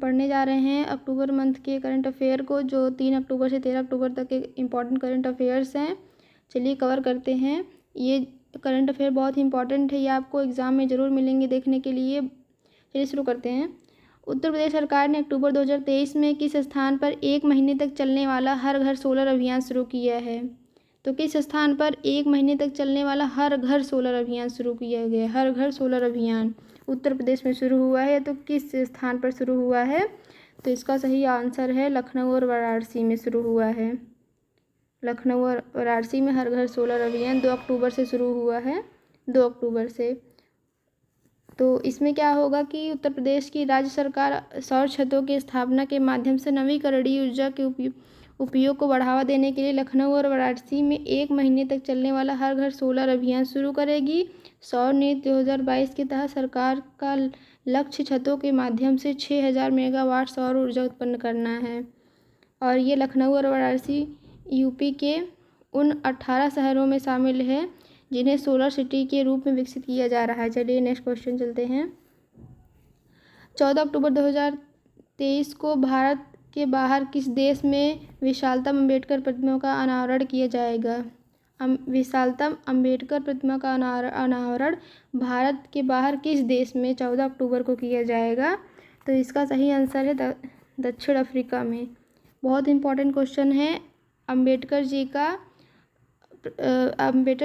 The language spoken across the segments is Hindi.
पढ़ने जा रहे हैं अक्टूबर मंथ के करंट अफेयर को, जो 3 अक्टूबर से 13 अक्टूबर तक के इम्पॉर्टेंट करंट अफेयर्स हैं। चलिए कवर करते हैं। ये करंट अफेयर बहुत ही इंपॉर्टेंट है, ये आपको एग्ज़ाम में ज़रूर मिलेंगे देखने के लिए। चलिए शुरू करते हैं। उत्तर प्रदेश सरकार ने अक्टूबर 2023 में किस स्थान पर 1 महीने तक चलने वाला हर घर सोलर अभियान शुरू किया है? तो किस स्थान पर 1 महीने तक चलने वाला हर घर सोलर अभियान शुरू किया गया? हर घर सोलर अभियान उत्तर प्रदेश में शुरू हुआ है, तो किस स्थान पर शुरू हुआ है? तो इसका सही आंसर है लखनऊ और वाराणसी में शुरू हुआ है। लखनऊ और वाराणसी में हर घर सोलर अभियान 2 अक्टूबर से शुरू हुआ है, 2 अक्टूबर से। तो इसमें क्या होगा कि उत्तर प्रदेश की राज्य सरकार सौर छतों की स्थापना के माध्यम से नवीकरणीय ऊर्जा के उपयोग को बढ़ावा देने के लिए लखनऊ और वाराणसी में 1 महीने तक चलने वाला हर घर सोलर अभियान शुरू करेगी। सौर नीति 2022 के तहत सरकार का लक्ष्य छतों के माध्यम से 6000 मेगावाट सौर ऊर्जा उत्पन्न करना है। और ये लखनऊ और वाराणसी यूपी के उन 18 शहरों में शामिल है जिन्हें सोलर सिटी के रूप में विकसित किया जा रहा है। चलिए नेक्स्ट क्वेश्चन चलते हैं। 14 अक्टूबर 2023 को भारत के बाहर किस देश में विशालतम अम्बेडकर प्रतिमा का अनावरण किया जाएगा? विशालतम अम्बेडकर प्रतिमा का अनावरण भारत के बाहर किस देश में 14 अक्टूबर को किया जाएगा? तो इसका सही आंसर है दक्षिण अफ्रीका में। बहुत इंपॉर्टेंट क्वेश्चन है। अम्बेडकर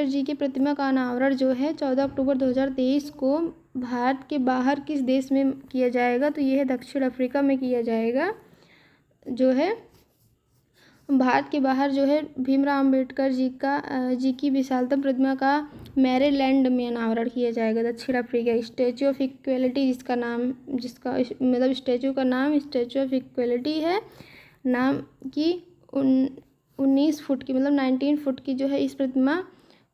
जी की प्रतिमा का अनावरण जो है 14 अक्टूबर 2023 को भारत के बाहर किस देश में किया जाएगा? तो ये है दक्षिण अफ्रीका में किया जाएगा। जो है भारत के बाहर जो है भीमराव अम्बेडकर जी की विशालतम प्रतिमा का मैरीलैंड में अनावरण किया जाएगा, दक्षिण अफ्रीका। स्टैचू ऑफ इक्वलिटी जिसका मतलब स्टैचू का नाम स्टैचू ऑफ इक्वलिटी है, नाम की 19 फुट की मतलब 19 फुट की जो है इस प्रतिमा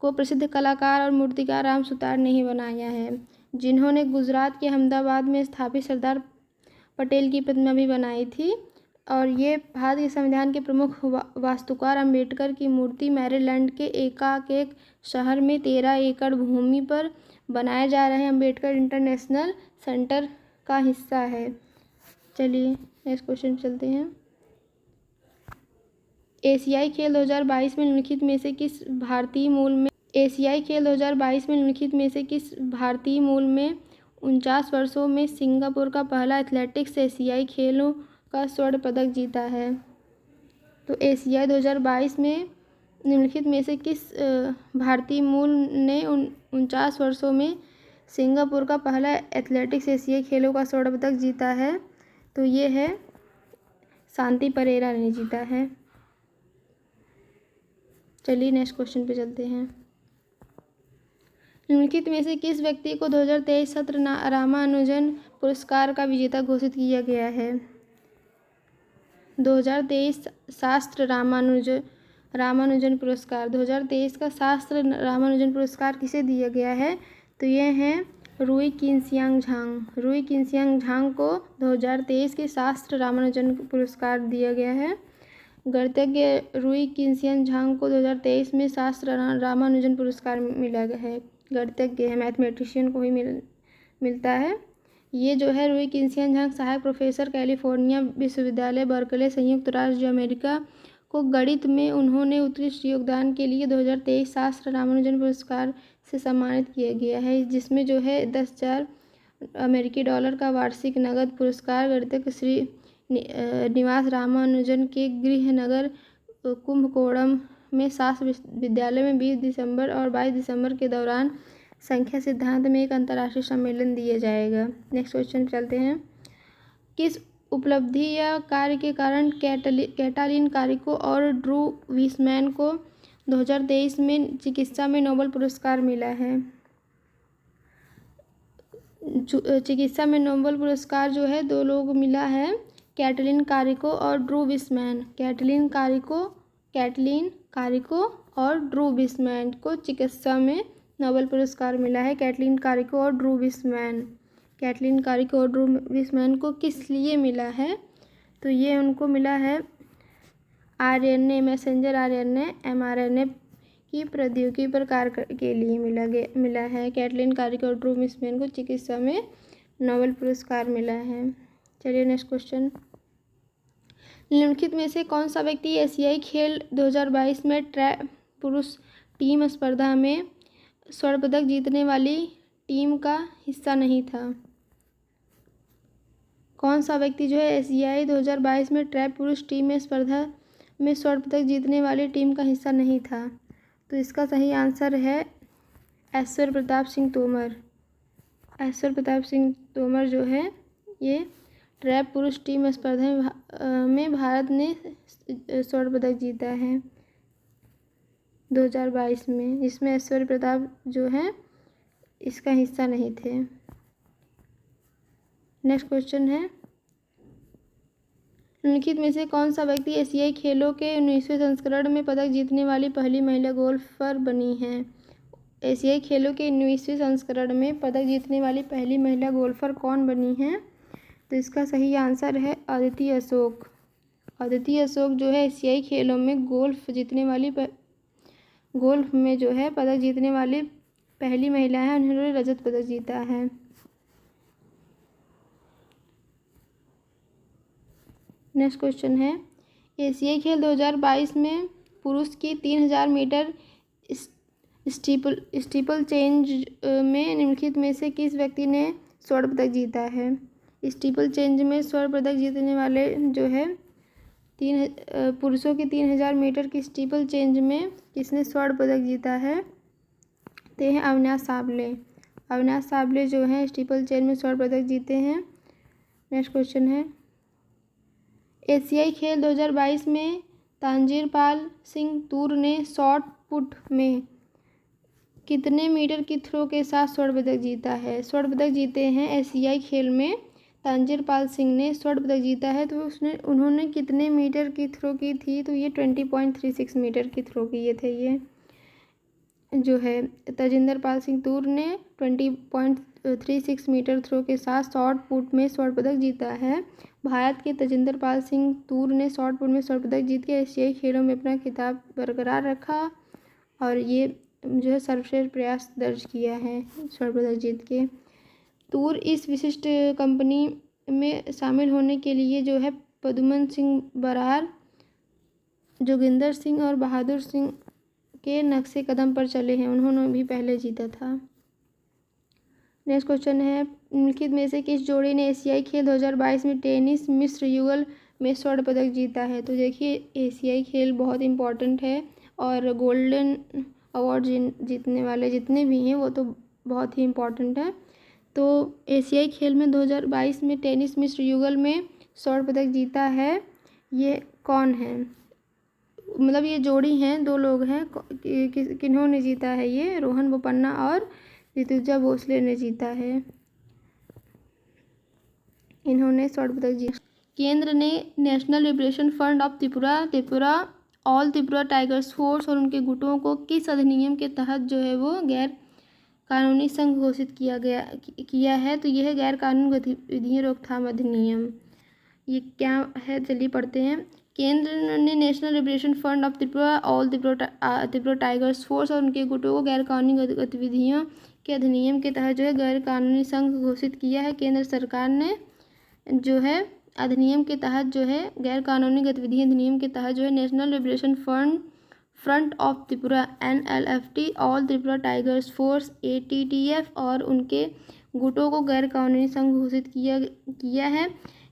को प्रसिद्ध कलाकार और मूर्तिकार राम सुतार ने ही बनाया है, जिन्होंने गुजरात के अहमदाबाद में स्थापित सरदार पटेल की प्रतिमा भी बनाई थी। और ये भारत के संविधान के प्रमुख वास्तुकार अम्बेडकर की मूर्ति मैरीलैंड के एकाक शहर में 13 एकड़ भूमि पर बनाए जा रहे अम्बेडकर इंटरनेशनल सेंटर का हिस्सा है। चलिए नेक्स्ट क्वेश्चन चलते हैं। एशियाई खेल 2022 में निम्नलिखित में से किस भारतीय मूल में 49 वर्षों में सिंगापुर का पहला एथलेटिक्स एशियाई खेलों का स्वर्ण पदक जीता है? तो एशियाई 2022 में निम्नलिखित में से किस भारतीय मूल ने 49 वर्षों में सिंगापुर का पहला एथलेटिक्स एशियाई खेलों का स्वर्ण पदक जीता है? तो ये है शांति परेरा ने जीता है। चलिए नेक्स्ट क्वेश्चन पे चलते हैं। निम्नलिखित में से किस व्यक्ति को 2023 सत्र रामानुजन पुरस्कार का विजेता घोषित किया गया है? 2023 शास्त्र रामानुजन पुरस्कार 2023 का शास्त्र रामानुजन पुरस्कार किसे दिया गया है? तो ये हैं रुई किनसियांग झांग को 2023 के शास्त्र रामानुजन पुरस्कार दिया गया है। गणितज्ञ रुई किनसियांग झांग को 2023 में शास्त्र रामानुजन पुरस्कार मिला है। गणितज्ञ है, मैथमेटिशियन को ही मिलता है। ये जो है रुई किनसियांग झांग सहायक प्रोफेसर कैलिफोर्निया विश्वविद्यालय बर्कले संयुक्त राज्य अमेरिका को गणित में उन्होंने उत्कृष्ट योगदान के लिए 2023 शास्त्र रामानुजन पुरस्कार से सम्मानित किया गया है, जिसमें जो है 10,000 अमेरिकी डॉलर का वार्षिक नगद पुरस्कार गणितज्ञ श्री निवास रामानुजन के गृह नगर कुंभकोणम में शास्त्र विद्यालय में 20 दिसंबर और 22 दिसंबर के दौरान संख्या सिद्धांत में एक अंतर्राष्ट्रीय सम्मेलन दिया जाएगा। नेक्स्ट क्वेश्चन चलते हैं। किस उपलब्धि या कार्य के कारण कैटालिन कारिको और ड्रू विसमैन को 2023 में चिकित्सा में नोबेल पुरस्कार मिला है? चिकित्सा में नोबेल पुरस्कार जो है 2 लोग मिला है, कैटलिन कारिको और ड्रू विसमैन। कैटलिन कारिको और ड्रू विसमैन को चिकित्सा में नोबेल पुरस्कार मिला है। कैटलिन कारिको और ड्रू विसमैन को किस लिए मिला है? तो ये उनको मिला है आरएनए मैसेंजर आरएनए mRNA की प्रौद्योगिकी पर कार्य के लिए मिला है। कैटलिन कारिको और ड्रू विसमैन को चिकित्सा में नोबेल पुरस्कार मिला है। चलिए नेक्स्ट क्वेश्चन। निम्नलिखित में से कौन सा व्यक्ति एशियाई खेल 2022 में ट्रैप पुरुष टीम स्पर्धा में स्वर्ण पदक जीतने वाली टीम का हिस्सा नहीं था? कौन सा व्यक्ति जो है एशियाई 2022 में ट्रैप पुरुष टीम में स्पर्धा में स्वर्ण पदक जीतने वाली टीम का हिस्सा नहीं था? तो इसका सही आंसर है ऐश्वर्य प्रताप सिंह तोमर। ऐश्वर्य प्रताप सिंह तोमर जो है ये ट्रैप पुरुष टीम स्पर्धा में भारत ने स्वर्ण पदक जीता है 2022 में, जिसमें ऐश्वर्य प्रताप जो है इसका हिस्सा नहीं थे। नेक्स्ट क्वेश्चन है, निम्नलिखित में से कौन सा व्यक्ति एशियाई खेलों के 19वें संस्करण में पदक जीतने वाली पहली महिला गोल्फर बनी है? एशियाई खेलों के 19वें संस्करण में पदक जीतने वाली पहली महिला गोल्फर कौन बनी है? तो इसका सही आंसर है अदिति अशोक। अदिति अशोक जो है एशियाई खेलों में गोल्फ में जो है पदक जीतने वाली पहली महिला है। उन्होंने रजत पदक जीता है। नेक्स्ट क्वेश्चन है, एशियाई खेल 2022 में पुरुष की 3000 मीटर स्टीपल चेंज में निम्नलिखित में से किस व्यक्ति ने स्वर्ण पदक जीता है? स्टीपल चेंज में स्वर्ण पदक जीतने वाले जो है पुरुषों की 3000 मीटर की स्टीपल चेंज में किसने स्वर्ण पदक जीता है? तो हैं अविनाश साबले। अविनाश साबले जो हैं स्टीपल चेंज में स्वर्ण पदक जीते हैं। नेक्स्ट क्वेश्चन है, एशियाई खेल 2022 में तांजीर पाल सिंह तूर ने शॉट पुट में कितने मीटर की थ्रो के साथ स्वर्ण पदक जीता है? स्वर्ण पदक जीते हैं एशियाई खेल में तांजीर पाल सिंह ने स्वर्ण पदक जीता है। तो उन्होंने कितने मीटर की थ्रो की थी? तो ये 20.36 मीटर की थ्रो किए थे। ये जो है तजिंदर पाल सिंह तूर ने 20.36 मीटर थ्रो के साथ शॉट पुट में स्वर्ण पदक जीता है। भारत के तजिंदर पाल सिंह तूर ने शॉट पुट में स्वर्ण पदक जीत के एशियाई खेलों में अपना खिताब बरकरार रखा और ये जो है सर्वश्रेष्ठ प्रयास दर्ज किया है स्वर्ण पदक जीत के। तूर इस विशिष्ट कंपनी में शामिल होने के लिए जो है पदुमन सिंह बरार, जोगिंदर सिंह और बहादुर सिंह के नक्शे कदम पर चले हैं। उन्होंने भी पहले जीता था। नेक्स्ट क्वेश्चन है, निम्नलिखित में से किस जोड़ी ने एशियाई खेल 2022 में टेनिस मिश्र युगल में स्वर्ण पदक जीता है? तो देखिए एशियाई खेल बहुत इम्पोर्टेंट है और गोल्डन अवार्ड जीतने वाले जितने भी हैं वो तो बहुत ही इम्पोर्टेंट है। तो एशियाई खेल में 2022 में टेनिस मिश्र युगल में स्वर्ण पदक जीता है, ये कौन है? मतलब ये जोड़ी हैं, दो लोग हैं, किन्होंने जीता है? ये रोहन बोपन्ना और ऋतुजा भोसले ने जीता है। इन्होंने स्वर्ण पदक जीता। केंद्र ने national liberation front of Tripura all Tripura tigers force और उनके गुटों को किस अधिनियम के तहत जो है वो गैर कानूनी संघ घोषित किया है? तो यह है गैर कानूनी गतिविधियों रोकथाम अधिनियम। ये क्या है चलिए पढ़ते हैं। केंद्र ने national liberation front of Tripura all Tripura tigers force और उनके गुटों को गैर कानूनी गतिविधियों के अधिनियम के तहत जो है गैर कानूनी संघ घोषित किया है। केंद्र सरकार ने जो है अधिनियम के तहत जो है गैर कानूनी गतिविधि अधिनियम के तहत जो है national liberation front of Tripura NLFT all Tripura tigers force ATTF और उनके गुटों को गैर कानूनी संघ घोषित किया है।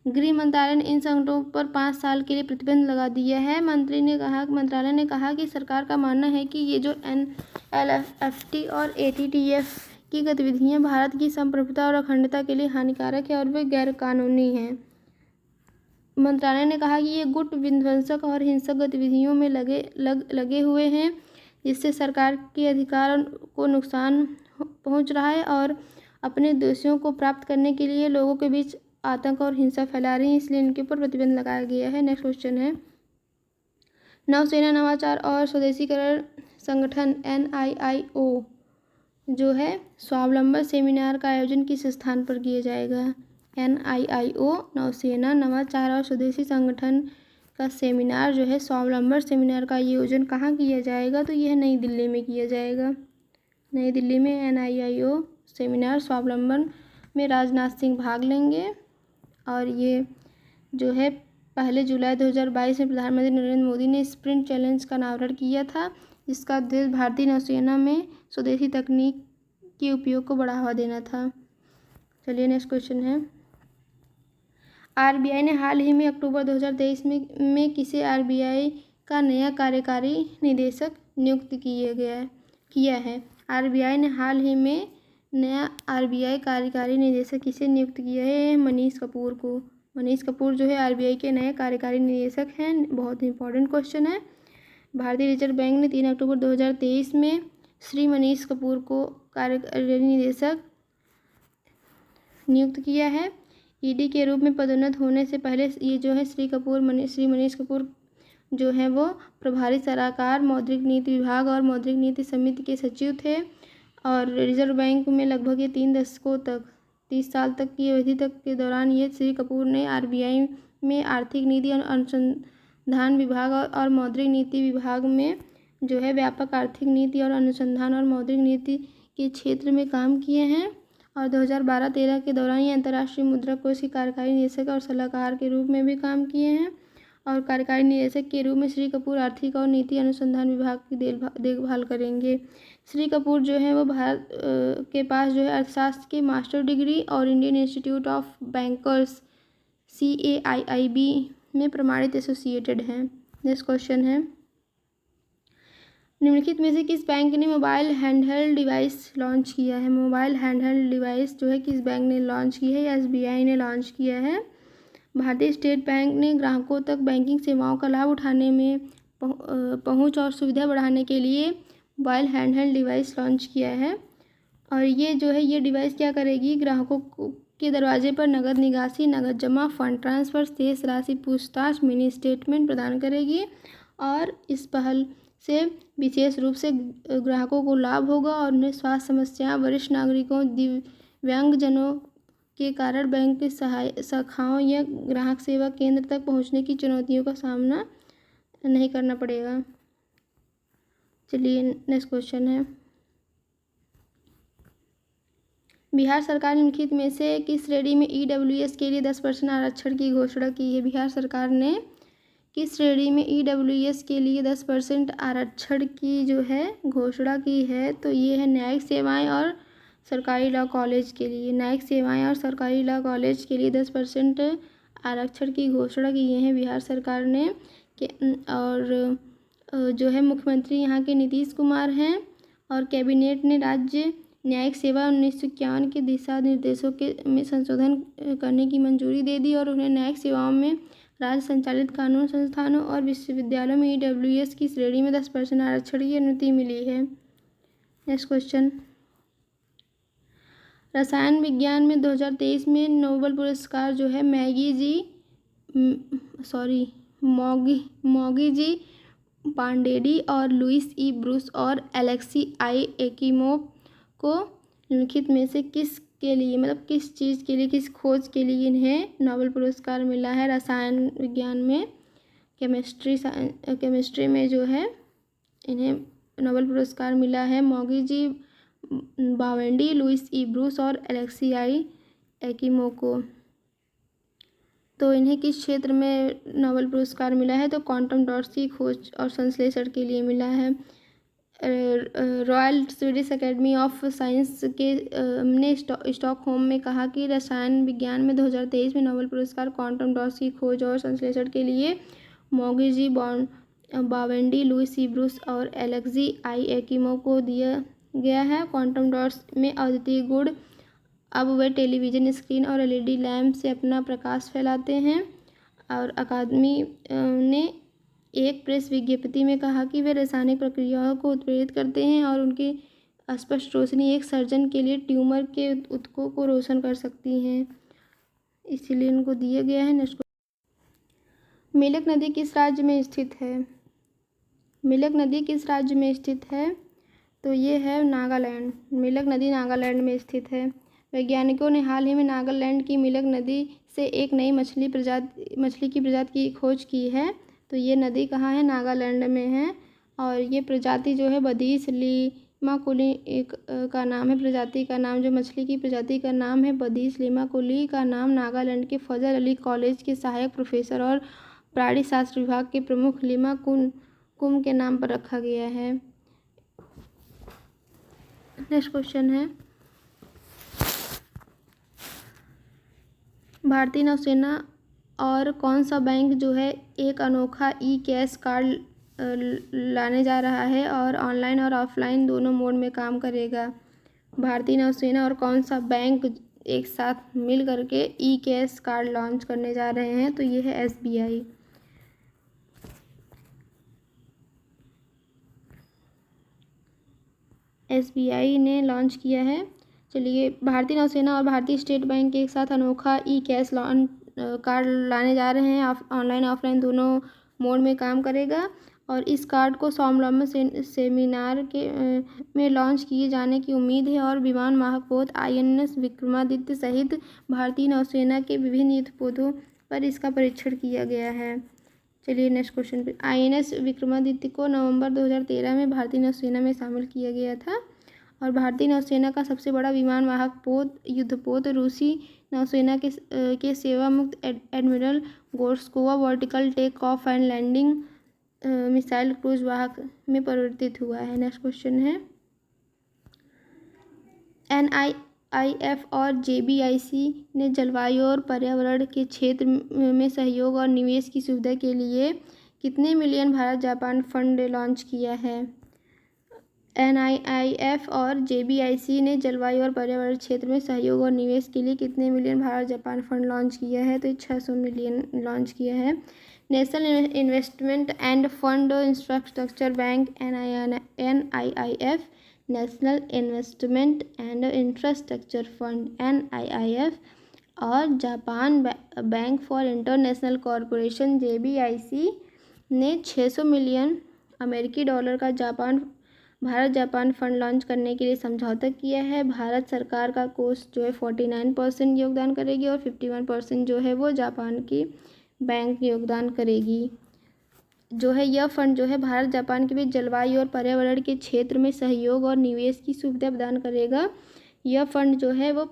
गृह मंत्रालय ने इन संगठनों पर 5 साल के लिए प्रतिबंध लगा दिया है। मंत्रालय ने कहा कि सरकार का मानना है कि ये जो NLFT और ATTF की गतिविधियां भारत की संप्रभुता और अखंडता के लिए हानिकारक है और वे गैर कानूनी हैं। मंत्रालय ने कहा कि ये गुट विध्वंसक और हिंसक गतिविधियों में लगे हुए हैं जिससे सरकार के अधिकार को नुकसान पहुंच रहा है और अपने उद्देश्यों को प्राप्त करने के लिए लोगों के बीच आतंक और हिंसा फैला रही है, इसलिए इनके ऊपर प्रतिबंध लगाया गया है। नेक्स्ट क्वेश्चन है, नौसेना नवाचार और स्वदेशीकरण संगठन NIIO जो है स्वावलंबन सेमिनार का आयोजन किस स्थान पर किया जाएगा? NIIO नौसेना नवाचार और स्वदेशी संगठन का सेमिनार जो है स्वावलंबन सेमिनार का आयोजन कहाँ किया जाएगा? तो यह नई दिल्ली में किया जाएगा। नई दिल्ली में NIIO सेमिनार स्वावलंबन में राजनाथ सिंह भाग लेंगे और ये जो है 1 जुलाई 2022 में प्रधानमंत्री नरेंद्र मोदी ने स्प्रिंट चैलेंज का अनावरण किया था, जिसका उद्देश्य भारतीय नौसेना में स्वदेशी तकनीक के उपयोग को बढ़ावा देना था। चलिए नेक्स्ट क्वेश्चन है, आरबीआई ने हाल ही में अक्टूबर 2023 में किसे आरबीआई का नया कार्यकारी निदेशक नियुक्त किया है। आरबीआई ने हाल ही में नया आरबीआई कार्यकारी निदेशक किसे नियुक्त किया है, मनीष कपूर को। मनीष कपूर जो है आरबीआई के नए कार्यकारी निदेशक हैं। बहुत इंपॉर्टेंट क्वेश्चन है। भारतीय रिजर्व बैंक ने 3 अक्टूबर 2023 में श्री मनीष कपूर को कार्यकारी निदेशक नियुक्त किया है। ईडी के रूप में पदोन्नत होने से पहले ये जो है श्री मनीष कपूर जो है वो प्रभारी सलाहकार मौद्रिक नीति विभाग और मौद्रिक नीति समिति के सचिव थे और रिजर्व बैंक में लगभग ये 3 दशकों तक 30 साल तक की अवधि तक के दौरान ये श्री कपूर ने आरबीआई में आर्थिक नीति और अनुसंधान विभाग और मौद्रिक नीति विभाग में जो है व्यापक आर्थिक नीति और अनुसंधान और मौद्रिक नीति के क्षेत्र में काम किए हैं और 2012-13 के दौरान ये अंतर्राष्ट्रीय मुद्रा कोष के कार्यकारी निदेशक और सलाहकार के रूप में भी काम किए हैं और कार्यकारी निदेशक के रूप में श्री कपूर आर्थिक और नीति अनुसंधान विभाग की देखभाल करेंगे। श्री कपूर जो है वो भारत के पास जो है अर्थशास्त्र की मास्टर डिग्री और Indian institute of bankers CAIIB में प्रमाणित एसोसिएटेड हैं। नेक्स्ट क्वेश्चन है, निम्नलिखित में से किस बैंक ने मोबाइल हैंडहेल्ड डिवाइस लॉन्च किया है। मोबाइल हैंडहेल्ड डिवाइस जो है किस बैंक ने लॉन्च की है, SBI ने लॉन्च किया है। भारतीय स्टेट बैंक ने ग्राहकों तक बैंकिंग सेवाओं का लाभ उठाने में पहुंच और सुविधा बढ़ाने के लिए मोबाइल हैंडहेल्ड डिवाइस लॉन्च किया है और ये जो है ये डिवाइस क्या करेगी, ग्राहकों के दरवाजे पर नगद निकासी, नगद जमा, फंड ट्रांसफ़र, शेष राशि पूछताछ, मिनी स्टेटमेंट प्रदान करेगी और इस पहल से विशेष रूप से ग्राहकों को लाभ होगा और उन्हें स्वास्थ्य समस्या, वरिष्ठ नागरिकों, दिव्यांगजनों के कारण बैंक की शाखाओं या ग्राहक सेवा केंद्र तक पहुंचने की चुनौतियों का सामना नहीं करना पड़ेगा। चलिए नेक्स्ट क्वेश्चन है, बिहार सरकार ने निम्नलिखित में से किस श्रेणी में EWS के लिए 10% आरक्षण की घोषणा की है। बिहार सरकार ने किस श्रेणी में EWS के लिए 10% आरक्षण की जो है घोषणा की है, तो ये है न्यायिक सेवाएं और सरकारी लॉ कॉलेज के लिए। न्यायिक सेवाएं और सरकारी लॉ कॉलेज के लिए 10% आरक्षण की घोषणा की है बिहार सरकार ने और जो है मुख्यमंत्री यहाँ के नीतीश कुमार हैं और कैबिनेट ने राज्य न्यायिक सेवा 1951 के दिशा निर्देशों में संशोधन करने की मंजूरी दे दी और उन्हें न्यायिक सेवाओं में राज्य संचालित कानून संस्थानों और विश्वविद्यालयों में EWS की श्रेणी में 10% आरक्षण की अनुमति मिली है। नेक्स्ट क्वेश्चन, रसायन विज्ञान में 2023 में नोबेल पुरस्कार जो है मौगी जी पांडेडी और लुइस ई ब्रूस और एलेक्सी आई एकिमोव को निम्नलिखित में से किस के लिए मतलब किस चीज़ के लिए, किस खोज के लिए इन्हें नोबेल पुरस्कार मिला है। रसायन विज्ञान में केमिस्ट्री में जो है इन्हें नोबेल पुरस्कार मिला है मौगी जी पांडेडी, लुइस ई ब्रूस और एलेक्सी आई एकिमोव को। तो इन्हें किस क्षेत्र में नोबेल पुरस्कार मिला है, तो क्वांटम डॉट्स की खोज और संश्लेषण के लिए मिला है। Royal Swedish academy of science के ने स्टॉकहोम में कहा कि रसायन विज्ञान में 2023 में नोबेल पुरस्कार क्वांटम डॉट्स की खोज और संश्लेषण के लिए मौगी जी पांडेडी, लुइस ई ब्रूस और एलेक्सी आई एकिमोव को दिया गया है। क्वांटम डॉट्स में अद्वितीय गुण, अब वे टेलीविज़न स्क्रीन और LED लैंप से अपना प्रकाश फैलाते हैं और अकादमी ने एक प्रेस विज्ञप्ति में कहा कि वे रासायनिक प्रक्रियाओं को उत्प्रेरित करते हैं और उनकी स्पष्ट रोशनी एक सर्जन के लिए ट्यूमर के ऊतकों को रोशन कर सकती हैं, इसीलिए इनको दिया गया है। मेलक नदी किस राज्य में स्थित है। मेलक नदी किस राज्य में स्थित है, तो ये है नागालैंड। मेलक नदी नागालैंड में स्थित है। वैज्ञानिकों ने हाल ही में नागालैंड की मेलक नदी से एक नई मछली की प्रजाति की खोज की है। तो ये नदी कहाँ है, नागालैंड में है और ये प्रजाति जो है बदीस लिमाकुली एक का नाम है प्रजाति का नाम, जो मछली की प्रजाति का नाम है बदीस लिमाकुली का नाम नागालैंड के फजल अली कॉलेज के सहायक प्रोफेसर और प्राणी शास्त्र विभाग के प्रमुख लिमा कुम के नाम पर रखा गया है। नेक्स्ट क्वेश्चन है, भारतीय नौसेना और कौन सा बैंक जो है एक अनोखा ई कैश कार्ड लाने जा रहा है और ऑनलाइन और ऑफलाइन दोनों मोड में काम करेगा। भारतीय नौसेना और कौन सा बैंक एक साथ मिल करके ई कैश कार्ड लॉन्च करने जा रहे हैं, तो ये है SBI। SBI ने लॉन्च किया है। चलिए, भारतीय नौसेना और भारतीय स्टेट बैंक एक साथ अनोखा ई कैश कार्ड लाने जा रहे हैं, ऑनलाइन ऑफलाइन दोनों मोड में काम करेगा और इस कार्ड को सोमनाथ सेमिनार में लॉन्च किए जाने की उम्मीद है और विमान वाहक पोत INS विक्रमादित्य सहित भारतीय नौसेना के विभिन्न युद्धपोतों पर इसका परीक्षण किया गया है। चलिए नेक्स्ट क्वेश्चन पे, INS विक्रमादित्य को नवंबर 2013 में भारतीय नौसेना में शामिल किया गया था और भारतीय नौसेना का सबसे बड़ा विमान वाहक युद्धपोत रूसी नौसेना के सेवा मुक्त admiral Gorshkova vertical take off and landing missile cruise वाहक में परिवर्तित हुआ है। नेक्स्ट क्वेश्चन है, NIIF और JBIC ने जलवायु और पर्यावरण के क्षेत्र में सहयोग और निवेश की सुविधा के लिए कितने million Bharat Japan fund launch किया है। NIIF और JBIC ने जलवायु और पर्यावरण क्षेत्र में सहयोग और निवेश के लिए कितने million Bharat Japan fund launch किया है, तो 600 मिलियन लॉन्च किया है। National investment end fund infrastructure bank NIIF, national investment and infrastructure fund NIIF और Japan bank for international corporation JBIC ने 600 मिलियन अमेरिकी डॉलर का भारत जापान फंड लॉन्च करने के लिए समझौता किया है। भारत सरकार का कोष जो है 49% योगदान करेगी और 51% जो है वो जापान की बैंक योगदान करेगी। जो है यह फंड जो है भारत जापान के बीच जलवायु और पर्यावरण के क्षेत्र में सहयोग और निवेश की सुविधा प्रदान करेगा। यह फंड जो है वो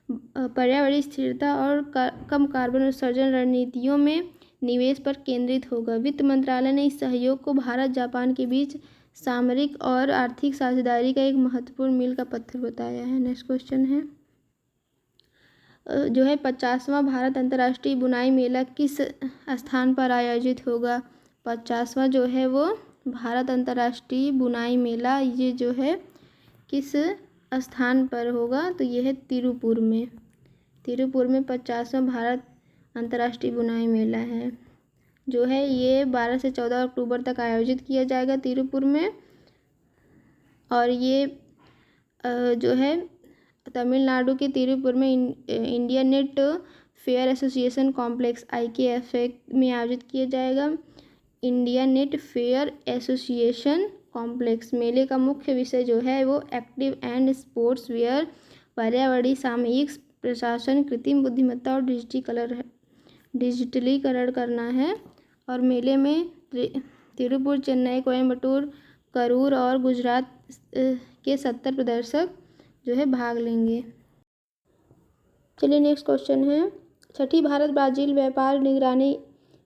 पर्यावरणीय स्थिरता और कम कार्बन उत्सर्जन रणनीतियों में निवेश पर केंद्रित होगा। वित्त मंत्रालय ने इस सहयोग को भारत जापान के बीच सामरिक और आर्थिक साझेदारी का एक महत्वपूर्ण मील का पत्थर बताया है। नेक्स्ट क्वेश्चन है, जो है 50वां भारत अंतर्राष्ट्रीय बुनाई मेला किस स्थान पर आयोजित होगा। 50वां जो है वो भारत अंतर्राष्ट्रीय बुनाई मेला ये जो है किस स्थान पर होगा, तो ये है तिरुपुर में। तिरुपुर में 50वां भारत अंतर्राष्ट्रीय बुनाई मेला है जो है ये 12 से 14 अक्टूबर तक आयोजित किया जाएगा तिरुपुर में। और ये जो है तमिलनाडु के तिरुपुर में India net fair association complex IKFA में आयोजित किया जाएगा। India net fair association complex मेले का मुख्य विषय जो है वो एक्टिव एंड स्पोर्ट्स वेयर, पर्यावरणीय सामयिक प्रशासन, कृत्रिम बुद्धिमत्ता और डिजिटलीकरण करना है। और मेले में तिरुपुर, चेन्नई, कोयम्बटूर, करूर और गुजरात के 70 प्रदर्शक जो है भाग लेंगे। चलिए नेक्स्ट क्वेश्चन है, छठी भारत ब्राज़ील व्यापार निगरानी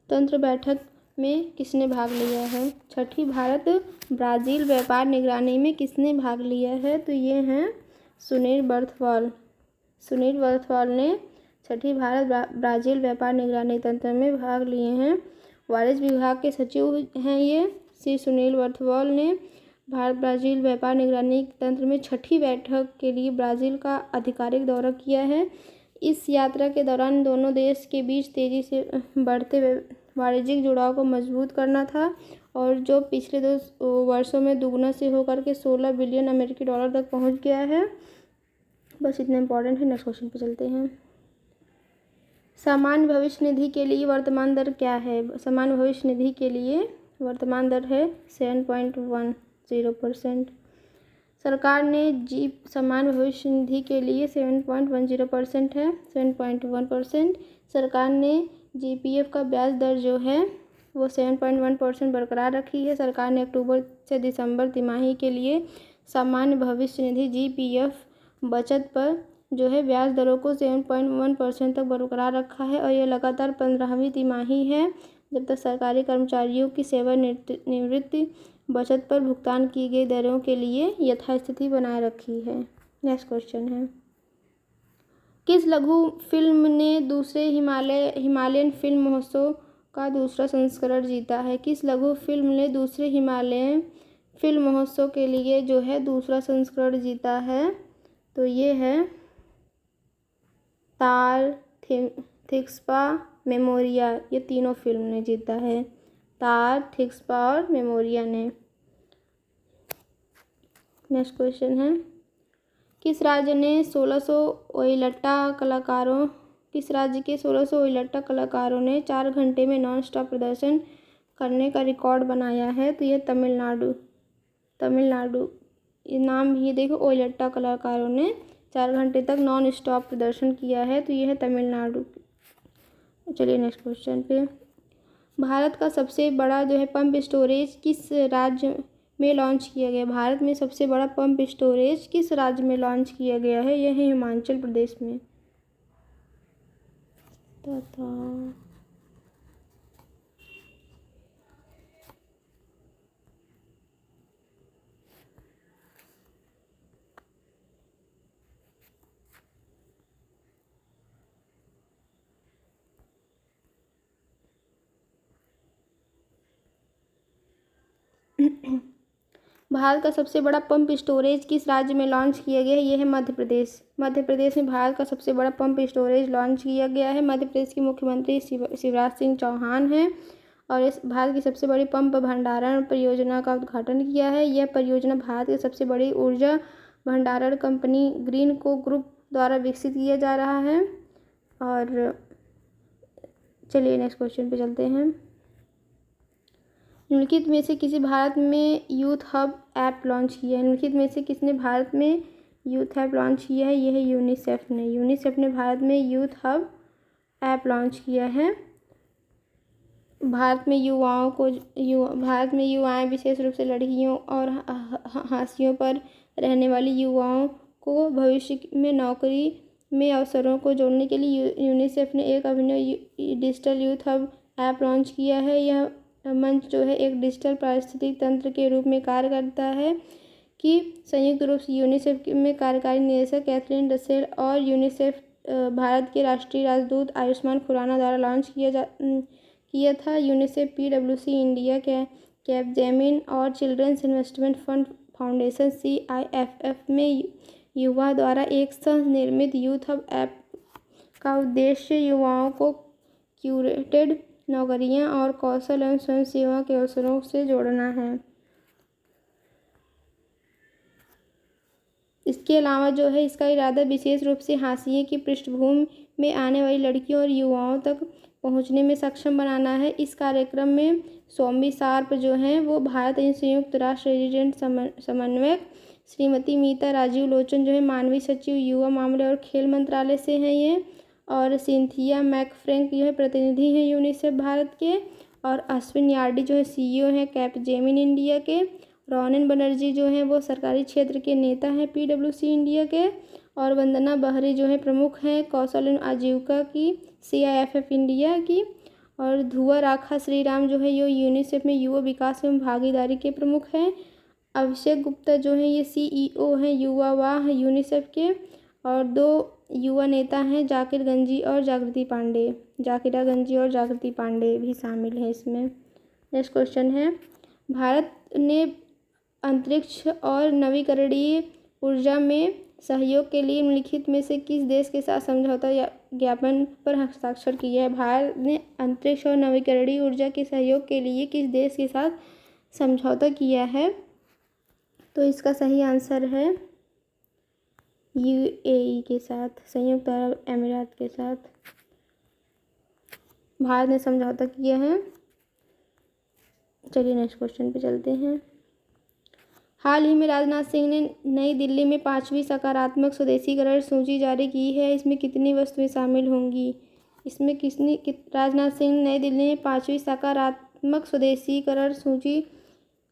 तंत्र बैठक में किसने भाग लिया है। छठी भारत ब्राज़ील व्यापार निगरानी में किसने भाग लिया है, तो ये हैं सुनील बर्थवाल। सुनील बर्थवाल ने छठी भारत ब्राज़ील व्यापार निगरानी तंत्र में भाग लिए हैं। वाणिज्य विभाग के सचिव हैं ये श्री सुनील बर्थवाल ने भारत ब्राज़ील व्यापार निगरानी तंत्र में छठी बैठक के लिए ब्राज़ील का आधिकारिक दौरा किया है। इस यात्रा के दौरान दोनों देश के बीच तेज़ी से बढ़ते वाणिज्यिक जुड़ाव को मजबूत करना था और जो पिछले 2 वर्षों में दुगना से होकर के 16 बिलियन अमेरिकी डॉलर तक पहुंच गया है। बस इतना इम्पोर्टेंट है। नेक्स्ट क्वेश्चन पे चलते हैं। सामान्य भविष्य निधि के लिए वर्तमान दर क्या है। सामान्य भविष्य निधि के लिए वर्तमान दर है 7.10%। सरकार ने सामान्य भविष्य निधि के लिए 7.10% है, 7.1%। सरकार ने GPF का ब्याज दर जो है वो 7.1% बरकरार रखी है। सरकार ने अक्टूबर से दिसंबर तिमाही के लिए सामान्य भविष्य निधि जीपीएफ बचत पर जो है ब्याज दरों को 7.1% तक बरकरार रखा है और यह लगातार 15वीं तिमाही है जब तक सरकारी कर्मचारियों की सेवानिवृत्ति बचत पर भुगतान की गई दरों के लिए यथास्थिति बनाए रखी है। नेक्स्ट क्वेश्चन है, किस लघु फिल्म ने दूसरे हिमालयन फिल्म महोत्सव का दूसरा संस्करण जीता है? किस लघु फिल्म ने दूसरे हिमालयन फिल्म महोत्सव के लिए जो है दूसरा संस्करण जीता है? तो ये है तार, थिस्पा, मेमोरिया, ये तीनों फिल्म ने जीता है, तार, थिस्पा और मेमोरिया ने। नेक्स्ट क्वेश्चन है, किस राज्य के 1600 ओइलट्टा कलाकारों ने 4 घंटे में नॉन स्टॉप प्रदर्शन करने का रिकॉर्ड बनाया है? तो ये तमिलनाडु, ये नाम ये देखो, ओइलट्टा कलाकारों ने 4 घंटे तक नॉन स्टॉप प्रदर्शन किया है, तो ये है तमिलनाडु। चलिए नेक्स्ट क्वेश्चन पे, भारत का सबसे बड़ा जो है पंप स्टोरेज किस राज्य में लॉन्च किया गया? भारत में सबसे बड़ा पंप स्टोरेज किस राज्य में लॉन्च किया गया है? यह है हिमाचल प्रदेश में। भारत का सबसे बड़ा पंप स्टोरेज किस राज्य में लॉन्च किया गया है? यह है मध्य प्रदेश। मध्य प्रदेश में भारत का सबसे बड़ा पंप स्टोरेज लॉन्च किया गया है। मध्य प्रदेश के मुख्यमंत्री शिवराज सिंह चौहान हैं और इस भारत की सबसे बड़ी पंप भंडारण परियोजना का उद्घाटन किया है। यह परियोजना भारत की सबसे बड़ी ऊर्जा भंडारण कंपनी ग्रीनको ग्रुप द्वारा विकसित किया जा रहा है। और चलिए नेक्स्ट क्वेश्चन पे चलते हैं, निम्नलिखित में से किसी भारत में यूथ हब ऐप लॉन्च किया है? निम्नलिखित में से किसने भारत में यूथ ऐप लॉन्च किया है? यह है यूनिसेफ ने। यूनिसेफ ने भारत में यूथ हब ऐप लॉन्च किया है। भारत में युवाएं विशेष रूप से लड़कियों और हाशियों पर रहने वाली युवाओं को भविष्य में नौकरी में अवसरों को जोड़ने के लिए यूनिसेफ ने एक अभिनव digital youth hub app launch किया है। यह मंच जो है एक डिजिटल पारिस्थितिक तंत्र के रूप में कार्य करता है कि संयुक्त रूप से यूनिसेफ में कार्यकारी निदेशक कैथरीन रसेल और यूनिसेफ भारत के राष्ट्रीय राजदूत आयुष्मान खुराना द्वारा लॉन्च किया था। यूनिसेफ PwC इंडिया कैपजेमिन और children's investment fund foundation CIFF में युवा द्वारा एक सह निर्मित यूथ हब ऐप का उद्देश्य युवाओं को क्यूरेटेड नौकरियां और कौशल एवं स्वयं सेवा के अवसरों से जोड़ना है। इसके अलावा जो है इसका इरादा विशेष रूप से हाशिए की पृष्ठभूमि में आने वाली लड़कियों और युवाओं तक पहुंचने में सक्षम बनाना है। इस कार्यक्रम में सौम्या शार्प जो हैं वो भारत एवं संयुक्त राष्ट्र रेजिडेंट समन्वयक श्रीमती मीता राजीव लोचन जो है मानवीय सचिव युवा मामले और खेल मंत्रालय से हैं ये, और सिंथिया मैकफ्रैंक जो है प्रतिनिधि हैं यूनिसेफ भारत के, और अश्विन यार्डी जो है CEO हैं कैपजेमिन इंडिया के, रोनिन बनर्जी जो हैं वो सरकारी क्षेत्र के नेता हैं PwC इंडिया के, और वंदना बहरी जो है प्रमुख हैं कौशल एवं आजीविका की CIFF इंडिया की, और धुआ राखा श्रीराम जो है ये यूनिसेफ में युवा विकास एवं भागीदारी के प्रमुख हैं। अभिषेक गुप्ता जो हैं ये CEO हैं युवा वाह यूनिसेफ के, और 2 युवा नेता हैं जाकिरा गंजी और जागृति पांडे भी शामिल हैं इसमें। नेक्स्ट क्वेश्चन है, भारत ने अंतरिक्ष और नवीकरणीय ऊर्जा में सहयोग के लिए निम्नलिखित में से किस देश के साथ समझौता ज्ञापन पर हस्ताक्षर किया है? भारत ने अंतरिक्ष और नवीकरणीय ऊर्जा के सहयोग के लिए किस देश के साथ समझौता किया है? तो इसका सही आंसर है UAE के साथ, संयुक्त अरब अमीरात के साथ भारत ने समझौता किया है। चलिए नेक्स्ट क्वेश्चन पे चलते हैं, हाल ही में राजनाथ सिंह ने नई दिल्ली में 5वीं सकारात्मक स्वदेशीकरण सूची जारी की है। इसमें कितनी वस्तुएं शामिल होंगी? राजनाथ सिंह ने नई दिल्ली में 5वीं सकारात्मक स्वदेशीकरण सूची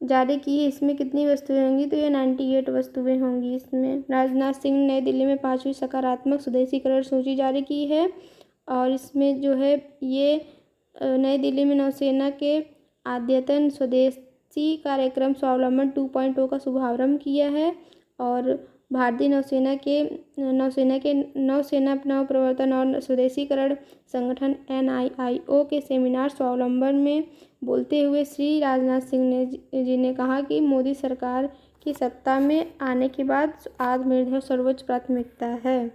जारी की है। इसमें कितनी वस्तुएं होंगी? तो ये 98 वस्तुएं होंगी इसमें। राजनाथ सिंह ने नई दिल्ली में 5वीं सकारात्मक स्वदेशीकरण सूची जारी की है। और इसमें जो है ये नई दिल्ली में नौसेना के अद्यतन स्वदेशी कार्यक्रम स्वावलंबन 2.0 का शुभारंभ किया है। और भारतीय नौसेना नवप्रवर्तन और स्वदेशीकरण संगठन NIIO के सेमिनार स्वावलंबन में बोलते हुए श्री राजनाथ सिंह जी ने कहा कि मोदी सरकार की सत्ता में आने के बाद आत्मनिर्भर सर्वोच्च प्राथमिकता है।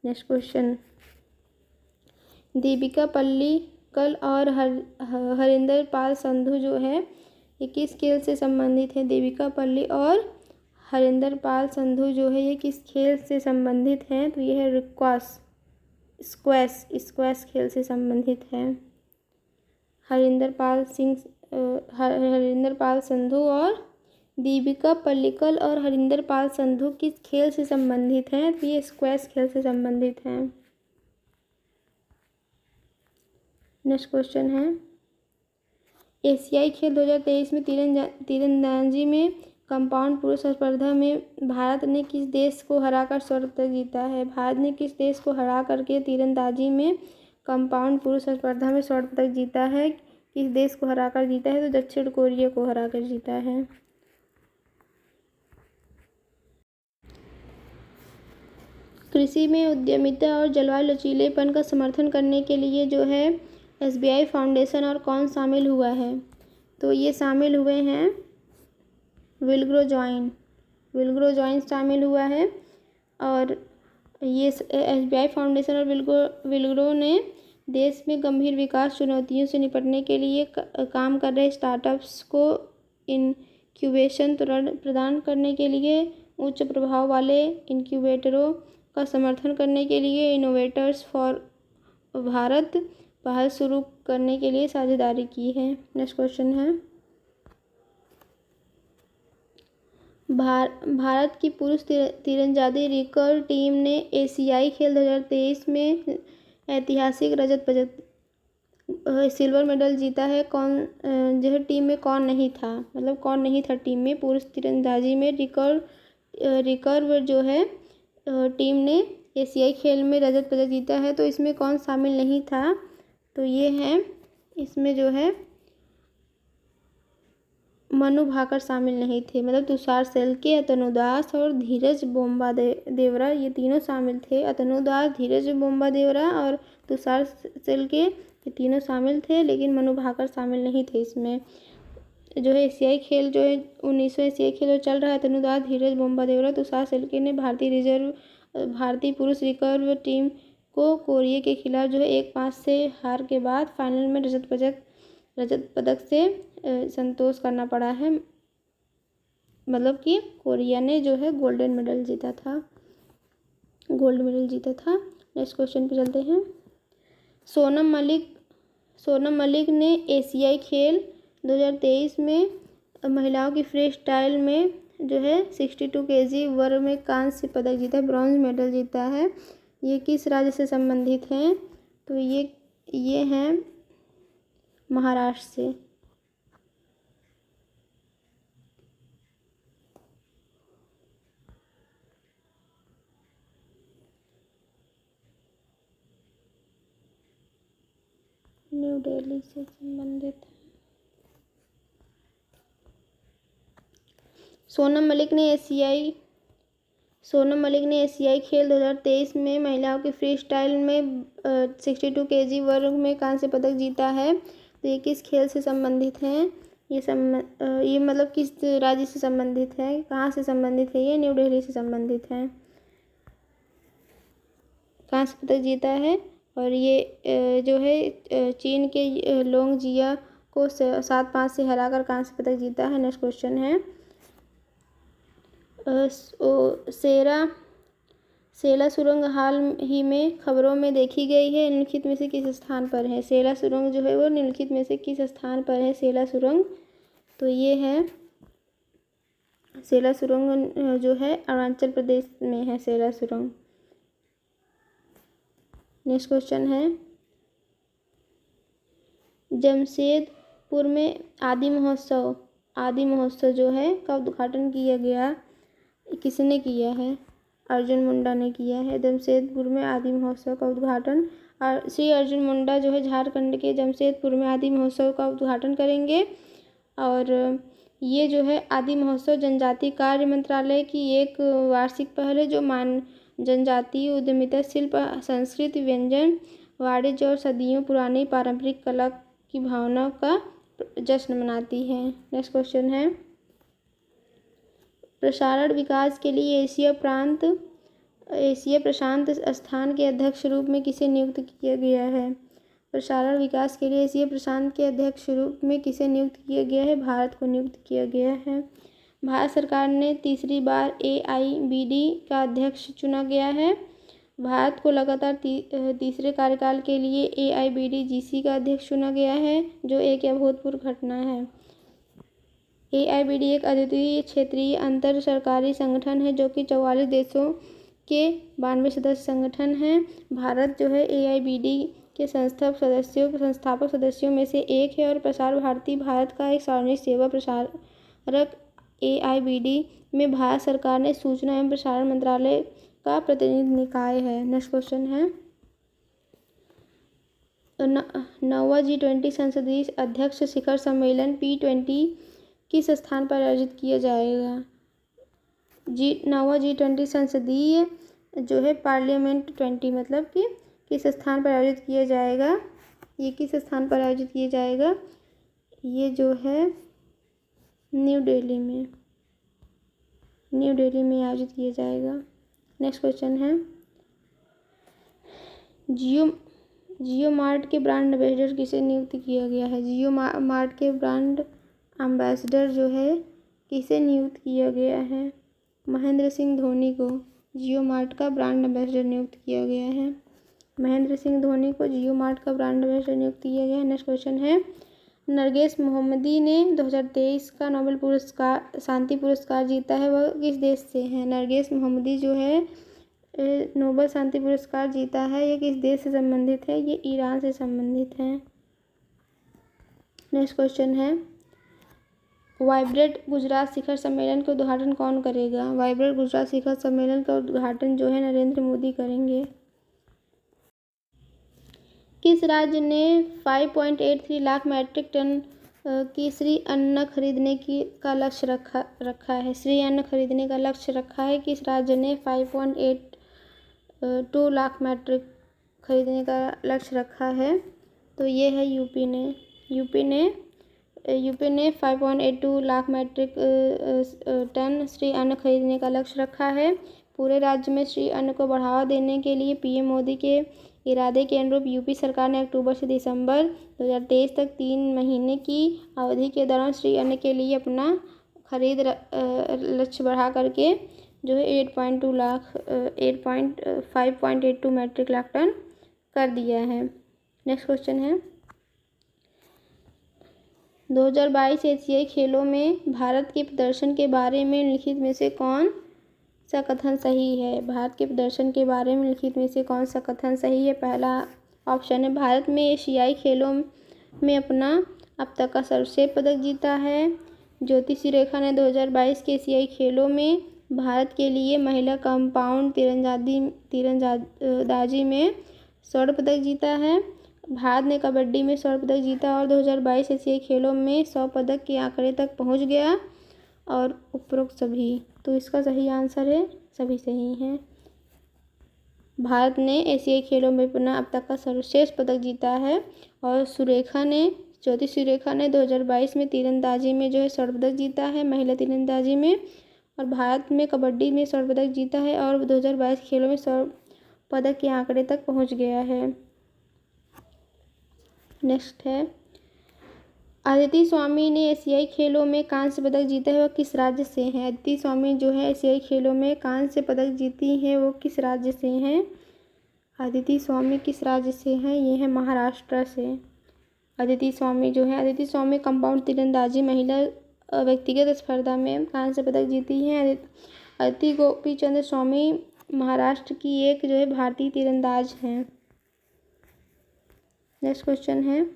नेक्स्ट क्वेश्चन, दीपिका पल्लिकल और हरिंदर पाल संधू जो है ये किस खेल से संबंधित है? दीपिका पल्ली और हरिंदर पाल संधू जो है ये किस खेल से संबंधित हैं? तो ये है स्क्वैश खेल से संबंधित है। हरिंदर पाल संधू और दीपिका पल्लिकल और हरिंदर पाल संधू किस खेल से संबंधित हैं? तो ये स्क्वैश खेल से संबंधित हैं। नेक्स्ट क्वेश्चन है, एशियाई खेल 2023 में तीरंदाजी में कंपाउंड पुरुष स्पर्धा में भारत ने किस देश को हराकर स्वर्ण पदक जीता है? भारत ने किस देश को हरा करके तीरंदाजी में कंपाउंड पुरुष स्पर्धा में स्वर्ण पदक जीता है? किस देश को हराकर जीता है? तो दक्षिण कोरिया को हराकर जीता है। कृषि में उद्यमिता और जलवायु लचीलेपन का समर्थन करने के लिए जो है SBI फाउंडेशन और कौन शामिल हुआ है? तो ये शामिल हुए हैं विलग्रो जॉइन शामिल हुआ है। और ये SBI फाउंडेशन और विलग्रो ने देश में गंभीर विकास चुनौतियों से निपटने के लिए काम कर रहे स्टार्टअप्स को इनक्यूबेशन प्रदान करने के लिए, उच्च प्रभाव वाले इनक्यूबेटरों का समर्थन करने के लिए इनोवेटर्स फॉर भारत पहल शुरू करने के लिए साझेदारी की है। नेक्स्ट क्वेश्चन है, भारत की पुरुष तीरंदाजी रिकर्व टीम ने एशियाई खेल 2023 में ऐतिहासिक रजत पदक सिल्वर मेडल जीता है। जो है टीम में कौन नहीं था? मतलब कौन नहीं था टीम में? पुरुष तीरंदाजी में रिकर्व जो है टीम ने एशियाई खेल में रजत पदक जीता है। तो इसमें कौन शामिल नहीं था? तो ये है, इसमें जो है मनु भाकर शामिल नहीं थे। मतलब तुषार सेल्के, अतनु दास और धीरज बोम्बा देवरा ये तीनों शामिल थे। अतनु दास, धीरज बोम्बा देवरा और तुषार सेल्के ये तीनों शामिल थे, लेकिन मनु भाकर शामिल नहीं थे। इसमें जो है एशियाई खेल जो है 1900 एशियाई खेल जो चल रहा है, अतनु दास, धीरज बोम्बा देवरा, तुषार सेल्के ने भारतीय पुरुष रिकर्व टीम को कोरिया के खिलाफ जो है 1-5 से हार के बाद फाइनल में रजत पदक से संतोष करना पड़ा है। मतलब कि कोरिया ने जो है गोल्ड मेडल जीता था। नेक्स्ट क्वेश्चन पे चलते हैं, सोनम मलिक ने एशियाई खेल 2023 में महिलाओं की फ्री स्टाइल में जो है 62 kg वर्ग में कांस्य पदक जीता, ब्रॉन्ज मेडल जीता है। ये किस राज्य से संबंधित हैं? तो ये हैं महाराष्ट्र से। न्यू दिल्ली से संबंधित है। सोनम मलिक ने एशियाई खेल 2023 में महिलाओं की फ्री स्टाइल में 62 kg वर्ग में कांस्य पदक जीता है। तो ये किस खेल से संबंधित हैं? ये मतलब किस राज्य से संबंधित है? कहाँ से संबंधित है? ये न्यू दिल्ली से संबंधित है। कांस्य पदक जीता है। और ये जो है चीन के लोंग जिया को 7-5 से हराकर कांस्य पदक जीता है। नेक्स्ट क्वेश्चन है, सेला सुरंग हाल ही में खबरों में देखी गई है, निम्नलिखित में से किस स्थान पर है? सेला सुरंग जो है वो निम्नलिखित में से किस स्थान पर है सेला सुरंग? तो ये है सेला सुरंग जो है अरुणाचल प्रदेश में है सेला सुरंग। नेक्स्ट क्वेश्चन है, जमशेदपुर में आदि आदि महोत्सव जो है का उद्घाटन किया गया, किसने किया है? अर्जुन मुंडा ने किया है जमशेदपुर में आदि महोत्सव का उद्घाटन। और श्री अर्जुन मुंडा जो है झारखंड के जमशेदपुर में आदि महोत्सव का उद्घाटन करेंगे। और ये जो है आदि महोत्सव जनजातीय कार्य मंत्रालय की एक वार्षिक पहल है जो जनजातीय उद्यमिता, शिल्प, संस्कृति, व्यंजन, वाणिज्य और सदियों पुरानी पारंपरिक कला की भावना का जश्न मनाती है। नेक्स्ट क्वेश्चन है, प्रसारण विकास के लिए एशिया प्रशांत स्थान के अध्यक्ष रूप में किसे नियुक्त किया गया है? प्रसारण विकास के लिए एशिया प्रशांत के अध्यक्ष रूप में किसे नियुक्त किया गया है? भारत को नियुक्त किया गया है। भारत सरकार ने तीसरी बार AIBD का अध्यक्ष चुना गया है। भारत को लगातार तीसरे कार्यकाल के लिए AIBD-GC का अध्यक्ष चुना गया है, जो एक अभूतपूर्व घटना है। AIBD एक अद्वितीय क्षेत्रीय अंतर सरकारी संगठन है जो कि 44 देशों के 92 सदस्य संगठन है। भारत जो है AIBD के संस्थापक सदस्यों में से एक है और प्रसार भारती भारत का एक सार्वजनिक सेवा प्रसारक। AIBD में भारत सरकार ने सूचना एवं प्रसारण मंत्रालय का प्रतिनिधि निकाय है। नेक्स्ट क्वेश्चन है, 9वां G20 संसदीय अध्यक्ष शिखर सम्मेलन P20 किस स्थान पर आयोजित किया जाएगा? 9वां G20 संसदीय जो है पार्लियामेंट 20 मतलब कि किस स्थान पर आयोजित किया जाएगा? ये किस स्थान पर आयोजित किया जाएगा? ये जो है न्यू दिल्ली में आयोजित किया जाएगा। नेक्स्ट क्वेश्चन है, जियो मार्ट के ब्रांड एम्बेसडर किसे नियुक्त किया गया है? जियो मार्ट के ब्रांड एम्बेसडर जो है किसे नियुक्त किया गया है? महेंद्र सिंह धोनी को जियो मार्ट का ब्रांड एम्बेसडर नियुक्त किया गया है। महेंद्र सिंह धोनी को जियो मार्ट का ब्रांड एम्बेसडर नियुक्त किया गया है। नेक्स्ट क्वेश्चन है, नरगिस मोहम्मदी ने 2023 का नोबेल शांति पुरस्कार जीता है, वह किस देश से है? नरगिस मोहम्मदी जो है नोबेल शांति पुरस्कार जीता है, ये किस देश से संबंधित है? ये ईरान से संबंधित है। नेक्स्ट क्वेश्चन है, वाइब्रेंट गुजरात शिखर सम्मेलन का उद्घाटन कौन करेगा? वाइब्रेंट गुजरात शिखर सम्मेलन का उद्घाटन जो है नरेंद्र मोदी करेंगे। किस राज्य ने 5.83 लाख मैट्रिक टन की श्री अन्न खरीदने का लक्ष्य रखा है? श्री अन्न खरीदने का लक्ष्य रखा है। किस राज्य ने 5.82 लाख मैट्रिक खरीदने का लक्ष्य रखा है? तो ये है यूपी ने 5.82 लाख मैट्रिक टन श्री अन्न खरीदने का लक्ष्य रखा है। पूरे राज्य में श्री अन्न को बढ़ावा देने के लिए PM मोदी के इरादे के अनुरूप यूपी सरकार ने अक्टूबर से दिसंबर 2023 तक 3 महीने की अवधि के दौरान श्री अन्न के लिए अपना खरीद लक्ष्य बढ़ा करके जो है 5.82 मैट्रिक लाख टन कर दिया है। नेक्स्ट क्वेश्चन है, 2022 एशियाई खेलों में भारत के प्रदर्शन के बारे में निम्नलिखित में से कौन सा कथन सही है? भारत के प्रदर्शन के बारे में निम्नलिखित में से कौन सा कथन सही है? पहला ऑप्शन है, भारत में एशियाई खेलों में अपना अब तक का सर्वश्रेष्ठ पदक जीता है। ज्योति सुरेखा ने 2022 के एशियाई खेलों में भारत के लिए महिला कंपाउंड तीरंदाजी में स्वर्ण पदक जीता है। भारत ने कबड्डी में स्वर्ण पदक जीता और 2022 एशियाई खेलों में 100 पदक के आंकड़े तक पहुंच गया और उपरोक्त सभी। तो इसका सही आंसर है, सभी सही हैं। भारत ने एशियाई खेलों में अपना अब तक का सर्वश्रेष्ठ पदक जीता है और ज्योति सुरेखा ने 2022 में तीरंदाजी में जो है स्वर्ण पदक जीता है महिला तीरंदाजी में, और भारत में कबड्डी में स्वर्ण पदक जीता है और 2022 खेलों में स्वर्ण पदक के आंकड़े तक पहुंच गया है। नेक्स्ट है, अदिति स्वामी ने एशियाई खेलों में कांस्य पदक जीता है, वह किस राज्य से हैं? अदिति स्वामी जो है एशियाई खेलों में कांस्य पदक जीती हैं, वो किस राज्य से हैं? अदिति स्वामी किस राज्य से हैं? ये है महाराष्ट्र से। अदिति स्वामी कंपाउंड तीरंदाजी महिला व्यक्तिगत स्पर्धा में कांस्य पदक जीती हैं। अदिति गोपीचंद स्वामी महाराष्ट्र की एक जो है भारतीय तीरंदाज हैं। नेक्स्ट क्वेश्चन है,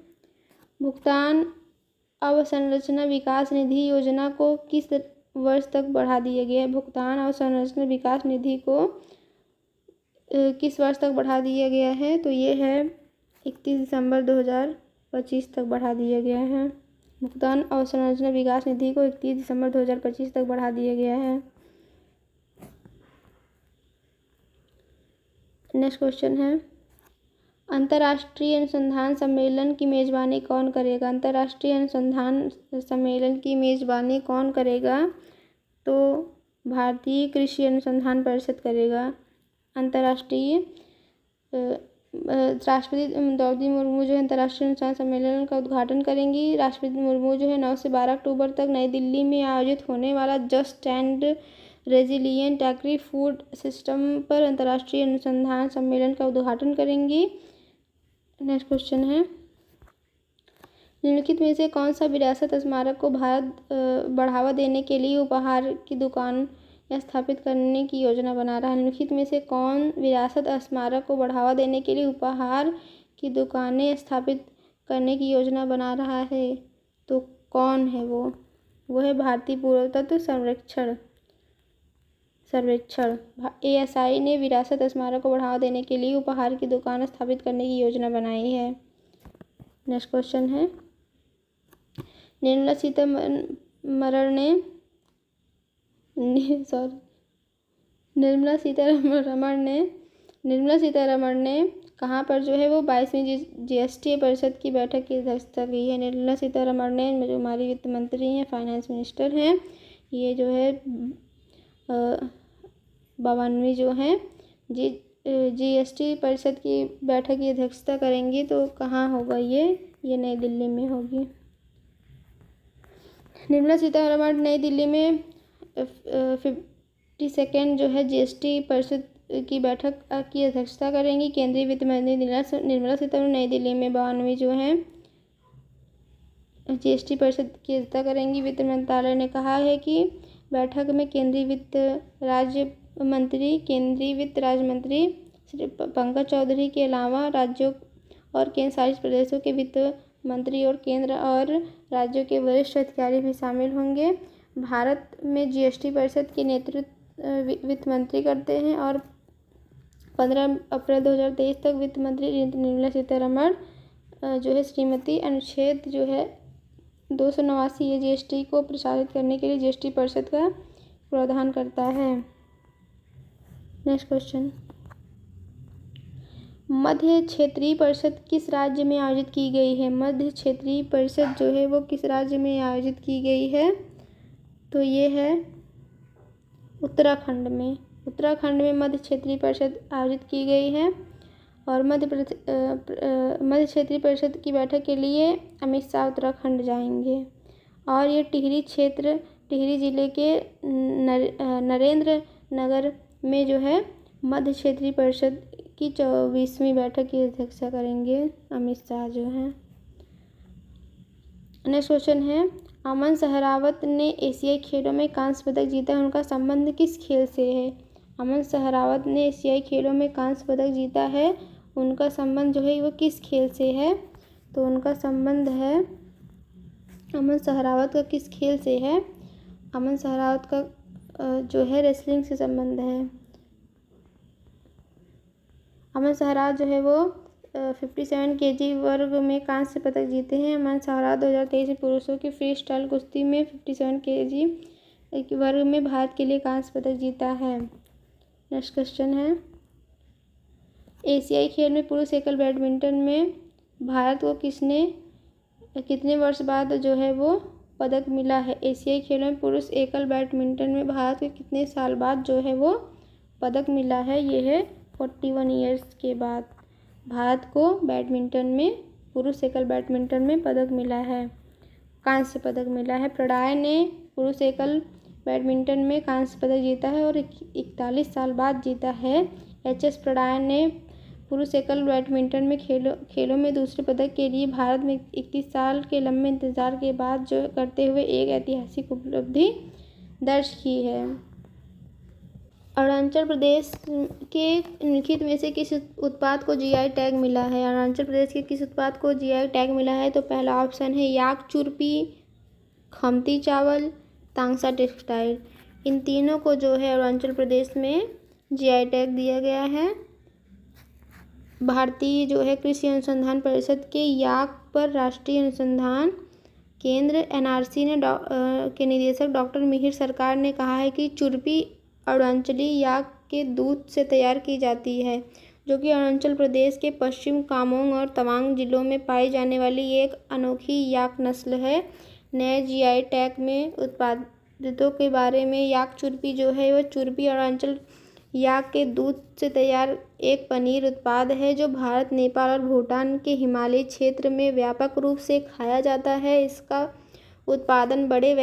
भुगतान अवसंरचना विकास निधि योजना को किस वर्ष तक बढ़ा दिया गया है? भुगतान अवसंरचना विकास निधि को किस वर्ष तक बढ़ा दिया गया है? तो ये है 31 दिसंबर 2025 तक बढ़ा दिया गया है। भुगतान अवसंरचना विकास निधि को 31 दिसंबर 2025 तक बढ़ा दिया गया है। नेक्स्ट क्वेश्चन है, अंतर्राष्ट्रीय अनुसंधान सम्मेलन की मेजबानी कौन करेगा? अंतर्राष्ट्रीय अनुसंधान सम्मेलन की मेजबानी कौन करेगा? तो भारतीय कृषि अनुसंधान परिषद करेगा। अंतर्राष्ट्रीय राष्ट्रपति द्रौपदी मुर्मू जो है अंतर्राष्ट्रीय अनुसंधान सम्मेलन का उद्घाटन करेंगी। राष्ट्रपति मुर्मू जो है 9 से 12 अक्टूबर तक नई दिल्ली में आयोजित होने वाला just and resilient agri food system पर अंतर्राष्ट्रीय अनुसंधान सम्मेलन का उद्घाटन करेंगी। नेक्स्ट क्वेश्चन है, निम्नलिखित में से कौन सा विरासत स्मारक को भारत बढ़ावा देने के लिए उपहार की दुकान स्थापित करने की योजना बना रहा है? निम्नलिखित में से कौन विरासत स्मारक को बढ़ावा देने के लिए उपहार की दुकानें स्थापित करने की योजना बना रहा है? तो कौन है वो है भारतीय पुरातत्व सर्वेक्षण ASI ने विरासत स्मारक को बढ़ावा देने के लिए उपहार की दुकान स्थापित करने की योजना बनाई है। नेक्स्ट क्वेश्चन है, निर्मला सीतारमण ने कहाँ पर जो है वो 22वीं GST परिषद की बैठक की अध्यक्षता की है? निर्मला सीतारमण ने जो हमारी वित्त मंत्री हैं, फाइनेंस मिनिस्टर हैं, ये जो है 52वीं जो है GST परिषद की बैठक की अध्यक्षता करेंगी। तो कहाँ होगा ये नई दिल्ली में होगी। निर्मला सीतारमण नई दिल्ली में 52nd जो है GST परिषद की बैठक की अध्यक्षता करेंगी। केंद्रीय वित्त मंत्री निर्मला सीतारमण नई दिल्ली में 52वीं जो है GST परिषद की अध्यक्षता करेंगी। वित्त मंत्रालय ने कहा है कि बैठक में केंद्रीय वित्त राज्य मंत्री श्री पंकज चौधरी के अलावा राज्यों और केंद्र शासित प्रदेशों के वित्त मंत्री और केंद्र और राज्यों के वरिष्ठ अधिकारी भी शामिल होंगे। भारत में GST परिषद के नेतृत्व वित्त मंत्री करते हैं और 15 अप्रैल 2023 तक वित्त मंत्री निर्मला सीतारमण जो है श्रीमती अनुच्छेद जो है 289 ये GST को प्रसारित करने के लिए GST परिषद का प्रावधान करता है। नेक्स्ट क्वेश्चन, मध्य क्षेत्रीय परिषद किस राज्य में आयोजित की गई है? मध्य क्षेत्रीय परिषद जो है वो किस राज्य में आयोजित की गई है? तो ये है उत्तराखंड में। उत्तराखंड में मध्य क्षेत्रीय परिषद आयोजित की गई है और मध्य क्षेत्रीय परिषद की बैठक के लिए अमित शाह उत्तराखंड जाएंगे। और ये टिहरी जिले के नरेंद्र नगर में जो है मध्य क्षेत्रीय परिषद की 24वीं बैठक की अध्यक्षता करेंगे अमित शाह जो हैं। नेक्स्ट क्वेश्चन है, अमन सहरावत ने एशियाई खेलों में कांस्य पदक जीता है, उनका संबंध किस खेल से है? अमन सहरावत ने एशियाई खेलों में कांस्य पदक जीता है, उनका संबंध जो है वो किस खेल से है? तो उनका संबंध है अमन सहरावत का किस खेल से है? अमन सहरावत का जो है रेसलिंग से संबंध है। अमन सहरावत जो है वो 57 kg वर्ग में कांस्य पदक जीते हैं। अमन सहरावत 2023 में पुरुषों की फ्री स्टाइल कुश्ती में 57 kg वर्ग में भारत के लिए कांस्य पदक जीता है। नेक्स्ट क्वेश्चन है, एशियाई खेल में पुरुष एकल बैडमिंटन में भारत को कितने वर्ष बाद जो है वो पदक मिला है? एशियाई खेलों में पुरुष एकल बैडमिंटन में भारत को कितने साल बाद जो है वो पदक मिला है? ये है 41 ईयर्स के बाद भारत को बैडमिंटन में पुरुष एकल बैडमिंटन में पदक मिला है, कांस्य पदक मिला है। प्रणय ने पुरुष एकल बैडमिंटन में कांस्य पदक जीता है और 41 साल बाद जीता है। HS प्रणय ने पुरुष एकल बैडमिंटन में खेलों में दूसरे पदक के लिए भारत में 21 साल के लंबे इंतजार के बाद जो करते हुए एक ऐतिहासिक उपलब्धि दर्ज की है। अरुणाचल प्रदेश के निम्नलिखित में से किस उत्पाद को जीआई टैग मिला है? अरुणाचल प्रदेश के किस उत्पाद को जीआई टैग मिला है? तो पहला ऑप्शन है याक चुरपी, खमती चावल, तांगसा टेक्सटाइल। इन तीनों को जो है अरुणाचल प्रदेश में जीआई टैग दिया गया है। भारतीय जो है कृषि अनुसंधान परिषद के याक पर राष्ट्रीय अनुसंधान केंद्र एनआरसी ने के निदेशक डॉक्टर मिहिर सरकार ने कहा है कि चुरपी अरुणाचली याक के दूध से तैयार की जाती है, जो कि अरुणाचल प्रदेश के पश्चिम कामेंग और तवांग जिलों में पाई जाने वाली एक अनोखी याक नस्ल है। नए जीआई टैग में उत्पादितों के बारे में याक चुरपी जो है वह चुरपी अरुणाचल याक के दूध से तैयार एक पनीर उत्पाद है जो भारत, नेपाल और भूटान के हिमालयी क्षेत्र में व्यापक रूप से खाया जाता है। इसका उत्पादन बड़े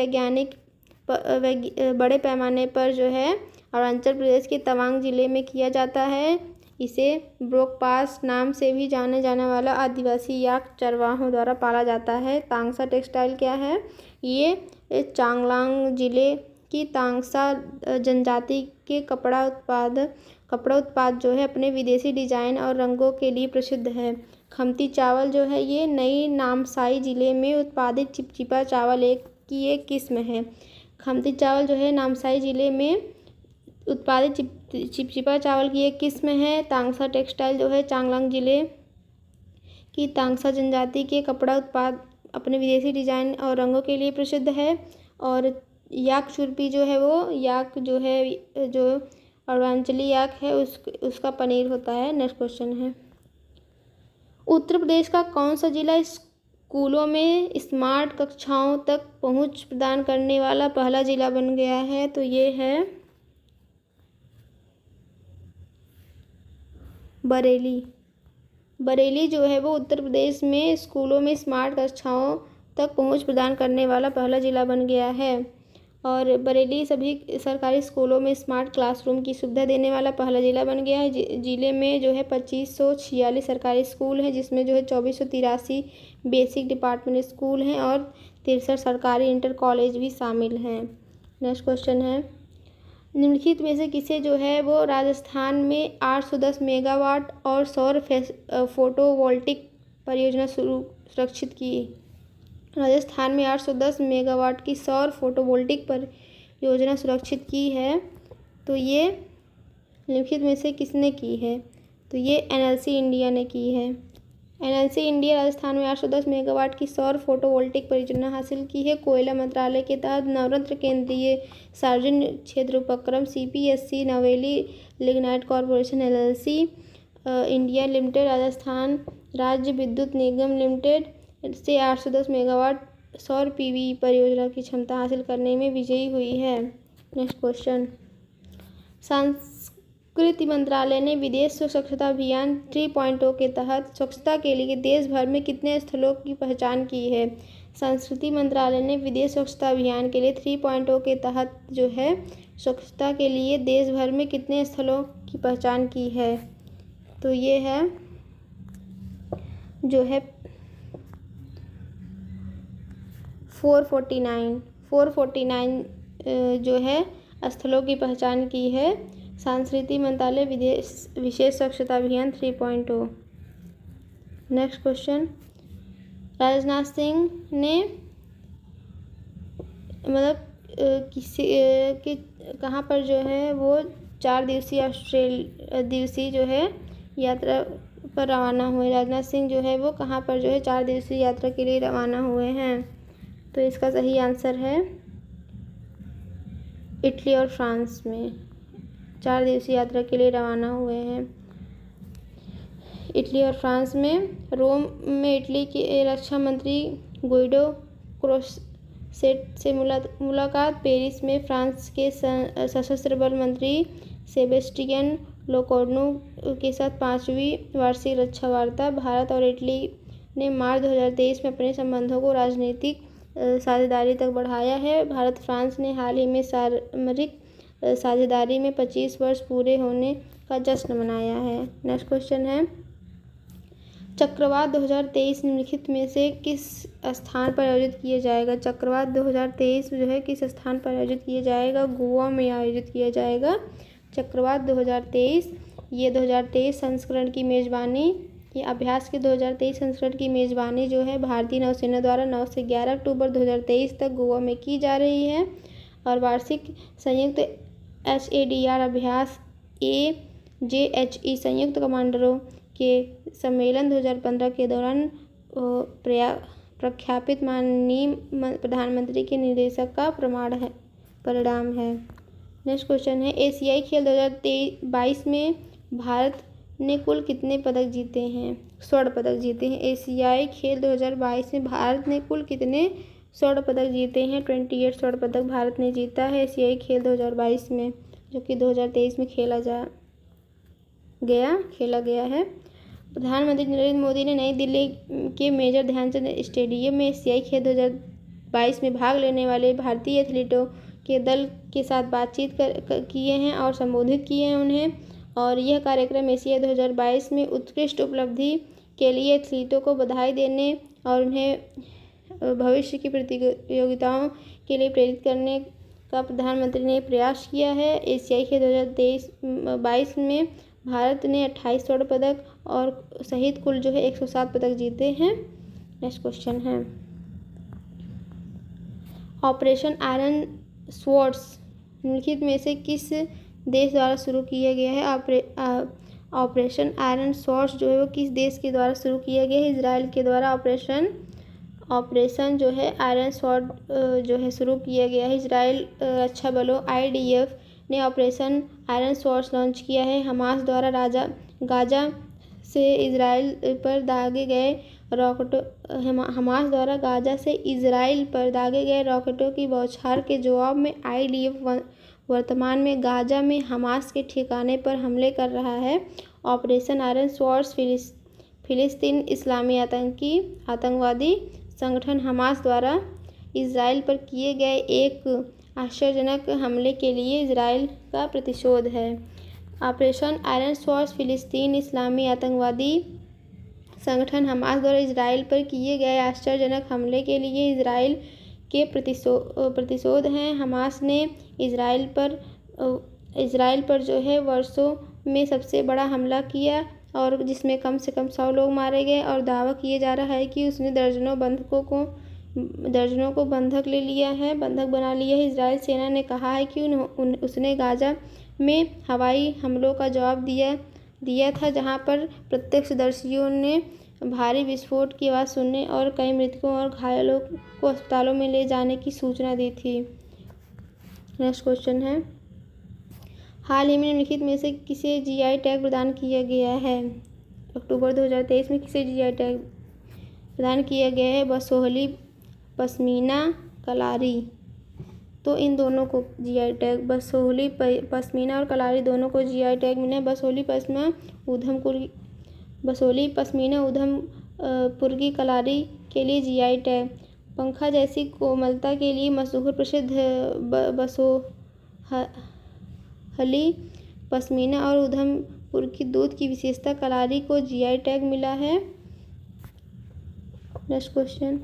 पैमाने पर जो है अरुणाचल प्रदेश के तवांग जिले में किया जाता है। इसे ब्रोकपास नाम से भी जाने जाने वाला आदिवासी याक चरवाहों द्वारा पाला जाता है। तांगसा टेक्सटाइल क्या है? ये चांगलांग जिले की तांगसा जनजाति के कपड़ा उत्पाद जो है अपने विदेशी डिजाइन और रंगों के लिए प्रसिद्ध है। खमती चावल जो है ये नई नामसाई जिले में उत्पादित चिपचिपा चावल की एक किस्म है। खमती चावल जो है नामसाई जिले में उत्पादित चिपचिपा चावल की एक किस्म है। तांगसा टेक्सटाइल जो है चांगलांग जिले की तांगसा जनजाति के कपड़ा उत्पाद अपने विदेशी डिजाइन और रंगों के लिए प्रसिद्ध है। और याक चुरपी जो है वो याक जो है जो अरुणाचली याक है उसका पनीर होता है। नेक्स्ट क्वेश्चन है, उत्तर प्रदेश का कौन सा जिला स्कूलों में स्मार्ट कक्षाओं तक पहुंच प्रदान करने वाला पहला जिला बन गया है? तो ये है बरेली। बरेली जो है वो उत्तर प्रदेश में स्कूलों में स्मार्ट कक्षाओं तक पहुंच प्रदान करने वाला पहला जिला बन गया है। और बरेली सभी सरकारी स्कूलों में स्मार्ट क्लासरूम की सुविधा देने वाला पहला जिला बन गया है। जिले में जो है 2546 सरकारी स्कूल हैं, जिसमें जो है 2483 बेसिक डिपार्टमेंट स्कूल हैं और 63 सरकारी इंटर कॉलेज भी शामिल हैं। नेक्स्ट क्वेश्चन है, निम्नलिखित में से किसे जो है वो राजस्थान में 810 मेगावाट और सौर फोटोवोल्टिक परियोजना सुरक्षित की? राजस्थान में 810 मेगावाट की सौर फोटोवोल्टिक परियोजना सुरक्षित की है। तो ये निम्नलिखित में से किसने की है? तो ये एनएलसी इंडिया ने की है। एनएलसी इंडिया राजस्थान में 810 मेगावाट की सौर फोटोवोल्टिक परियोजना हासिल की है। कोयला मंत्रालय के तहत नवरत्न केंद्रीय सार्वजनिक क्षेत्र उपक्रम सीपीएससी नवेली lignite corporation LLC India limited Rajasthan राज्य विद्युत निगम लिमिटेड से 810 मेगावाट सौर पीवी परियोजना की क्षमता हासिल करने में विजयी हुई है। नेक्स्ट क्वेश्चन, संस्कृति मंत्रालय ने विदेश स्वच्छता अभियान 3.0 के तहत स्वच्छता के लिए देश भर में कितने स्थलों की पहचान की है? संस्कृति मंत्रालय ने विदेश स्वच्छता अभियान के लिए 3.0 के तहत जो है स्वच्छता के लिए देश भर में कितने स्थलों की पहचान की है? तो ये है जो है 449 जो है स्थलों की पहचान की है संस्कृति मंत्रालय विशेष स्वच्छता अभियान 3.0। नेक्स्ट क्वेश्चन, राजनाथ सिंह ने मतलब कि कहाँ पर जो है वो 4 दिवसीय जो है यात्रा पर रवाना हुए? राजनाथ सिंह जो है वो कहाँ पर जो है 4 दिवसीय यात्रा के लिए रवाना हुए हैं? तो इसका सही आंसर है इटली और फ्रांस में 4 दिवसीय यात्रा के लिए रवाना हुए हैं। इटली और फ्रांस में रोम में इटली के रक्षा मंत्री गुइडो क्रोसेट से मुलाकात। पेरिस में फ्रांस के सशस्त्र बल मंत्री सेबेस्टियन लोकोर्नो के साथ 5वीं वार्षिक रक्षा वार्ता। भारत और इटली ने मार्च 2023 में अपने संबंधों को राजनीतिक साझेदारी तक बढ़ाया है। भारत फ्रांस ने हाल ही में सामरिक साझेदारी में 25 वर्ष पूरे होने का जश्न मनाया है। नेक्स्ट क्वेश्चन है, चक्रवात 2023 निम्नलिखित में से किस स्थान पर आयोजित किया जाएगा? चक्रवात 2023 जो है किस स्थान पर आयोजित किया जाएगा? गोवा में आयोजित किया जाएगा चक्रवात 2023, ये 2023 संस्करण की मेज़बानी, ये अभ्यास के 2023 संस्करण की मेज़बानी जो है भारतीय नौसेना द्वारा 9 से 11 अक्टूबर 2023 तक गोवा में की जा रही है। और वार्षिक संयुक्त HADR अभ्यास AJHE संयुक्त कमांडरों के सम्मेलन 2015 के दौरान प्रख्यापित माननीय प्रधानमंत्री के निर्देशक का परिणाम है। नेक्स्ट क्वेश्चन है, एशियाई खेल 2022 में भारत ने कुल कितने पदक जीते हैं? स्वर्ण पदक जीते हैं। एशियाई खेल 2022 में भारत ने कुल कितने स्वर्ण पदक जीते हैं? 28 स्वर्ण पदक भारत ने जीता है एशियाई खेल 2022 में, जो कि 2023 में खेला गया है। प्रधानमंत्री नरेंद्र मोदी ने नई दिल्ली के मेजर ध्यानचंद स्टेडियम में एशियाई खेल 2022 में भाग लेने वाले भारतीय एथलीटों के दल के साथ बातचीत किए हैं और संबोधित किए हैं उन्हें। और यह कार्यक्रम एशिया 2022 में उत्कृष्ट उपलब्धि के लिए एथलीटों को बधाई देने और उन्हें भविष्य की प्रतियोगिताओं के लिए प्रेरित करने का प्रधानमंत्री ने प्रयास किया है। एशियाई खेल 2022 में भारत ने 28 स्वर्ण पदक और सहित कुल जो है 107 पदक जीते हैं। नेक्स्ट क्वेश्चन है, ऑपरेशन आयरन स्वॉर्ड्स निम्नलिखित में से किस देश द्वारा शुरू किया गया है? ऑपरेशन आयरन स्वॉर्ड्स जो है वो किस देश के द्वारा शुरू किया गया है? इजराइल के द्वारा ऑपरेशन जो है आयरन स्वॉर्ड जो है शुरू किया गया है। इजराइल रक्षा बलों IDF ने ऑपरेशन आयरन स्वॉर्ड्स लॉन्च किया है। हमास द्वारा गाजा से इजराइल पर दागे गए रॉकेटों की बौछार के जवाब में IDF वर्तमान में गाजा में हमास के ठिकाने पर हमले कर रहा है। ऑपरेशन आयरन स्वॉर्ड्स फिलिस्तीन इस्लामी आतंकवादी संगठन हमास द्वारा इजराइल पर किए गए एक आश्चर्यजनक हमले के लिए इजराइल का प्रतिशोध है। ऑपरेशन आयरन स्वॉर्ड्स फिलिस्तीन इस्लामी आतंकवादी संगठन हमास द्वारा इजराइल पर किए गए आश्चर्यजनक हमले के लिए इजराइल के प्रतिशोध हैं। हमास ने इजराइल पर जो है वर्षों में सबसे बड़ा हमला किया और जिसमें कम से कम 100 लोग मारे गए और दावा किया जा रहा है कि उसने दर्जनों को बंधक बना लिया है। इजराइल सेना ने कहा है कि उसने गाजा में हवाई हमलों का जवाब दिया था, जहां पर प्रत्यक्षदर्शियों ने भारी विस्फोट की आवाज़ सुनने और कई मृतकों और घायलों को अस्पतालों में ले जाने की सूचना दी थी। नेक्स्ट क्वेश्चन है, हाल ही में निम्नलिखित में से किसे GI टैग प्रदान किया गया है? अक्टूबर 2023 में किसे GI टैग प्रदान किया गया है? बसोहली पश्मीना कलारी। तो इन दोनों को GI टैग, बसोहली पश्मीना और कलारी दोनों को GI टैग मिला है। बसोहली पश्मीना उधमपुर की कलारी के लिए GI टैग। पंखा जैसी कोमलता के लिए मशहूर प्रसिद्ध बसोहली पश्मीना और उधमपुर की दूध की विशेषता कलारी को GI टैग मिला है। नेक्स्ट क्वेश्चन,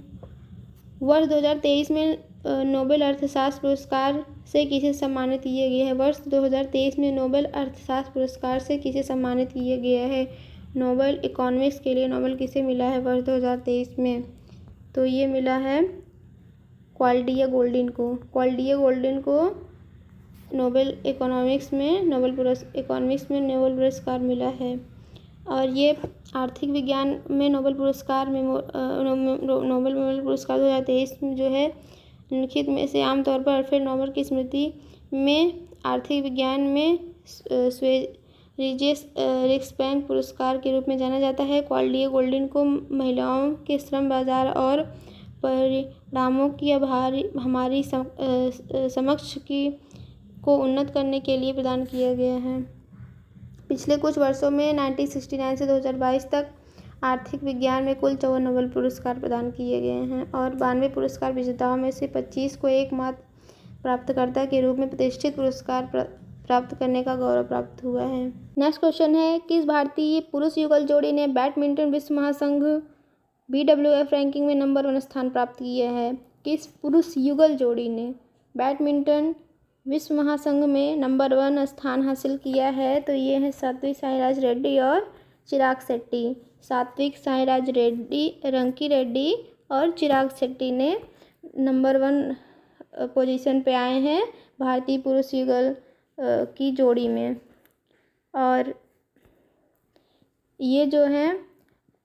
वर्ष 2023 में नोबेल अर्थशास्त्र पुरस्कार से किसे सम्मानित किया गया है? वर्ष 2023 में नोबेल अर्थशास्त्र पुरस्कार से किसे सम्मानित किया गया है? नोबेल इकोनॉमिक्स के लिए नोबेल किसे मिला है वर्ष 2023 में? तो ये मिला है क्वाल्डिया गोल्डिन को नोबेल इकोनॉमिक्स में नोबेल पुरस्कार मिला है। और ये आर्थिक विज्ञान में नोबेल पुरस्कार 2023 में जो है निम्नलिखित में से आमतौर पर अल्फ्रेड नोबेल की स्मृति में आर्थिक विज्ञान में स्वेरिजेस रिक्सबैंक पुरस्कार के रूप में जाना जाता है। क्वाल्डिया गोल्डिन को महिलाओं के श्रम बाजार और परिणामों की हमारी समक्ष को उन्नत करने के लिए प्रदान किया गया है। पिछले कुछ वर्षों में 1969 से 2022 तक आर्थिक विज्ञान में कुल 54 नोबेल पुरस्कार प्रदान किए गए हैं और 92 पुरस्कार विजेताओं में से 25 को एकमात्र प्राप्तकर्ता के रूप में प्रतिष्ठित पुरस्कार प्राप्त करने का गौरव प्राप्त हुआ है। नेक्स्ट क्वेश्चन है, किस भारतीय पुरुष युगल जोड़ी ने बैडमिंटन विश्व महासंघ BWF रैंकिंग में नंबर 1 स्थान प्राप्त किया है? किस पुरुष युगल जोड़ी ने बैडमिंटन विश्व महासंघ में नंबर 1 स्थान हासिल किया है, तो ये है सात्विक साईराज रेड्डी और चिराग शेट्टी। सात्विक साईराज रेड्डी, रंकी रेड्डी और चिराग शेट्टी ने नंबर 1 पोजीशन पे आए हैं भारतीय पुरुष युगल की जोड़ी में। और ये जो है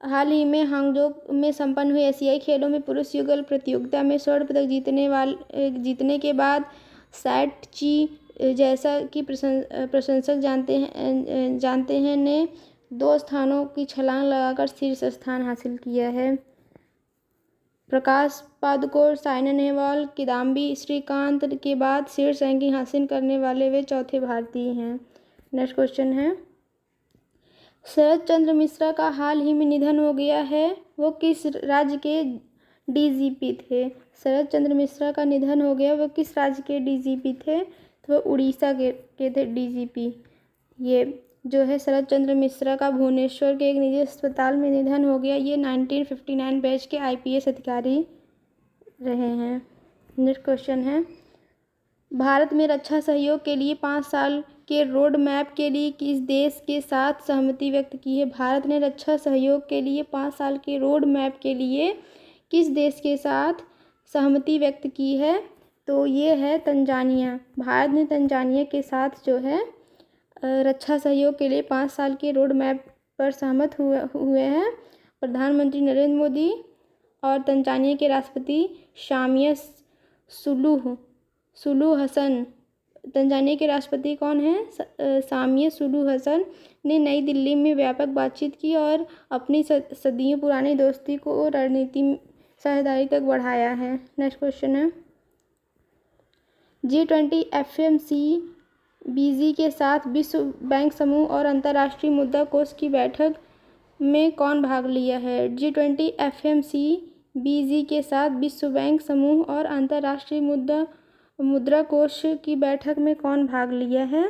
हाल ही में हांगझो में संपन्न हुए एशियाई खेलों में पुरुष युगल प्रतियोगिता में स्वर्ण पदक जीतने के बाद सैट ची, जैसा कि प्रशंसक जानते हैं ने 2 स्थानों की छलांग लगाकर शीर्ष स्थान हासिल किया है। प्रकाश पादुकोण, साइना नेहवाल, किदाम्बी श्रीकांत के बाद शीर्ष रैंकिंग हासिल करने वाले वे चौथे भारतीय हैं। नेक्स्ट क्वेश्चन है, शरद चंद्र मिश्रा का हाल ही में निधन हो गया है, वो किस राज्य के डीजीपी थे? शरद चंद्र मिश्रा का निधन हो गया, वो किस राज्य के डीजीपी थे? तो वो उड़ीसा के थे डीजीपी। ये जो है शरद चंद्र मिश्रा का भुवनेश्वर के एक निजी अस्पताल में निधन हो गया। ये 1959 बैच के आईपीएस अधिकारी रहे हैं। नेक्स्ट क्वेश्चन है, भारत में रक्षा सहयोग के लिए 5 साल के रोड मैप के लिए किस देश के साथ सहमति व्यक्त की है? भारत ने रक्षा सहयोग के लिए 5 साल के रोड मैप के लिए किस देश के साथ सहमति व्यक्त की है? तो ये है तंजानिया। भारत ने तंजानिया के साथ जो है रक्षा सहयोग के लिए 5 साल के रोड मैप पर सहमत हुए हैं। प्रधानमंत्री नरेंद्र मोदी और तंजानिया के राष्ट्रपति सामिया सुलू हसन, तंजानिया के राष्ट्रपति कौन हैं? सामिया सुलू हसन ने नई दिल्ली में व्यापक बातचीत की और अपनी सदियों पुरानी दोस्ती को रणनीति साझेदारी तक बढ़ाया है। नेक्स्ट क्वेश्चन है, G20 FMCBG के साथ विश्व बैंक समूह और अंतर्राष्ट्रीय मुद्रा कोष की बैठक में कौन भाग लिया है? G20 FMCBG के साथ विश्व बैंक समूह और अंतर्राष्ट्रीय मुद्रा कोष की बैठक में कौन भाग लिया है?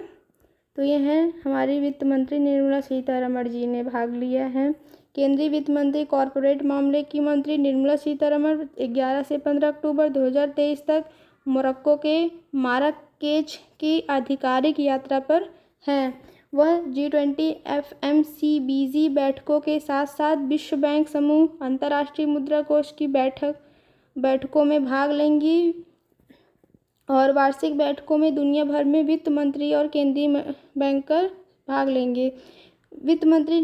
तो ये है हमारी वित्त मंत्री निर्मला सीतारमण जी ने भाग लिया है। केंद्रीय वित्त मंत्री कॉरपोरेट मामले की मंत्री निर्मला सीतारमण 11 से 15 अक्टूबर 2023 तक मोरक्को के माराकेच की आधिकारिक यात्रा पर हैं। वह G20 FMCBG बैठकों के साथ साथ विश्व बैंक समूह, अंतर्राष्ट्रीय मुद्रा कोष की बैठकों में भाग लेंगी और वार्षिक बैठकों में दुनिया भर में वित्त मंत्री और केंद्रीय बैंकर भाग लेंगे। वित्त मंत्री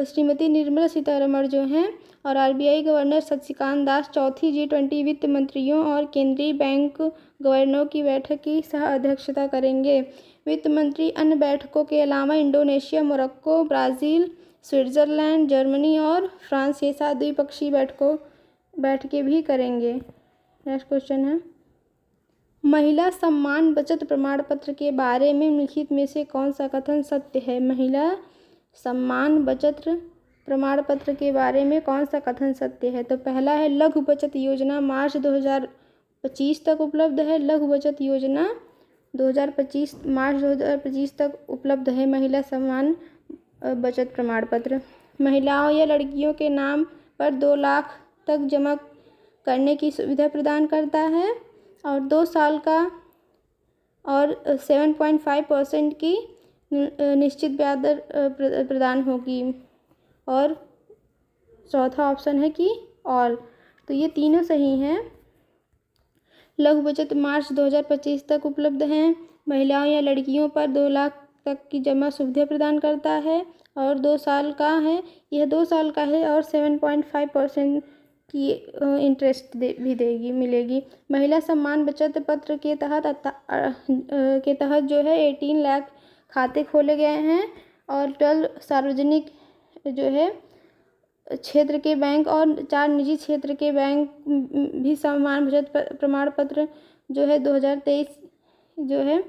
श्रीमती निर्मला सीतारमण जो हैं और आरबीआई गवर्नर शक्तिकांत दास चौथी G20 वित्त मंत्रियों और केंद्रीय बैंक गवर्नरों की बैठक की सह अध्यक्षता करेंगे। वित्त मंत्री अन्य बैठकों के अलावा Indonesia, Morocco, Brazil, Switzerland, Germany और फ्रांस के साथ द्विपक्षीय बैठकें भी करेंगे। नेक्स्ट क्वेश्चन है, महिला सम्मान बचत प्रमाण पत्र के बारे में निम्नलिखित में से कौन सा कथन सत्य है? महिला सम्मान बचत प्रमाण पत्र के बारे में कौन सा कथन सत्य है? तो पहला है लघु बचत योजना मार्च 2025 तक उपलब्ध है। लघु बचत योजना मार्च 2025 तक उपलब्ध है महिला सम्मान बचत प्रमाण पत्र। महिलाओं या लड़कियों के नाम पर 2 लाख तक जमा करने की सुविधा प्रदान करता है और 2 साल का और 7.5% की निश्चित ब्याज दर प्रदान होगी। और चौथा ऑप्शन है कि ऑल, तो ये तीनों सही हैं। लघु बचत मार्च 2025 तक उपलब्ध हैं। महिलाओं या लड़कियों पर 2 लाख तक की जमा सुविधा प्रदान करता है और 2 साल का है, यह 2 साल का है और 7.5% की इंटरेस्ट भी मिलेगी। महिला सम्मान बचत पत्र के तहत जो है 18 लाख खाते खोले गए हैं और 12 सार्वजनिक जो है क्षेत्र के बैंक और 4 निजी क्षेत्र के बैंक भी सम्मान बचत प्रमाण पत्र जो है 2023 जो है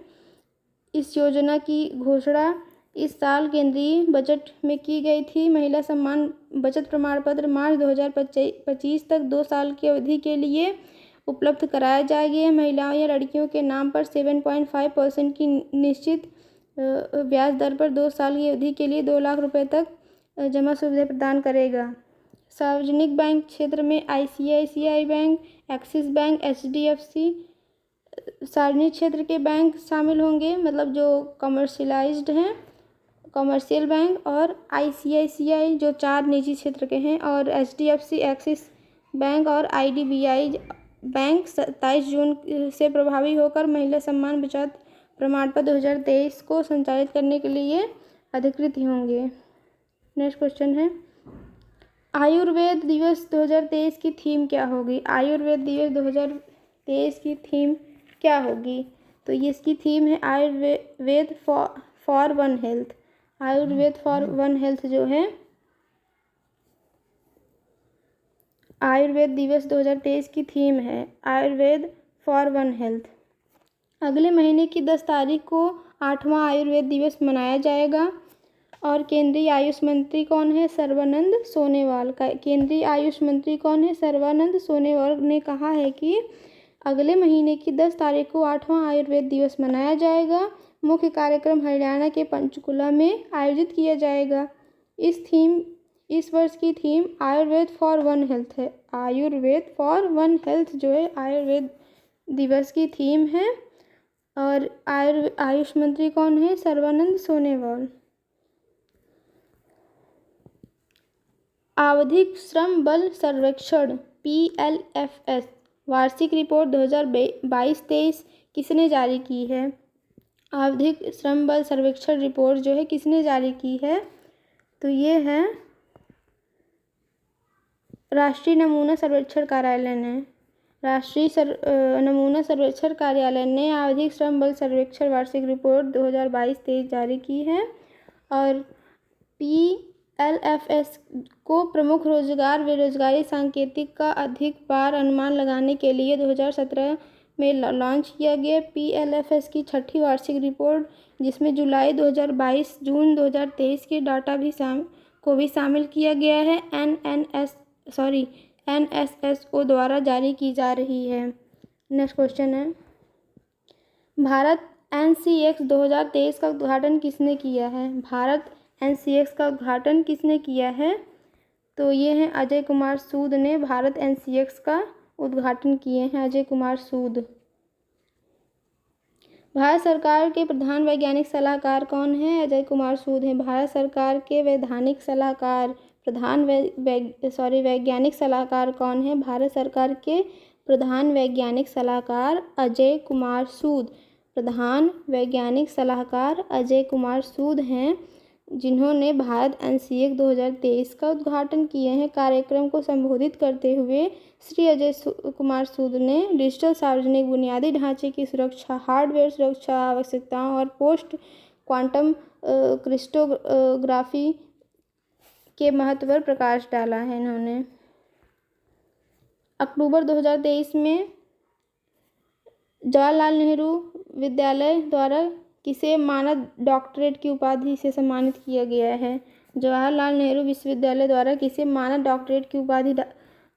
इस योजना की घोषणा इस साल केंद्रीय बजट में की गई थी। महिला सम्मान बचत प्रमाण पत्र मार्च 2025 तक 2 साल की अवधि के लिए उपलब्ध कराया जाएगा। महिलाओं या लड़कियों के नाम पर 7.5% की निश्चित ब्याज दर पर 2 साल की अवधि के लिए 2 लाख रुपए तक जमा सुविधा प्रदान करेगा। सार्वजनिक बैंक क्षेत्र में ICICI bank, axis bank, HDFC सार्वजनिक क्षेत्र के बैंक शामिल होंगे, मतलब जो कमर्शियलाइज्ड हैं, कमर्शियल बैंक, और आईसीआईसीआई जो 4 निजी क्षेत्र के हैं, और एचडीएफसी, एक्सिस बैंक और आईडीबीआई बैंक 27 जून से प्रभावी होकर महिला सम्मान बचत प्रमाण पत्र 2023 को संचालित करने के लिए अधिकृत होंगे। नेक्स्ट क्वेश्चन है, आयुर्वेद दिवस 2023 की थीम क्या होगी? आयुर्वेद दिवस 2023 की थीम क्या होगी? तो ये इसकी थीम है Ayurveda for one health. Ayurveda for one health जो है आयुर्वेद दिवस 2023 की थीम है आयुर्वेद फॉर वन हेल्थ। अगले महीने की 10 तारीख को 8वां आयुर्वेद दिवस मनाया जाएगा। और केंद्रीय आयुष मंत्री कौन है? सर्बानंद सोनोवाल। केंद्रीय आयुष मंत्री कौन है? सर्बानंद सोनोवाल ने कहा है कि अगले महीने की 10 तारीख को 8वां आयुर्वेद दिवस मनाया जाएगा। मुख्य कार्यक्रम हरियाणा के पंचकुला में आयोजित किया जाएगा। इस वर्ष की theme Ayurveda for one health है। आयुर्वेद फॉर वन हेल्थ जो है आयुर्वेद दिवस की थीम है। और आयुष मंत्री कौन है? सर्बानंद सोनोवाल। आवधिक श्रम बल सर्वेक्षण PLFS वार्षिक रिपोर्ट 2022-23 किसने जारी की है? आवधिक श्रम बल सर्वेक्षण रिपोर्ट जो है किसने जारी की है? तो ये है राष्ट्रीय नमूना सर्वेक्षण कार्यालय ने। राष्ट्रीय नमूना सर्वेक्षण कार्यालय ने आवधिक श्रम बल सर्वेक्षण वार्षिक रिपोर्ट 2022-23 जारी की है। और PLFS को प्रमुख रोजगार बेरोजगारी सांकेतिक का अधिक बार अनुमान लगाने के लिए 2017 में लॉन्च किया गया। PLFS की 6ठी वार्षिक रिपोर्ट, जिसमें जुलाई 2022 जून 2023 के डाटा को भी शामिल किया गया है, NSSO द्वारा जारी की जा रही है। नेक्स्ट क्वेश्चन है, भारत NCX 2023 का उद्घाटन किसने किया है? भारत NCX का उद्घाटन किसने किया है? तो ये हैं अजय कुमार सूद ने भारत NCX का उद्घाटन किए हैं, अजय कुमार सूद। भारत सरकार के प्रधान वैज्ञानिक सलाहकार कौन है? अजय कुमार सूद हैं। भारत सरकार के वैधानिक सलाहकार वैज्ञानिक सलाहकार कौन है? भारत सरकार के प्रधान वैज्ञानिक सलाहकार अजय कुमार सूद। प्रधान वैज्ञानिक सलाहकार अजय कुमार सूद हैं, जिन्होंने भारत NCX 2023 का उद्घाटन किए हैं। कार्यक्रम को संबोधित करते हुए श्री अजय कुमार सूद ने डिजिटल सार्वजनिक बुनियादी ढांचे की सुरक्षा, हार्डवेयर सुरक्षा आवश्यकताओं और पोस्ट क्वांटम क्रिप्टोग्राफी के महत्व पर प्रकाश डाला है। इन्होंने अक्टूबर 2023 में जवाहरलाल नेहरू विद्यालय द्वारा किसे मानद डॉक्टरेट की उपाधि से सम्मानित किया गया है? जवाहरलाल नेहरू विश्वविद्यालय द्वारा किसे मानद डॉक्टरेट की उपाधि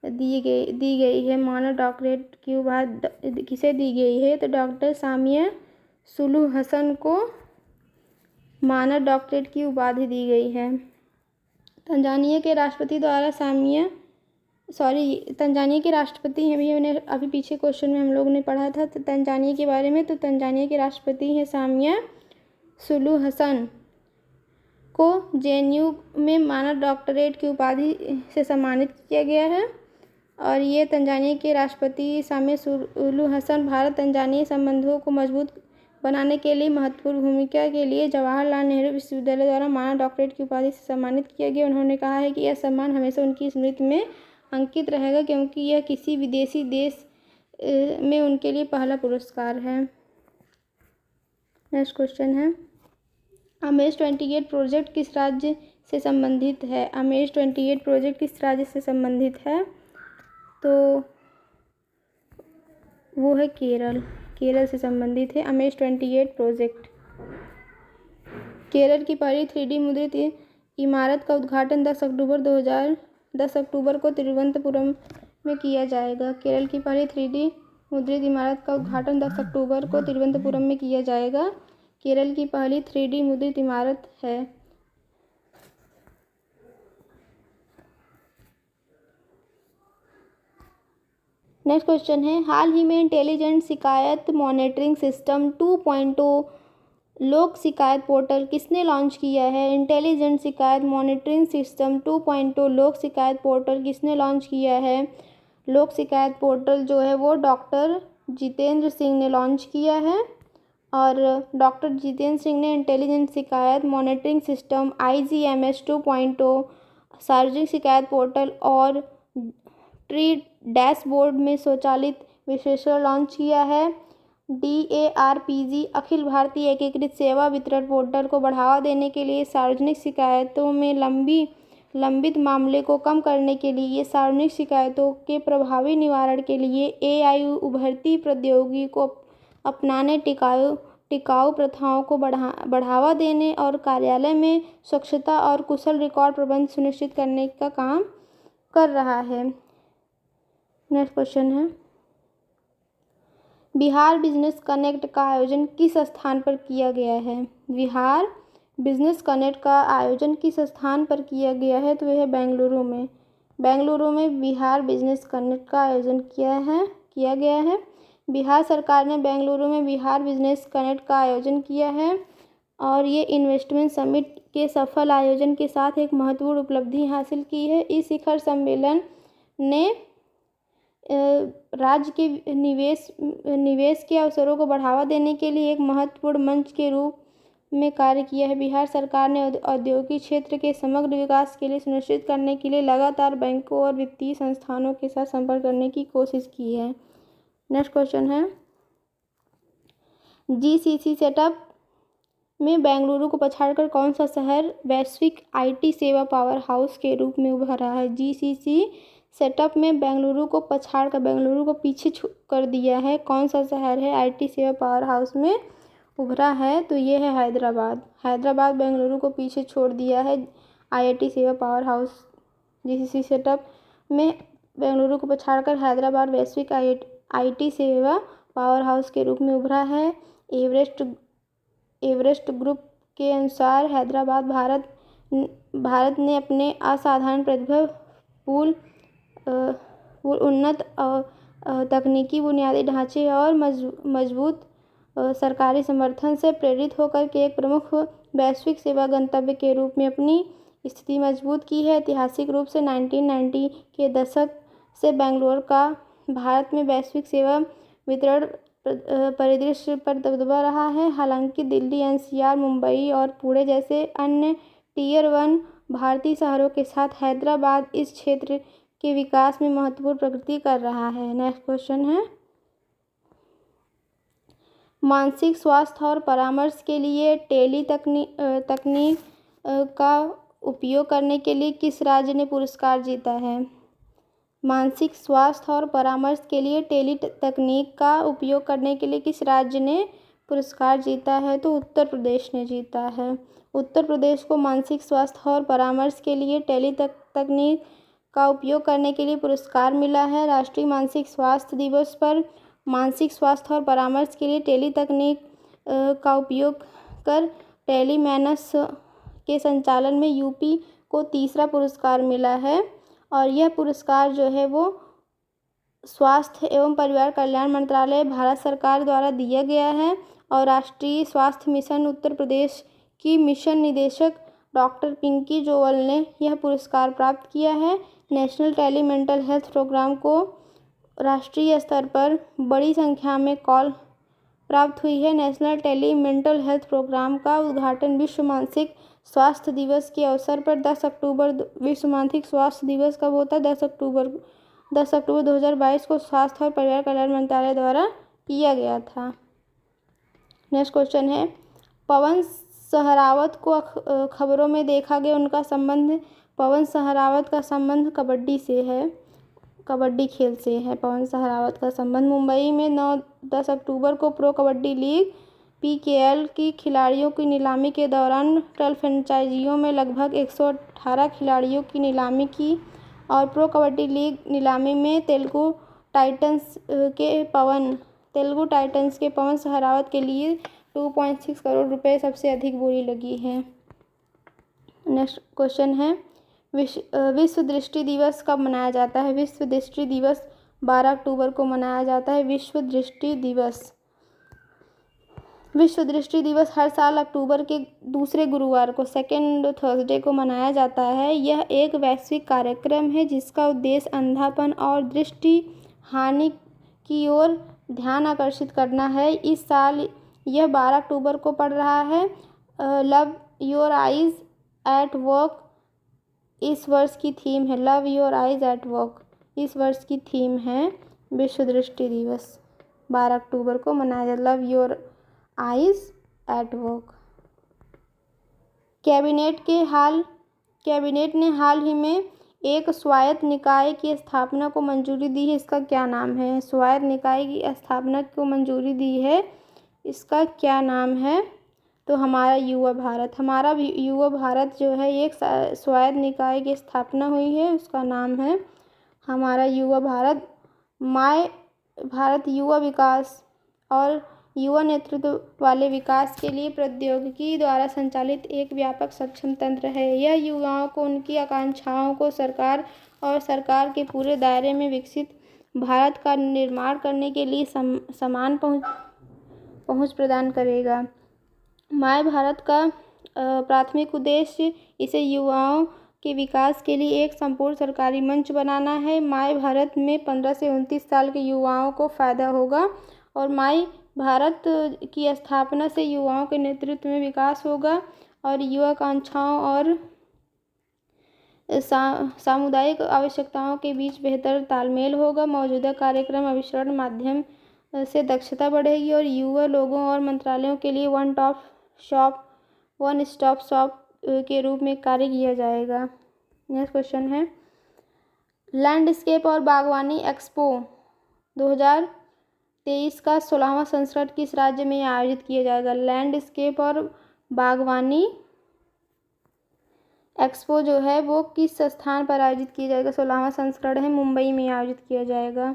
दी गई है? मानद डॉक्टरेट की उपाधि किसे दी गई है? तो डॉक्टर सामिया सुलूह हसन को मानद डॉक्टरेट की उपाधि दी गई है। तंजानिया के राष्ट्रपति द्वारा तंजानिया के राष्ट्रपति हैं, भैया मैंने अभी पीछे क्वेश्चन में हम लोग ने पढ़ा था तो तंजानिया के बारे में। तो तंजानिया के राष्ट्रपति हैं सामिया सुलूह हसन, को JNU में मानद डॉक्टरेट की उपाधि से सम्मानित किया गया है। और ये तंजानिया के राष्ट्रपति सामिया सुलूह हसन भारत तंजानिया संबंधों को मजबूत बनाने के लिए महत्वपूर्ण भूमिका के लिए जवाहरलाल नेहरू विश्वविद्यालय द्वारा मानद डॉक्टरेट की उपाधि से सम्मानित किया गया। उन्होंने कहा है कि यह सम्मान हमेशा उनकी स्मृति में अंकित रहेगा, क्योंकि यह किसी विदेशी देश में उनके लिए पहला पुरस्कार है। नेक्स्ट क्वेश्चन है, AMEZ 28 प्रोजेक्ट किस राज्य से संबंधित है? AMEZ 28 प्रोजेक्ट किस राज्य से संबंधित है? तो वो है केरल से संबंधित है AMEZ 28 प्रोजेक्ट। केरल की पहली 3D मुद्रित इमारत का उद्घाटन 10 अक्टूबर को तिरुवनंतपुरम में किया जाएगा। केरल की पहली 3D मुद्रित इमारत का उद्घाटन 10 अक्टूबर को तिरुवनंतपुरम में किया जाएगा। केरल की पहली 3D मुद्रित इमारत है। नेक्स्ट क्वेश्चन है, हाल ही में इंटेलिजेंट शिकायत मॉनिटरिंग सिस्टम 2.0 लोक शिकायत पोर्टल किसने लॉन्च किया है? इंटेलिजेंट शिकायत मॉनिटरिंग सिस्टम 2.0 लोक शिकायत पोर्टल किसने लॉन्च किया है? लोक शिकायत पोर्टल जो है वो डॉक्टर जितेंद्र सिंह ने लॉन्च किया है। और डॉक्टर जितेंद्र सिंह ने इंटेलिजेंट शिकायत मॉनिटरिंग सिस्टम IGMS 2.0 सार्वजनिक शिकायत पोर्टल और ट्री डैशबोर्ड में स्वचालित विश्लेषण लॉन्च किया है। DARPG अखिल भारतीय एकीकृत सेवा वितरण पोर्टल को बढ़ावा देने के लिए सार्वजनिक शिकायतों में लंबित मामले को कम करने के लिए सार्वजनिक शिकायतों के प्रभावी निवारण के लिए AI उभरती प्रौद्योगिकी को अपनाने, टिकाऊ प्रथाओं को बढ़ावा देने और कार्यालय में स्वच्छता और कुशल रिकॉर्ड प्रबंधन सुनिश्चित करने का काम कर रहा है। नेक्स्ट क्वेश्चन है, बिहार बिजनेस कनेक्ट का आयोजन किस स्थान पर किया गया है? बिहार बिजनेस कनेक्ट का आयोजन किस स्थान पर किया गया है? तो यह बेंगलुरु में। बेंगलुरु में बिहार बिजनेस कनेक्ट का आयोजन किया गया है। बिहार सरकार ने बेंगलुरु में बिहार बिजनेस कनेक्ट का आयोजन किया है और ये इन्वेस्टमेंट समिट के सफल आयोजन के साथ एक महत्वपूर्ण उपलब्धि हासिल की है। इस शिखर सम्मेलन ने राज्य के निवेश के अवसरों को बढ़ावा देने के लिए एक महत्वपूर्ण मंच के रूप में कार्य किया है। बिहार सरकार ने औद्योगिक क्षेत्र के समग्र विकास के लिए सुनिश्चित करने के लिए लगातार बैंकों और वित्तीय संस्थानों के साथ संपर्क करने की कोशिश की है। नेक्स्ट क्वेश्चन है, GCC सेटअप में बेंगलुरु को पछाड़कर कौन सा शहर वैश्विक IT सेवा पावर हाउस के रूप में उभरा है? GCC सेटअप में बेंगलुरु को पछाड़कर बेंगलुरु को पीछे कर दिया है। कौन सा शहर है IT सेवा पावर हाउस में उभरा है? तो ये है हैदराबाद। हैदराबाद बेंगलुरु को पीछे छोड़ दिया है IIT सेवा पावर हाउस। GCC सेटअप में बेंगलुरु को पछाड़कर हैदराबाद वैश्विक IT सेवा पावर हाउस के रूप में उभरा है। एवरेस्ट ग्रुप के अनुसार हैदराबाद भारत ने अपने असाधारण प्रतिभा, उन्नत तकनीकी बुनियादी ढांचे और मजबूत सरकारी समर्थन से प्रेरित होकर के एक प्रमुख वैश्विक सेवा गंतव्य के रूप में अपनी स्थिति मजबूत की है। ऐतिहासिक रूप से 1990 के दशक से बेंगलुरु का भारत में वैश्विक सेवा वितरण परिदृश्य पर दबदबा रहा है। हालांकि दिल्ली, NCR, मुंबई और पुणे जैसे अन्य Tier 1 भारतीय शहरों के साथ हैदराबाद इस क्षेत्र के विकास में महत्वपूर्ण प्रगति कर रहा है। नेक्स्ट क्वेश्चन है, मानसिक स्वास्थ्य और परामर्श के लिए टेली तकनीक का उपयोग करने के लिए किस राज्य ने पुरस्कार जीता है? मानसिक स्वास्थ्य और परामर्श के लिए टेली तकनीक का उपयोग करने के लिए किस राज्य ने पुरस्कार जीता है? तो उत्तर प्रदेश ने जीता है। उत्तर प्रदेश को मानसिक स्वास्थ्य और परामर्श के लिए टेली तकनीक का उपयोग करने के लिए पुरस्कार मिला है। राष्ट्रीय मानसिक स्वास्थ्य दिवस पर मानसिक स्वास्थ्य और परामर्श के लिए टेली तकनीक का उपयोग कर टेलीमेडिसिन के संचालन में यूपी को तीसरा पुरस्कार मिला है। और यह पुरस्कार जो है वो स्वास्थ्य एवं परिवार कल्याण मंत्रालय, भारत सरकार द्वारा दिया गया है। और राष्ट्रीय स्वास्थ्य मिशन उत्तर प्रदेश की मिशन निदेशक डॉक्टर पिंकी जोवल ने यह पुरस्कार प्राप्त किया है। National tele mental health programme को राष्ट्रीय स्तर पर बड़ी संख्या में कॉल प्राप्त हुई है। National tele mental health programme का उद्घाटन विश्व मानसिक स्वास्थ्य दिवस के अवसर पर 10 अक्टूबर विश्व मानसिक स्वास्थ्य दिवस कब होता है? 10 अक्टूबर 2022 को स्वास्थ्य और परिवार कल्याण मंत्रालय द्वारा किया गया था। नेक्स्ट क्वेश्चन है, पवन सहरावत को खबरों में देखा गया उनका संबंध। पवन सहरावत का संबंध कबड्डी से है, कबड्डी खेल से है। पवन सहरावत का संबंध मुंबई में 9-10 अक्टूबर को प्रो कबड्डी लीग PKL की खिलाड़ियों की नीलामी के दौरान 12 फ्रेंचाइजियों में लगभग 118 खिलाड़ियों की नीलामी की और प्रो कबड्डी लीग नीलामी में तेलुगु टाइटंस के पवन सहरावत के लिए 2.6 करोड़ रुपए सबसे अधिक बोली लगी है। नेक्स्ट क्वेश्चन है, विश्व दृष्टि दिवस कब मनाया जाता है? विश्व दृष्टि दिवस 12 अक्टूबर को मनाया जाता है विश्व दृष्टि दिवस। विश्व दृष्टि दिवस हर साल अक्टूबर के दूसरे गुरुवार को, सेकेंड थर्सडे को मनाया जाता है। यह एक वैश्विक कार्यक्रम है जिसका उद्देश्य अंधापन और दृष्टि हानि की ओर ध्यान आकर्षित करना है। इस साल यह 12 अक्टूबर को पड़ रहा है। Love your eyes at work इस वर्ष की थीम है। Love your eyes at work इस वर्ष की थीम है विश्व दृष्टि दिवस। 12 अक्टूबर को मनाया जाता है love your eyes at work. Cabinet ने हाल ही में एक स्वायत्त निकाय की स्थापना को मंजूरी दी है। इसका क्या नाम है? स्वायत्त निकाय की स्थापना को मंजूरी दी है, इसका क्या नाम है? तो हमारा युवा भारत। हमारा भी युवा भारत जो है एक स्वायत्त निकाय की स्थापना हुई है, उसका नाम है हमारा युवा भारत। माय भारत युवा विकास और युवा नेतृत्व वाले विकास के लिए प्रौद्योगिकी द्वारा संचालित एक व्यापक सक्षम तंत्र है। यह युवाओं को उनकी आकांक्षाओं को सरकार और सरकार के पूरे दायरे में विकसित भारत का निर्माण करने के लिए समान पहुंच प्रदान करेगा। माय भारत का प्राथमिक उद्देश्य इसे युवाओं के विकास के लिए एक संपूर्ण सरकारी मंच बनाना है। माय भारत में 15 से 29 साल के युवाओं को फ़ायदा होगा और माय भारत की स्थापना से युवाओं के नेतृत्व में विकास होगा और युवा आकांक्षाओं और सामुदायिक आवश्यकताओं के बीच बेहतर तालमेल होगा। मौजूदा कार्यक्रम अभिसरण माध्यम से दक्षता बढ़ेगी और युवा लोगों और मंत्रालयों के लिए वन स्टॉप शॉप के रूप में कार्य किया जाएगा। नेक्स्ट क्वेश्चन है, लैंडस्केप और बागवानी एक्सपो 2023 का 16वां संस्करण किस राज्य में आयोजित किया जाएगा? लैंडस्केप और बागवानी एक्सपो जो है वो किस स्थान पर आयोजित किया जाएगा? 16वां संस्करण है, मुंबई में आयोजित किया जाएगा।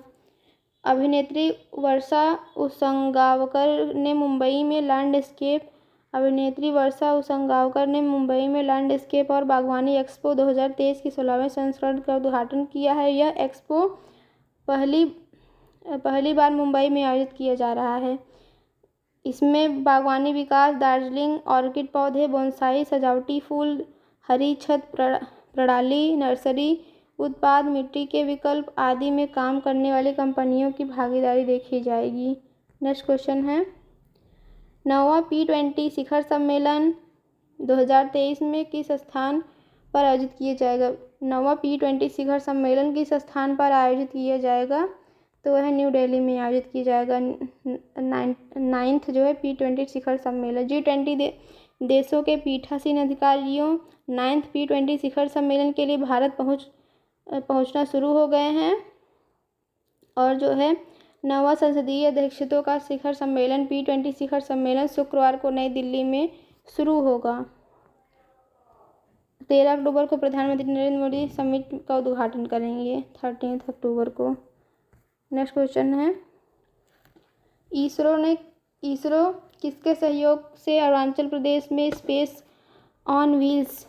अभिनेत्री वर्षा उसगांवकर ने मुंबई में लैंडस्केप और बागवानी एक्सपो 2023 की 16वें संस्करण का उद्घाटन किया है। यह एक्सपो पहली बार मुंबई में आयोजित किया जा रहा है। इसमें बागवानी विकास, दार्जिलिंग ऑर्किड पौधे, बोनसाई, सजावटी फूल, हरी छत प्रणाली, नर्सरी उत्पाद, मिट्टी के विकल्प आदि में काम करने वाली कंपनियों की भागीदारी देखी जाएगी। नेक्स्ट क्वेश्चन है, 9वां P20 शिखर सम्मेलन 2023 में किस स्थान पर आयोजित किया जाएगा? 9वां P20 शिखर सम्मेलन किस स्थान पर आयोजित किया जाएगा? तो वह न्यू दिल्ली में आयोजित किया जाएगा। 9th जो है P20 शिखर सम्मेलन। G20 देशों के पीठासीन अधिकारियों 9th P20 शिखर सम्मेलन के लिए भारत पहुंचना शुरू हो गए हैं और जो है 9वां संसदीय अध्यक्षों का शिखर सम्मेलन P20 शिखर सम्मेलन शुक्रवार को नई दिल्ली में शुरू होगा। 13 अक्टूबर को प्रधानमंत्री नरेंद्र मोदी समिट का उद्घाटन करेंगे 13 अक्टूबर को। नेक्स्ट क्वेश्चन है, इसरो किसके सहयोग से अरुणाचल प्रदेश में स्पेस ऑन व्हील्स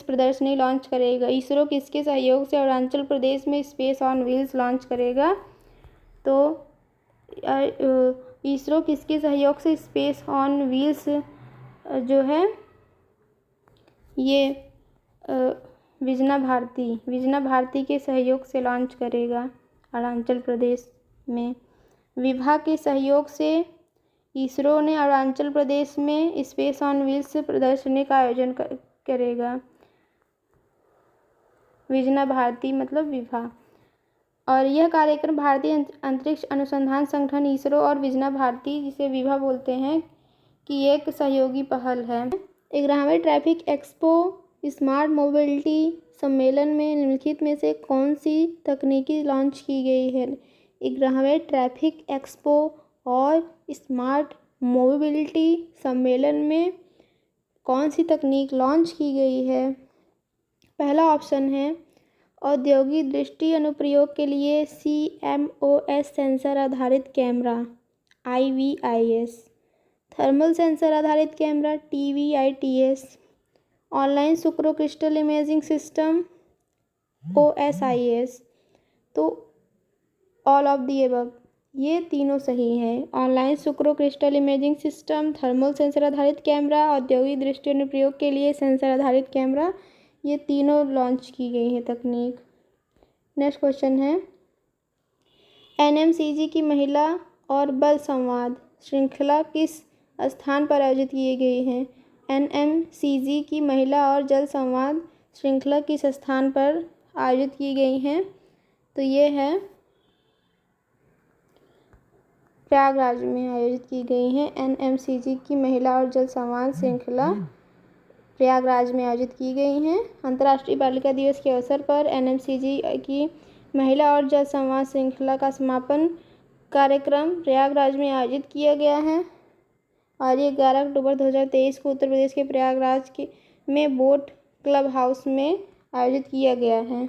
प्रदर्शनी लॉन्च करेगा? इसरो किसके सहयोग से अरुणाचल प्रदेश में स्पेस ऑन व्हील्स लॉन्च करेगा? तो इसरो किसके सहयोग से स्पेस ऑन व्हील्स जो है ये विजना भारती के सहयोग से लॉन्च करेगा अरुणाचल प्रदेश में। विभा के सहयोग से इसरो ने अरुणाचल प्रदेश में स्पेस ऑन व्हील्स प्रदर्शनी का आयोजन करेगा। विजना भारती मतलब विभा। और यह कार्यक्रम भारतीय अंतरिक्ष अनुसंधान संगठन इसरो और विजना भारती, जिसे विभा बोलते हैं, की एक सहयोगी पहल है। 11वें ट्रैफिक एक्सपो स्मार्ट मोबिलिटी सम्मेलन में निम्नलिखित में से कौन सी तकनीकी लॉन्च की गई है? 11वें ट्रैफिक एक्सपो और स्मार्ट मोबिलिटी सम्मेलन में कौन सी तकनीक लॉन्च की गई है? पहला ऑप्शन है औद्योगिक दृष्टि अनुप्रयोग के लिए CMOS सेंसर आधारित कैमरा IVIS, थर्मल सेंसर आधारित camera TVITS, online sucro crystal imaging system OSIS। तो ऑल ऑफ दी अबव, ये तीनों सही हैं। Online sucro crystal imaging system, thermal sensor आधारित कैमरा, औद्योगिक दृष्टि अनुप्रयोग के लिए सेंसर आधारित कैमरा, ये तीनों लॉन्च की गई हैं तकनीक। नेक्स्ट क्वेश्चन है, एनएमसीजी की महिला और बल संवाद श्रृंखला किस स्थान पर आयोजित की गई है? एनएमसीजी की महिला और जल संवाद श्रृंखला किस स्थान पर आयोजित की गई हैं? तो ये है प्रयागराज में आयोजित की गई हैं। एनएमसीजी की महिला और जल संवाद श्रृंखला प्रयागराज में आयोजित की गई हैं। अंतर्राष्ट्रीय बालिका दिवस के अवसर पर एनएमसीजी की महिला और जल संवाद श्रृंखला का समापन कार्यक्रम प्रयागराज में आयोजित किया गया है और ये 11 अक्टूबर 2023 को उत्तर प्रदेश के प्रयागराज में बोट क्लब हाउस में आयोजित किया गया है।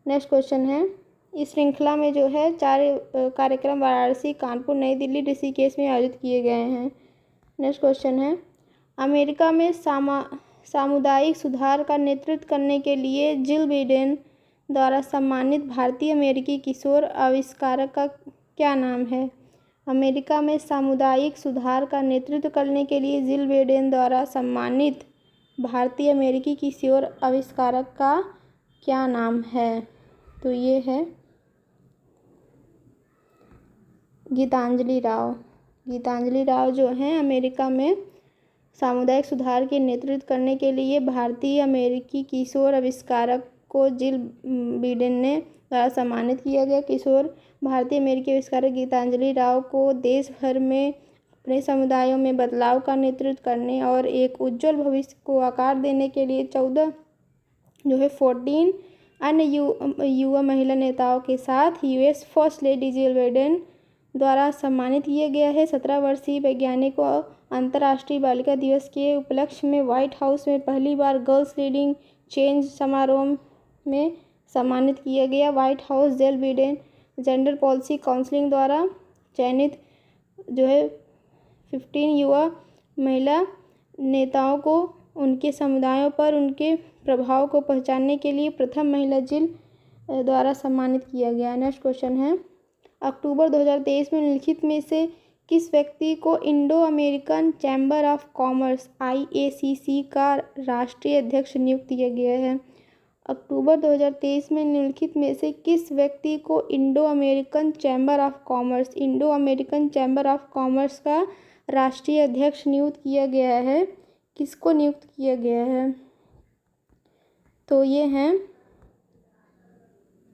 नेक्स्ट क्वेश्चन है, इस श्रृंखला में जो है 4 कार्यक्रम वाराणसी, कानपुर, नई दिल्ली, ऋषिकेश में आयोजित किए गए हैं। नेक्स्ट क्वेश्चन है, अमेरिका में सामुदायिक सुधार का नेतृत्व करने के लिए जिल बिडेन द्वारा सम्मानित भारतीय अमेरिकी किशोर आविष्कारक का क्या नाम है? अमेरिका में सामुदायिक सुधार का नेतृत्व करने के लिए जिल बिडेन द्वारा सम्मानित भारतीय अमेरिकी किशोर आविष्कारक का क्या नाम है? तो ये है गीतांजलि राव। गीतांजलि राव जो हैं अमेरिका में सामुदायिक सुधार के नेतृत्व करने के लिए भारतीय अमेरिकी किशोर आविष्कारक को जिल बिडेन ने द्वारा सम्मानित किया गया। किशोर भारतीय अमेरिकी आविष्कारक गीतांजलि राव को देश भर में अपने समुदायों में बदलाव का नेतृत्व करने और एक उज्जवल भविष्य को आकार देने के लिए 14 अन्य युवा महिला नेताओं के साथ यूएस फर्स्ट लेडी जिल बिडेन द्वारा सम्मानित किया गया है। 17 वर्षीय वैज्ञानिक को अंतर्राष्ट्रीय बालिका दिवस के उपलक्ष्य में व्हाइट हाउस में पहली बार गर्ल्स लीडिंग चेंज समारोह में सम्मानित किया गया। व्हाइट हाउस जिल बिडेन जेंडर पॉलिसी काउंसिल द्वारा चयनित जो है 15 युवा महिला नेताओं को उनके समुदायों पर उनके प्रभाव को पहचानने के लिए प्रथम महिला जिल द्वारा सम्मानित किया गया। नेक्स्ट क्वेश्चन है, अक्टूबर 2023 में निम्नलिखित में से किस व्यक्ति को Indo American chamber of commerce IACC का राष्ट्रीय अध्यक्ष नियुक्त किया गया है? अक्टूबर 2023 में निम्नलिखित में से किस व्यक्ति को Indo American chamber of commerce का राष्ट्रीय अध्यक्ष नियुक्त किया गया है? किसको नियुक्त किया गया है? तो ये हैं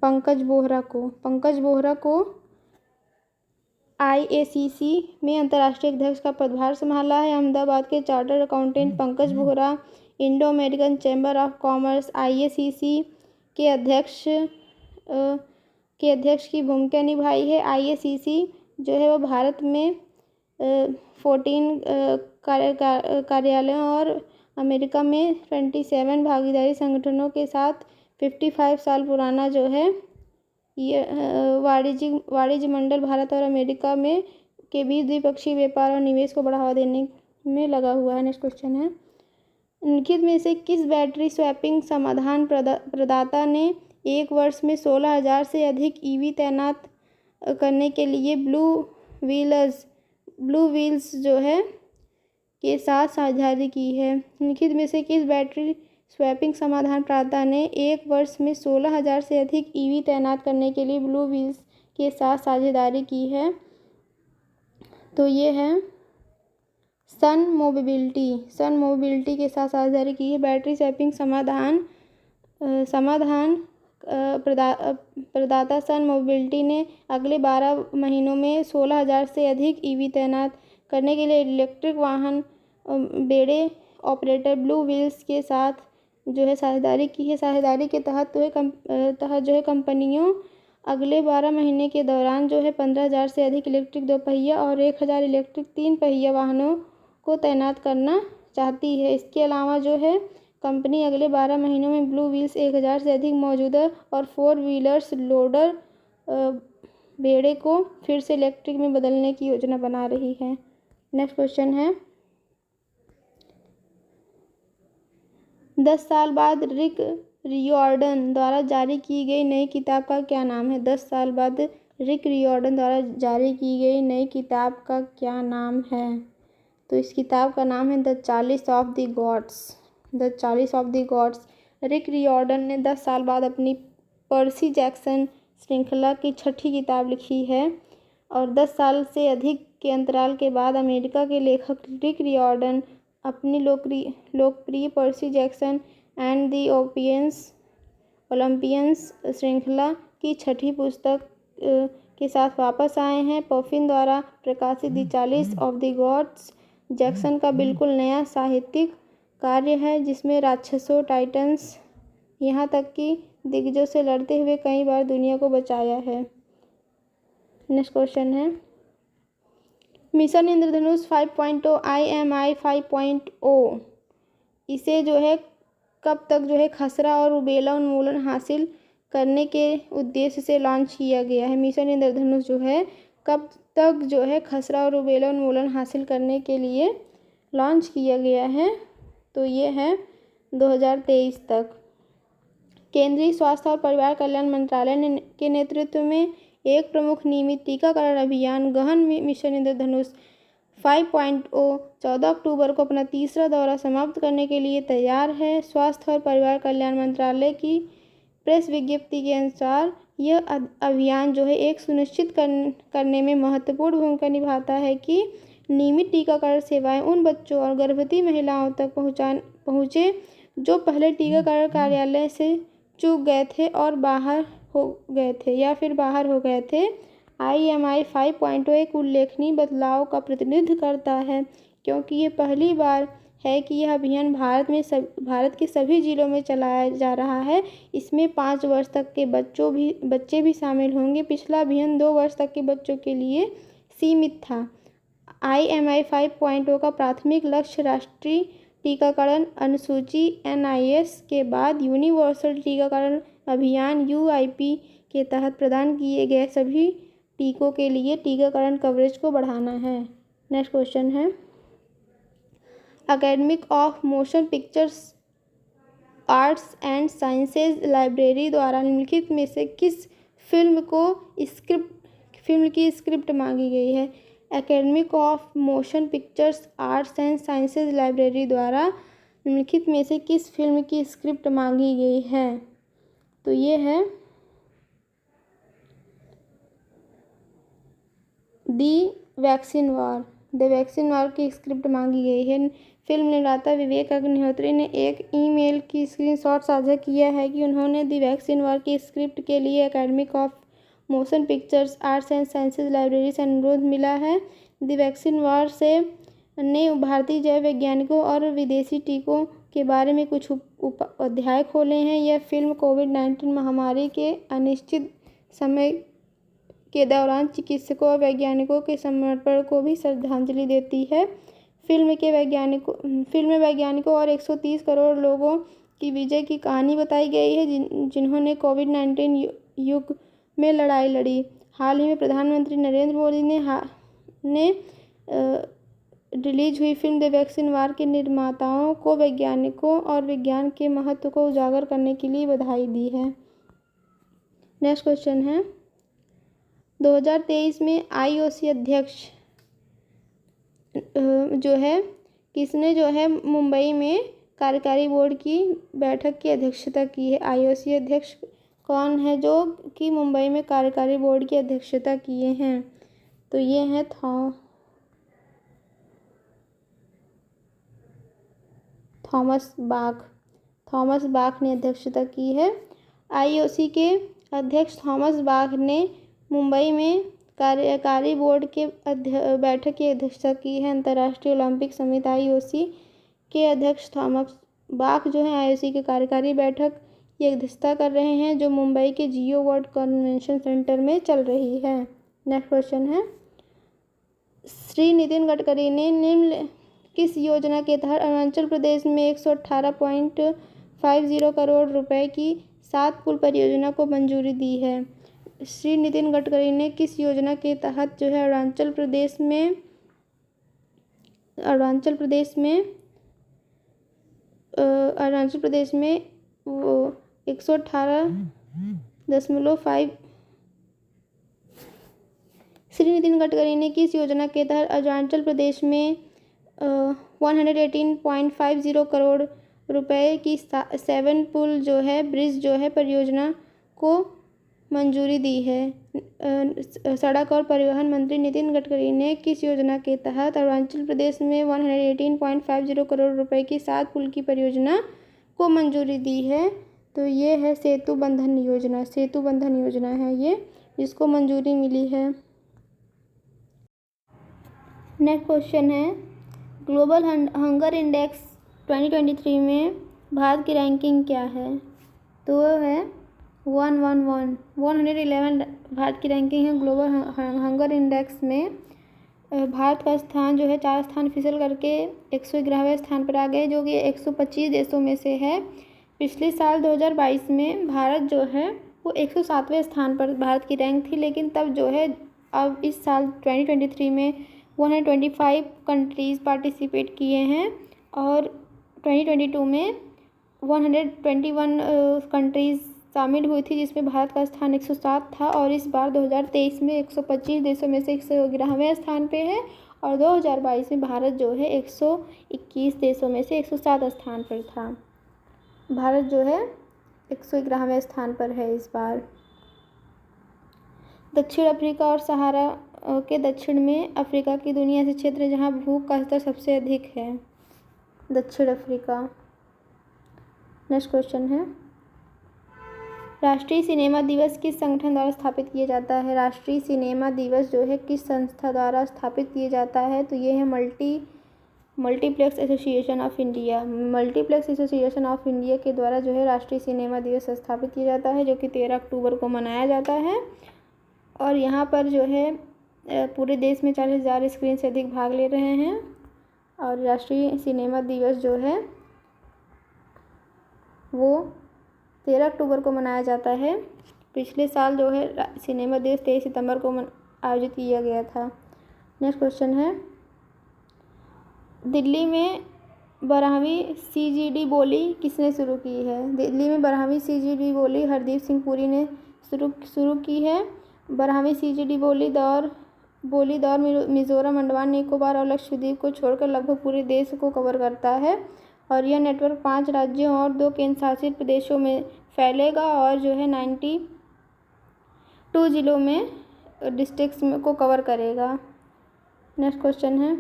पंकज बोहरा को। पंकज बोहरा को IACC में अंतर्राष्ट्रीय अध्यक्ष का पदभार संभाला है। अहमदाबाद के chartered accountant Pankaj Bohra Indo American chamber of commerce IACC के अध्यक्ष की भूमिका निभाई है। IACC जो है वो भारत में 14 कार्यालयों और अमेरिका में 27 भागीदारी संगठनों के साथ 55 साल पुराना जो है ये वाणिज्य मंडल भारत और अमेरिका में के बीच द्विपक्षीय व्यापार और निवेश को बढ़ावा देने में लगा हुआ है। नेक्स्ट क्वेश्चन है, निम्नलिखित में से किस बैटरी स्वैपिंग समाधान प्रदाता ने एक वर्ष में 16,000 से अधिक EV तैनात करने के लिए ब्लू व्हील्स जो है के साथ साझेदारी की है? निम्नलिखित में से किस बैटरी स्वैपिंग समाधान प्रदाता ने एक वर्ष में 16,000 से अधिक EV तैनात करने के लिए ब्लू व्हील्स के साथ साझेदारी की है? तो ये है सन मोबिलिटी के साथ साझेदारी की है। बैटरी स्वैपिंग समाधान प्रदाता सन मोबिलिटी ने अगले 12 महीनों में 16,000 से अधिक EV तैनात करने के लिए इलेक्ट्रिक वाहन बेड़े ऑपरेटर ब्लू व्हील्स के साथ जो है साझेदारी की है। साझेदारी के तहत जो है कंपनियों अगले 12 महीने के दौरान जो है 15,000 से अधिक इलेक्ट्रिक 2 पहिया और 1,000 इलेक्ट्रिक 3 पहिया वाहनों को तैनात करना चाहती है। इसके अलावा जो है कंपनी अगले 12 महीनों में ब्लू व्हील्स 1,000 से अधिक मौजूदा और 4 व्हीलर्स लोडर बेड़े को फिर से इलेक्ट्रिक में बदलने की योजना बना रही है। नेक्स्ट क्वेश्चन है, 10 साल बाद रिक रियोर्डन द्वारा जारी की गई नई किताब का क्या नाम है? 10 साल बाद रिक रियॉर्डन द्वारा जारी की गई नई किताब का क्या नाम है? तो इस किताब का नाम है द चालीस ऑफ द गॉड्स। द चालीस ऑफ द गॉड्स। रिक रियॉर्डन ने 10 साल बाद अपनी पर्सी जैक्सन श्रृंखला की छठी किताब लिखी है और 10 साल से अधिक के अंतराल के बाद अमेरिका के लेखक रिक रियॉर्डन अपनी लोकप्रिय Percy Jackson and the Olympians श्रृंखला की छठी पुस्तक के साथ वापस आए हैं। पफिन द्वारा प्रकाशित द चालीस ऑफ द गॉड्स जैक्सन का बिल्कुल नया साहित्यिक कार्य है जिसमें राक्षसों, टाइटन्स, यहाँ तक कि दिग्गजों से लड़ते हुए कई बार दुनिया को बचाया है। नेक्स्ट क्वेश्चन है मिशन इंद्रधनुष 5.0 IMI 5.0 इसे जो है कब तक जो है खसरा और रूबेला उन्मूलन हासिल करने के उद्देश्य से लॉन्च किया गया है? मिशन इंद्रधनुष जो है कब तक जो है खसरा और रूबेला उन्मूलन हासिल करने के लिए लॉन्च किया गया है? तो ये है 2023 तक। केंद्रीय स्वास्थ्य और परिवार कल्याण मंत्रालय के नेतृत्व में एक प्रमुख नियमित टीकाकरण अभियान गहन मिशन इंद्रधनुष 5.0 14 अक्टूबर को अपना तीसरा दौरा समाप्त करने के लिए तैयार है। स्वास्थ्य और परिवार कल्याण मंत्रालय की प्रेस विज्ञप्ति के अनुसार यह अभियान जो है एक सुनिश्चित करने में महत्वपूर्ण भूमिका निभाता है कि नियमित टीकाकरण सेवाएं उन बच्चों और गर्भवती महिलाओं तक पहुँचे जो पहले टीकाकरण कार्यालय से चूक गए थे और बाहर हो गए थे। IMI 5.0 एक उल्लेखनीय बदलाव का प्रतिनिधित्व करता है क्योंकि ये पहली बार है कि यह अभियान भारत के सभी जिलों में चलाया जा रहा है। इसमें 5 वर्ष तक के बच्चे भी शामिल होंगे। पिछला अभियान 2 वर्ष तक के बच्चों के लिए सीमित था। IMI 5.0 का प्राथमिक लक्ष्य राष्ट्रीय टीकाकरण अनुसूची NIS के बाद यूनिवर्सल टीकाकरण अभियान UIP के तहत प्रदान किए गए सभी टीकों के लिए टीकाकरण कवरेज को बढ़ाना है। नेक्स्ट क्वेश्चन है academy of motion pictures arts and sciences library द्वारा निम्नलिखित में से किस फिल्म की स्क्रिप्ट मांगी गई है? Academy of motion pictures arts and sciences library द्वारा निम्नलिखित में से किस फिल्म की स्क्रिप्ट मांगी गई है? तो ये है द वैक्सीन वॉर की स्क्रिप्ट मांगी गई है। फिल्म निर्माता विवेक अग्निहोत्री ने एक ईमेल की स्क्रीनशॉट साझा किया है कि उन्होंने द वैक्सीन वॉर की स्क्रिप्ट के लिए academy of motion pictures arts and sciences library से अनुरोध मिला है। द वैक्सीन वॉर ने भारतीय जैव वैज्ञानिकों और विदेशी टीकों के बारे में कुछ अध्याय खोले हैं। यह फिल्म कोविड-19 महामारी के अनिश्चित समय के दौरान चिकित्सकों और वैज्ञानिकों के समर्पण को भी श्रद्धांजलि देती है। फिल्म में वैज्ञानिकों और 130 करोड़ लोगों की विजय की कहानी बताई गई है जिन्होंने कोविड-19 युग में लड़ाई लड़ी। हाल ही में प्रधानमंत्री नरेंद्र मोदी ने रिलीज हुई फिल्म द वैक्सीन वॉर के निर्माताओं को वैज्ञानिकों और विज्ञान के महत्व को उजागर करने के लिए बधाई दी है। नेक्स्ट क्वेश्चन है 2023 में IOC अध्यक्ष जो है किसने जो है मुंबई में कार्यकारी बोर्ड की बैठक की अध्यक्षता की है? IOC अध्यक्ष कौन है जो कि मुंबई में कार्यकारी बोर्ड की अध्यक्षता किए हैं? तो ये हैं थॉमस बाख ने अध्यक्षता की है। IOC के अध्यक्ष थॉमस बाख ने मुंबई में कार्यकारी बोर्ड के बैठक की अध्यक्षता की है। अंतर्राष्ट्रीय ओलंपिक समिति IOC के अध्यक्ष थॉमस बाख जो है IOC के कार्यकारी बैठक की अध्यक्षता कर रहे हैं जो मुंबई के जियो वर्ल्ड कन्वेंशन सेंटर में चल रही है। नेक्स्ट क्वेश्चन है श्री नितिन गडकरी ने निम्न किस योजना के तहत अरुणाचल प्रदेश में 118.50 करोड़ रुपए की 7 पुल परियोजना को मंजूरी दी है? श्री नितिन गडकरी ने किस योजना के तहत जो है अरुणाचल प्रदेश में वो 118.5 श्री नितिन गडकरी ने किस योजना के तहत अरुणाचल प्रदेश में 118.50 करोड़ रुपए की 7 पुल जो है ब्रिज जो है परियोजना को मंजूरी दी है? सड़क और परिवहन मंत्री नितिन गडकरी ने किस योजना के तहत अरुणाचल प्रदेश में 118.50 करोड़ रुपए की 7 पुल की परियोजना को मंजूरी दी है? तो ये है सेतु बंधन योजना। सेतु बंधन योजना है ये, जिसको मंजूरी मिली है। नेक्स्ट क्वेश्चन है, ग्लोबल हंगर इंडेक्स 2023 में भारत की रैंकिंग क्या है? तो वो है 111 भारत की रैंकिंग है। ग्लोबल हंगर इंडेक्स में भारत का स्थान जो है 4 स्थान फिसल करके 111वें स्थान पर आ गए, जो कि 125 देशों में से है। पिछले साल 2022 में भारत जो है वो 107वें स्थान पर भारत की रैंक थी, लेकिन तब जो है अब इस साल 2023 में 125 कंट्रीज़ पार्टिसिपेट किए हैं और 2022 में 121 कंट्रीज़ शामिल हुई थी, जिसमें भारत का स्थान 107 था। और इस बार 2023 में 125 देशों में से 111वें स्थान पे है और 2022 में भारत जो है 121 देशों में से 107 स्थान पर था। भारत जो है 111वें स्थान पर है इस बार। दक्षिण अफ्रीका और सहारा के दक्षिण में अफ्रीका की दुनिया से क्षेत्र जहां भूख का स्तर सबसे अधिक है, दक्षिण अफ्रीका। नेक्स्ट क्वेश्चन है, राष्ट्रीय सिनेमा दिवस किस संगठन द्वारा स्थापित किया जाता है? राष्ट्रीय सिनेमा दिवस जो है किस संस्था द्वारा स्थापित किया जाता है? तो ये है multiplex association of India. Multiplex association of India के द्वारा जो है राष्ट्रीय सिनेमा दिवस स्थापित किया जाता है, जो कि 13 अक्टूबर को मनाया जाता है। और यहाँ पर जो है पूरे देश में 40,000 स्क्रीन से अधिक भाग ले रहे हैं। और राष्ट्रीय सिनेमा दिवस जो है वो 13 अक्टूबर को मनाया जाता है। पिछले साल जो है सिनेमा दिवस 23 सितंबर को आयोजित किया गया था। नेक्स्ट क्वेश्चन है, दिल्ली में 12वीं CGD बोली किसने शुरू की है? दिल्ली में 12वीं CGD बोली हरदीप सिंह पुरी ने शुरू की है। 12वीं CGD बोली दौर मिजोरम, अंडमान निकोबार और लक्षद्वीप को छोड़कर लगभग पूरे देश को कवर करता है। और यह नेटवर्क 5 राज्यों और 2 केंद्र शासित प्रदेशों में फैलेगा और जो है 92 जिलों में डिस्ट्रिक्ट्स में को कवर करेगा। नेक्स्ट क्वेश्चन है,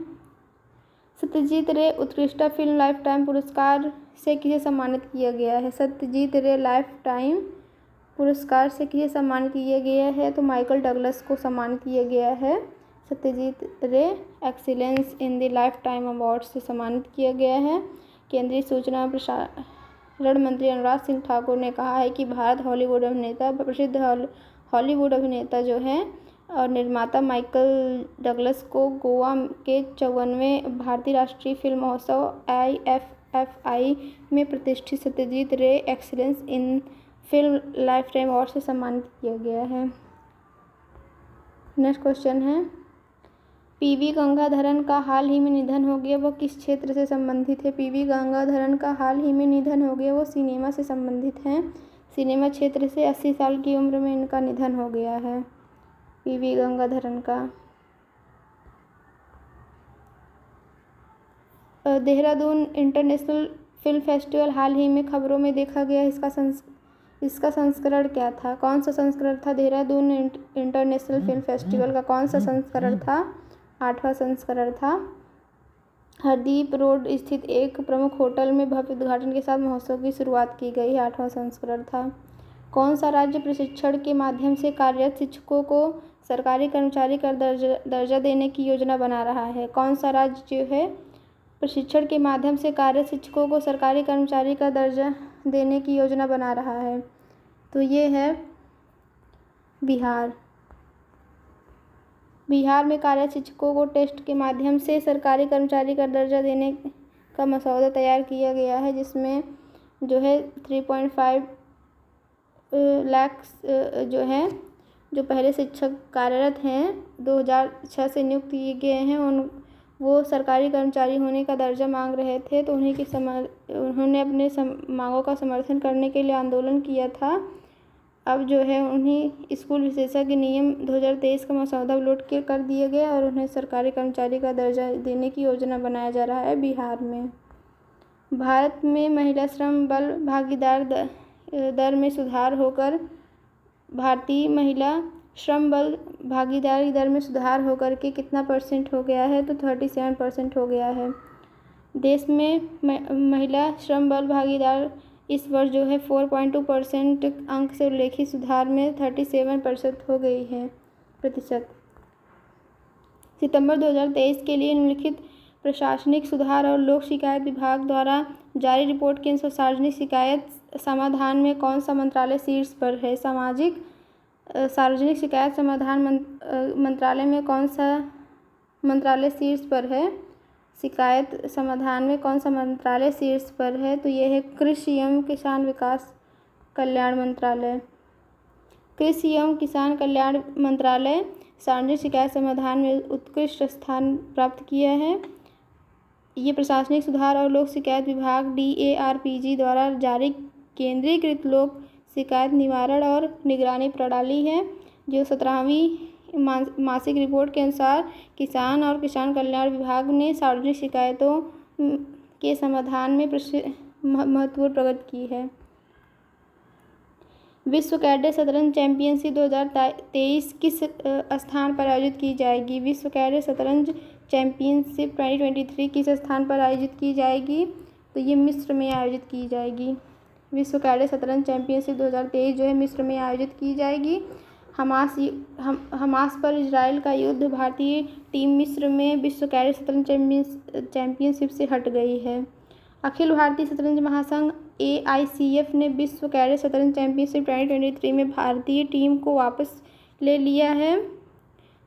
सत्यजीत रे उत्कृष्ट फिल्म लाइफ टाइम पुरस्कार से किसे सम्मानित किया गया है? सत्यजीत रे लाइफ टाइम पुरस्कार से किसे सम्मानित किया गया है? तो माइकल डगलस को सम्मानित किया गया है। सत्यजीत रे excellence in the life time award से सम्मानित किया गया है। केंद्रीय सूचना और प्रसारण मंत्री अनुराग सिंह ठाकुर ने कहा है कि भारत हॉलीवुड अभिनेता प्रसिद्ध हॉलीवुड अभिनेता जो हैं और निर्माता माइकल डगलस को गोवा के 54वें भारतीय राष्ट्रीय फिल्म महोत्सव IFFI में प्रतिष्ठित सत्यजीत रे excellence in film life time award से सम्मानित किया गया है। नेक्स्ट क्वेश्चन है, PV गंगाधरन का हाल ही में निधन हो गया, वो किस क्षेत्र से संबंधित है? PV गंगाधरन का हाल ही में निधन हो गया, वो सिनेमा से संबंधित हैं। सिनेमा क्षेत्र से 80 साल की उम्र में इनका निधन हो गया है, PV गंगाधरन का। देहरादून इंटरनेशनल फिल्म फेस्टिवल हाल ही में खबरों में देखा गया, इसका संस्करण क्या था? कौन सा संस्करण था? देहरादून इंटरनेशनल फिल्म फेस्टिवल का कौन सा संस्करण था? 8वां संस्करण था। हरदीप रोड स्थित एक प्रमुख होटल में भव्य उद्घाटन के साथ महोत्सव की शुरुआत की गई, 8वां संस्करण था। कौन सा राज्य प्रशिक्षण के माध्यम से कार्यरत शिक्षकों को सरकारी कर्मचारी का दर्जा देने की योजना बना रहा है? कौन सा राज्य जो है प्रशिक्षण के माध्यम से कार्यरत शिक्षकों को सरकारी कर्मचारी का दर्जा देने की योजना बना रहा है? तो ये है बिहार। बिहार में कार्यरत शिक्षकों को टेस्ट के माध्यम से सरकारी कर्मचारी का दर्जा देने का मसौदा तैयार किया गया है, जिसमें जो है 3.5 लाख जो हैं जो पहले शिक्षक कार्यरत हैं 2006 से नियुक्त किए गए हैं, वो सरकारी कर्मचारी होने का दर्जा मांग रहे थे। तो उन्होंने अपने मांगों का समर्थन करने के लिए आंदोलन किया था अब जो है उन्हें स्कूल विशेषज्ञ नियम 2023 का मसौदा अपलोड कर दिया गया और उन्हें सरकारी कर्मचारी का दर्जा देने की योजना बनाया जा रहा है बिहार में। भारत में महिला श्रम बल भागीदार दर में सुधार होकर भारतीय महिला श्रम बल भागीदारी दर में सुधार होकर के कितना % हो गया है? तो 37% हो गया है। देश में महिला श्रम बल भागीदार इस वर्ष जो है 4.2% अंक से उल्लेखित सुधार में 37% हो गई है प्रतिशत। सितंबर 2023 के लिए निम्नलिखित प्रशासनिक सुधार और लोक शिकायत विभाग द्वारा जारी रिपोर्ट के अनुसार सार्वजनिक शिकायत समाधान में कौन सा मंत्रालय शीर्ष पर है? सार्वजनिक शिकायत समाधान मंत्रालय में कौन सा मंत्रालय शीर्ष पर है? शिकायत समाधान में कौन सा मंत्रालय शीर्ष पर है? तो यह है कृषि एवं किसान विकास कल्याण मंत्रालय। कृषि एवं किसान कल्याण मंत्रालय सार्वजनिक शिकायत समाधान में उत्कृष्ट स्थान प्राप्त किया है। ये प्रशासनिक सुधार और लोक शिकायत विभाग DARPG द्वारा जारी केंद्रीकृत लोक शिकायत निवारण और निगरानी प्रणाली है, जो 17वीं मासिक रिपोर्ट के अनुसार किसान और किसान कल्याण विभाग ने सार्वजनिक शिकायतों के समाधान में महत्वपूर्ण प्रगति की है। विश्व कैडेट शतरंज चैंपियनशिप 2023 किस स्थान पर आयोजित की जाएगी? विश्व कैडेट शतरंज चैंपियनशिप 2023 किस स्थान पर आयोजित की जाएगी? तो ये मिस्र में आयोजित की जाएगी। विश्व कैडेट शतरंज चैंपियनशिप 2023 जो है मिस्र में आयोजित की जाएगी। हमास पर इजराइल का युद्ध, भारतीय टीम मिस्र में विश्व कैडेट शतरंज चैंपियनशिप से हट गई है। अखिल भारतीय शतरंज महासंघ AICF ने विश्व कैडेट शतरंज चैंपियनशिप 2023 में भारतीय टीम को वापस ले लिया है,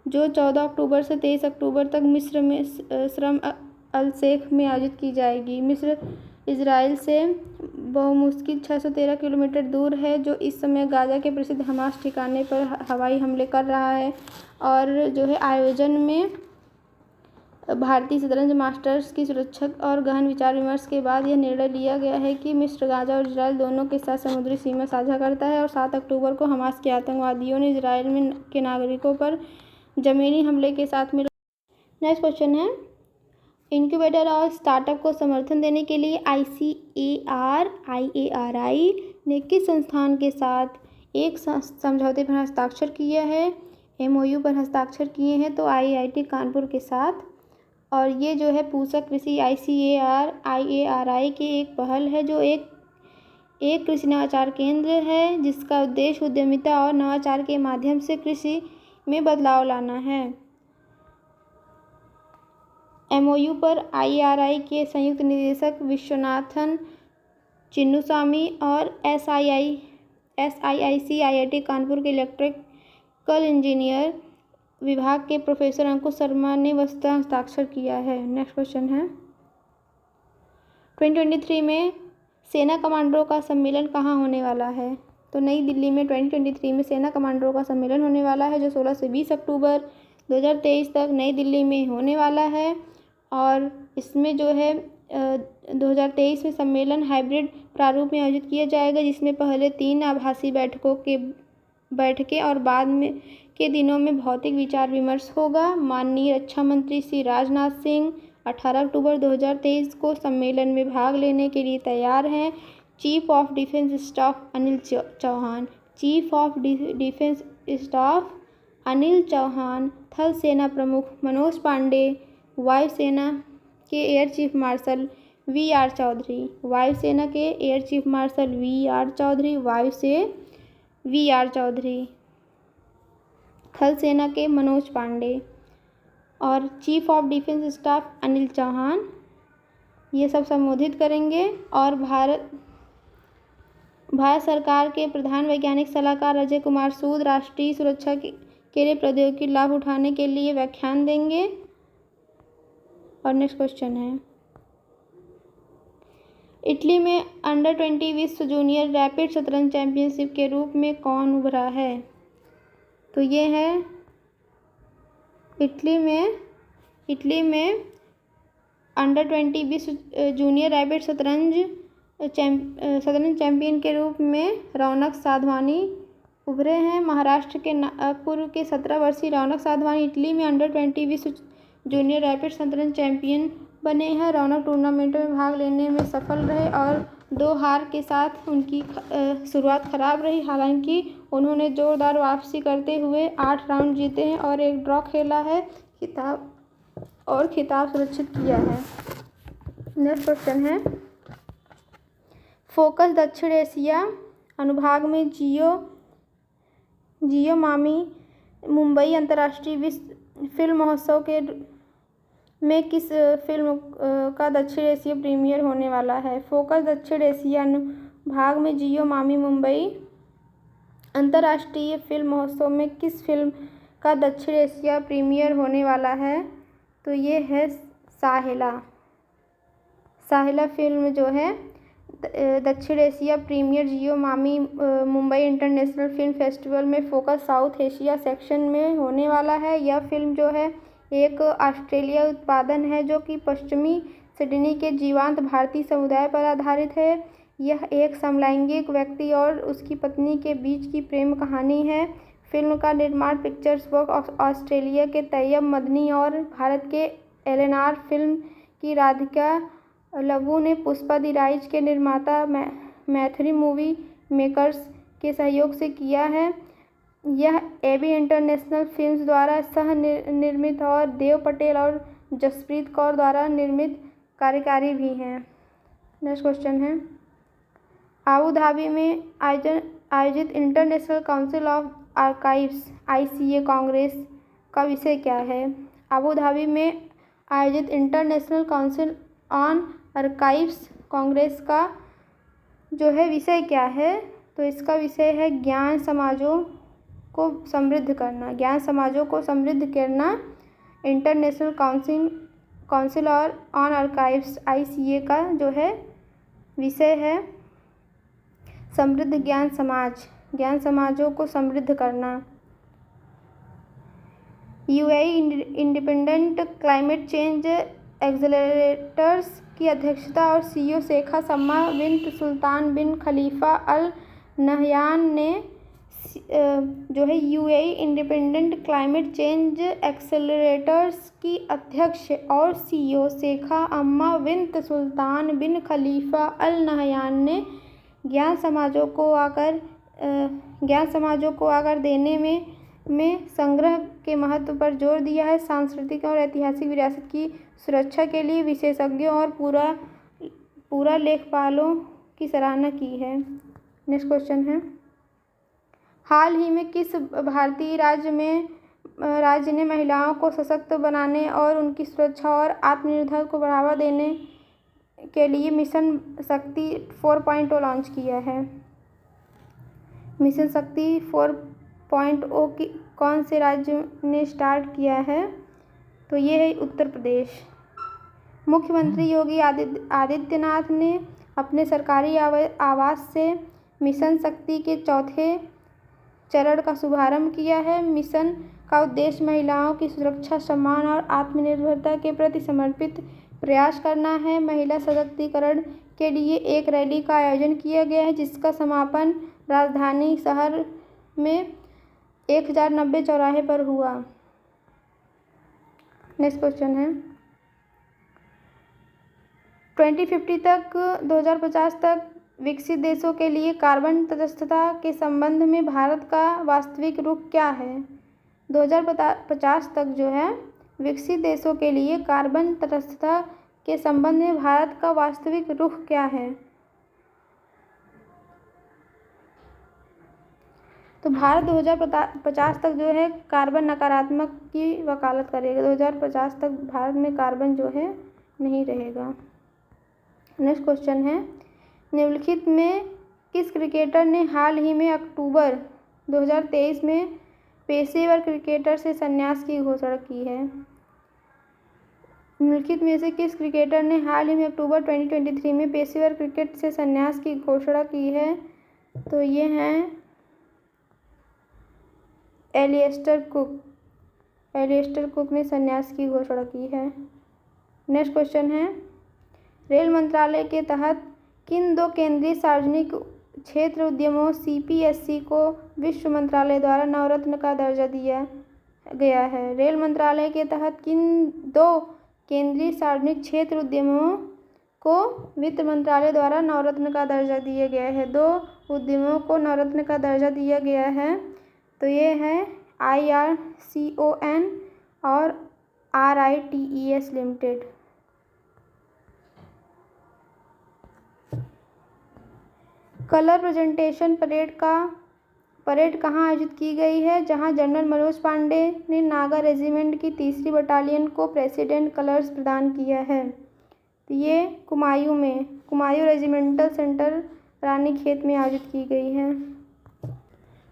जो 14 अक्टूबर से 23 अक्टूबर तक मिस्र में शर्म अल शेख में आयोजित की जाएगी। मिस्र इजराइल से बहुमुश्किल 613 किलोमीटर दूर है, जो इस समय गाजा के प्रसिद्ध हमास ठिकाने पर हवाई हमले कर रहा है। और जो है आयोजन में भारतीय शतरंज मास्टर्स की सुरक्षा और गहन विचार विमर्श के बाद यह निर्णय लिया गया है कि मिस्र गाजा और इजराइल दोनों के साथ समुद्री सीमा साझा करता है और 7 अक्टूबर को हमास के आतंकवादियों ने इजराइल के नागरिकों पर ज़मीनी हमले के साथ मिला। नेक्स्ट क्वेश्चन है, इनक्यूबेटर और स्टार्टअप को समर्थन देने के लिए ICAR-IARI ने किस संस्थान के साथ एक समझौते पर हस्ताक्षर किया है? MOU पर हस्ताक्षर किए हैं, तो IIT कानपुर के साथ। और ये जो है पूसा कृषि ICAR-IARI की एक पहल है, जो एक कृषि नवाचार केंद्र है, जिसका उद्देश्य उद्यमिता और नवाचार के माध्यम से कृषि में बदलाव लाना है। MOU पर IRI के संयुक्त निदेशक विश्वनाथन चिन्नुसामी और SIIC IIT कानपुर के इलेक्ट्रिकल इंजीनियर विभाग के प्रोफेसर अंकुश शर्मा ने वस्तुतः हस्ताक्षर किया है। नेक्स्ट क्वेश्चन है, 2023 में सेना कमांडरों का सम्मेलन कहाँ होने वाला है? तो नई दिल्ली में 2023 में सेना कमांडरों का सम्मेलन होने वाला है, जो 16 से 20 अक्टूबर 2023 तक नई दिल्ली में होने वाला है। और इसमें जो है 2023 में सम्मेलन हाइब्रिड प्रारूप में आयोजित किया जाएगा, जिसमें पहले 3 आभासी बैठकें और बाद में के दिनों में भौतिक विचार विमर्श होगा। माननीय रक्षा मंत्री श्री राजनाथ सिंह 18 अक्टूबर 2023 को सम्मेलन में भाग लेने के लिए तैयार हैं। Chief of defence staff Anil Chauhan, chief of defence staff Anil Chauhan, थल सेना प्रमुख मनोज पांडे, वायुसेना के air chief marshal VR Chaudhary, वायुसेना के air chief marshal VR Chaudhary, वायु से VR चौधरी, थल सेना के मनोज पांडे और chief of defence staff Anil Chauhan, ये सब संबोधित करेंगे। और भारत सरकार के प्रधान वैज्ञानिक सलाहकार अजय कुमार सूद राष्ट्रीय सुरक्षा के लिए प्रौद्योगिकी लाभ उठाने के लिए व्याख्यान देंगे। और नेक्स्ट क्वेश्चन है, इटली में अंडर-20 विश्व जूनियर रैपिड शतरंज चैंपियनशिप के रूप में कौन उभरा है? तो ये है इटली में अंडर-20 विश्व जूनियर रैपिड शतरंज चैंपियन के रूप में रौनक साधवानी उभरे हैं। महाराष्ट्र के नागपुर के 17 वर्षीय रौनक साधवानी इटली में अंडर-20 विश्व जूनियर रैपिड शतरंज चैंपियन बने हैं। रौनक टूर्नामेंट में भाग लेने में सफल रहे और 2 हार के साथ उनकी शुरुआत खराब रही। हालांकि उन्होंने जोरदार वापसी करते हुए 8 राउंड जीते हैं और 1 ड्रॉ खेला है, खिताब सुरक्षित किया है। नेक्स्ट क्वेश्चन है, फोकस दक्षिण एशिया अनुभाग में जियो मामी मुंबई अंतर्राष्ट्रीय विश्व फिल्म महोत्सव में किस फिल्म का दक्षिण एशिया प्रीमियर होने वाला है? फोकस दक्षिण एशिया अनुभाग में जियो मामी मुंबई अंतर्राष्ट्रीय फिल्म महोत्सव में किस फिल्म का दक्षिण एशिया प्रीमियर होने वाला है? तो ये है साहिला फिल्म जो है दक्षिण एशिया प्रीमियर जियो मामी मुंबई इंटरनेशनल फिल्म फेस्टिवल में फोकस साउथ एशिया सेक्शन में होने वाला है। यह फिल्म जो है एक ऑस्ट्रेलिया उत्पादन है जो कि पश्चिमी सिडनी के जीवंत भारतीय समुदाय पर आधारित है। यह एक समलैंगिक व्यक्ति और उसकी पत्नी के बीच की प्रेम कहानी है। फिल्म का निर्माण पिक्चर्स वर्क ऑस्ट्रेलिया के तैयब मदनी और भारत के एलेनार फिल्म की राधिका लबू ने पुष्पा द राइज के निर्माता मैथिली मूवी मेकर्स के सहयोग से किया है। यह एबी इंटरनेशनल फिल्म्स द्वारा सह निर्मित और देव पटेल और जसप्रीत कौर द्वारा निर्मित कार्यकारी भी हैं। नेक्स्ट क्वेश्चन है, आबू धाबी में आयोजित international council of archives ICA Congress का विषय क्या है? आबू धाबी में आयोजित international council on archives Congress का जो है विषय क्या है? तो इसका विषय है ज्ञान समाजों को समृद्ध करना। International council on archives ICA का जो है विषय है समृद्ध ज्ञान समाजों को समृद्ध करना। UAE independent climate change accelerators की अध्यक्षता और CEO शेखा सम्मा बिन्त सुल्तान बिन खलीफा अल नहयान ने जो है UAE independent climate change accelerators की अध्यक्ष और CEO शेखा अम्मा बिन्त सुल्तान बिन खलीफा अल नहयान ने ज्ञान समाजों को आकार देने में संग्रह के महत्व पर जोर दिया है। सांस्कृतिक और ऐतिहासिक विरासत की सुरक्षा के लिए विशेषज्ञों और पूरा लेखपालों की सराहना की है। नेक्स्ट क्वेश्चन है, हाल ही में किस भारतीय राज्य ने महिलाओं को सशक्त बनाने और उनकी सुरक्षा और आत्मनिर्भरता को बढ़ावा देने के लिए मिशन शक्ति 4.0 लॉन्च किया है? मिशन शक्ति 4.0 की कौन से राज्य ने स्टार्ट किया है? तो ये है उत्तर प्रदेश। मुख्यमंत्री योगी आदित्यनाथ ने अपने सरकारी आवास से मिशन शक्ति के चौथे चरण का शुभारंभ किया है। मिशन का उद्देश्य महिलाओं की सुरक्षा, सम्मान और आत्मनिर्भरता के प्रति समर्पित प्रयास करना है। महिला सशक्तिकरण के लिए एक रैली का आयोजन किया गया है जिसका समापन राजधानी शहर में 1090 चौराहे पर हुआ। नेक्स्ट क्वेश्चन है, 2050 तक विकसित देशों के लिए कार्बन तटस्थता के संबंध में भारत का वास्तविक रुख क्या है? 2050 तक जो है विकसित देशों के लिए कार्बन तटस्थता के संबंध में भारत का वास्तविक रुख क्या है? तो भारत 2050 तक जो है कार्बन नकारात्मक की वकालत करेगा। 2050 तक भारत में कार्बन जो है नहीं रहेगा। नेक्स्ट क्वेश्चन है, निम्नलिखित में किस क्रिकेटर ने हाल ही में अक्टूबर 2023 में पेशेवर क्रिकेटर से संन्यास की घोषणा की है? निम्नलिखित में से किस क्रिकेटर ने हाल ही में अक्टूबर 2023 में पेशेवर क्रिकेट से संन्यास की घोषणा की है? तो ये हैं एलिस्टर कुक ने संन्यास की घोषणा की है। नेक्स्ट क्वेश्चन है, रेल मंत्रालय के तहत किन 2 केंद्रीय सार्वजनिक क्षेत्र उद्यमों CPSC को विश्व मंत्रालय द्वारा नवरत्न का दर्जा दिया गया है? रेल मंत्रालय के तहत किन 2 केंद्रीय सार्वजनिक क्षेत्र उद्यमों को वित्त मंत्रालय द्वारा नवरत्न का दर्जा दिया गया है? 2 उद्यमों को नवरत्न का दर्जा दिया गया है, तो ये है IRCON और RITES limited. Colour presentation parade कहाँ आयोजित की गई है? जहां जनरल मनोज पांडे ने नागा रेजिमेंट की 3री बटालियन को प्रेसिडेंट कलर्स प्रदान किया है। तो ये कुमायूं रेजिमेंटल सेंटर रानीखेत में आयोजित की गई है।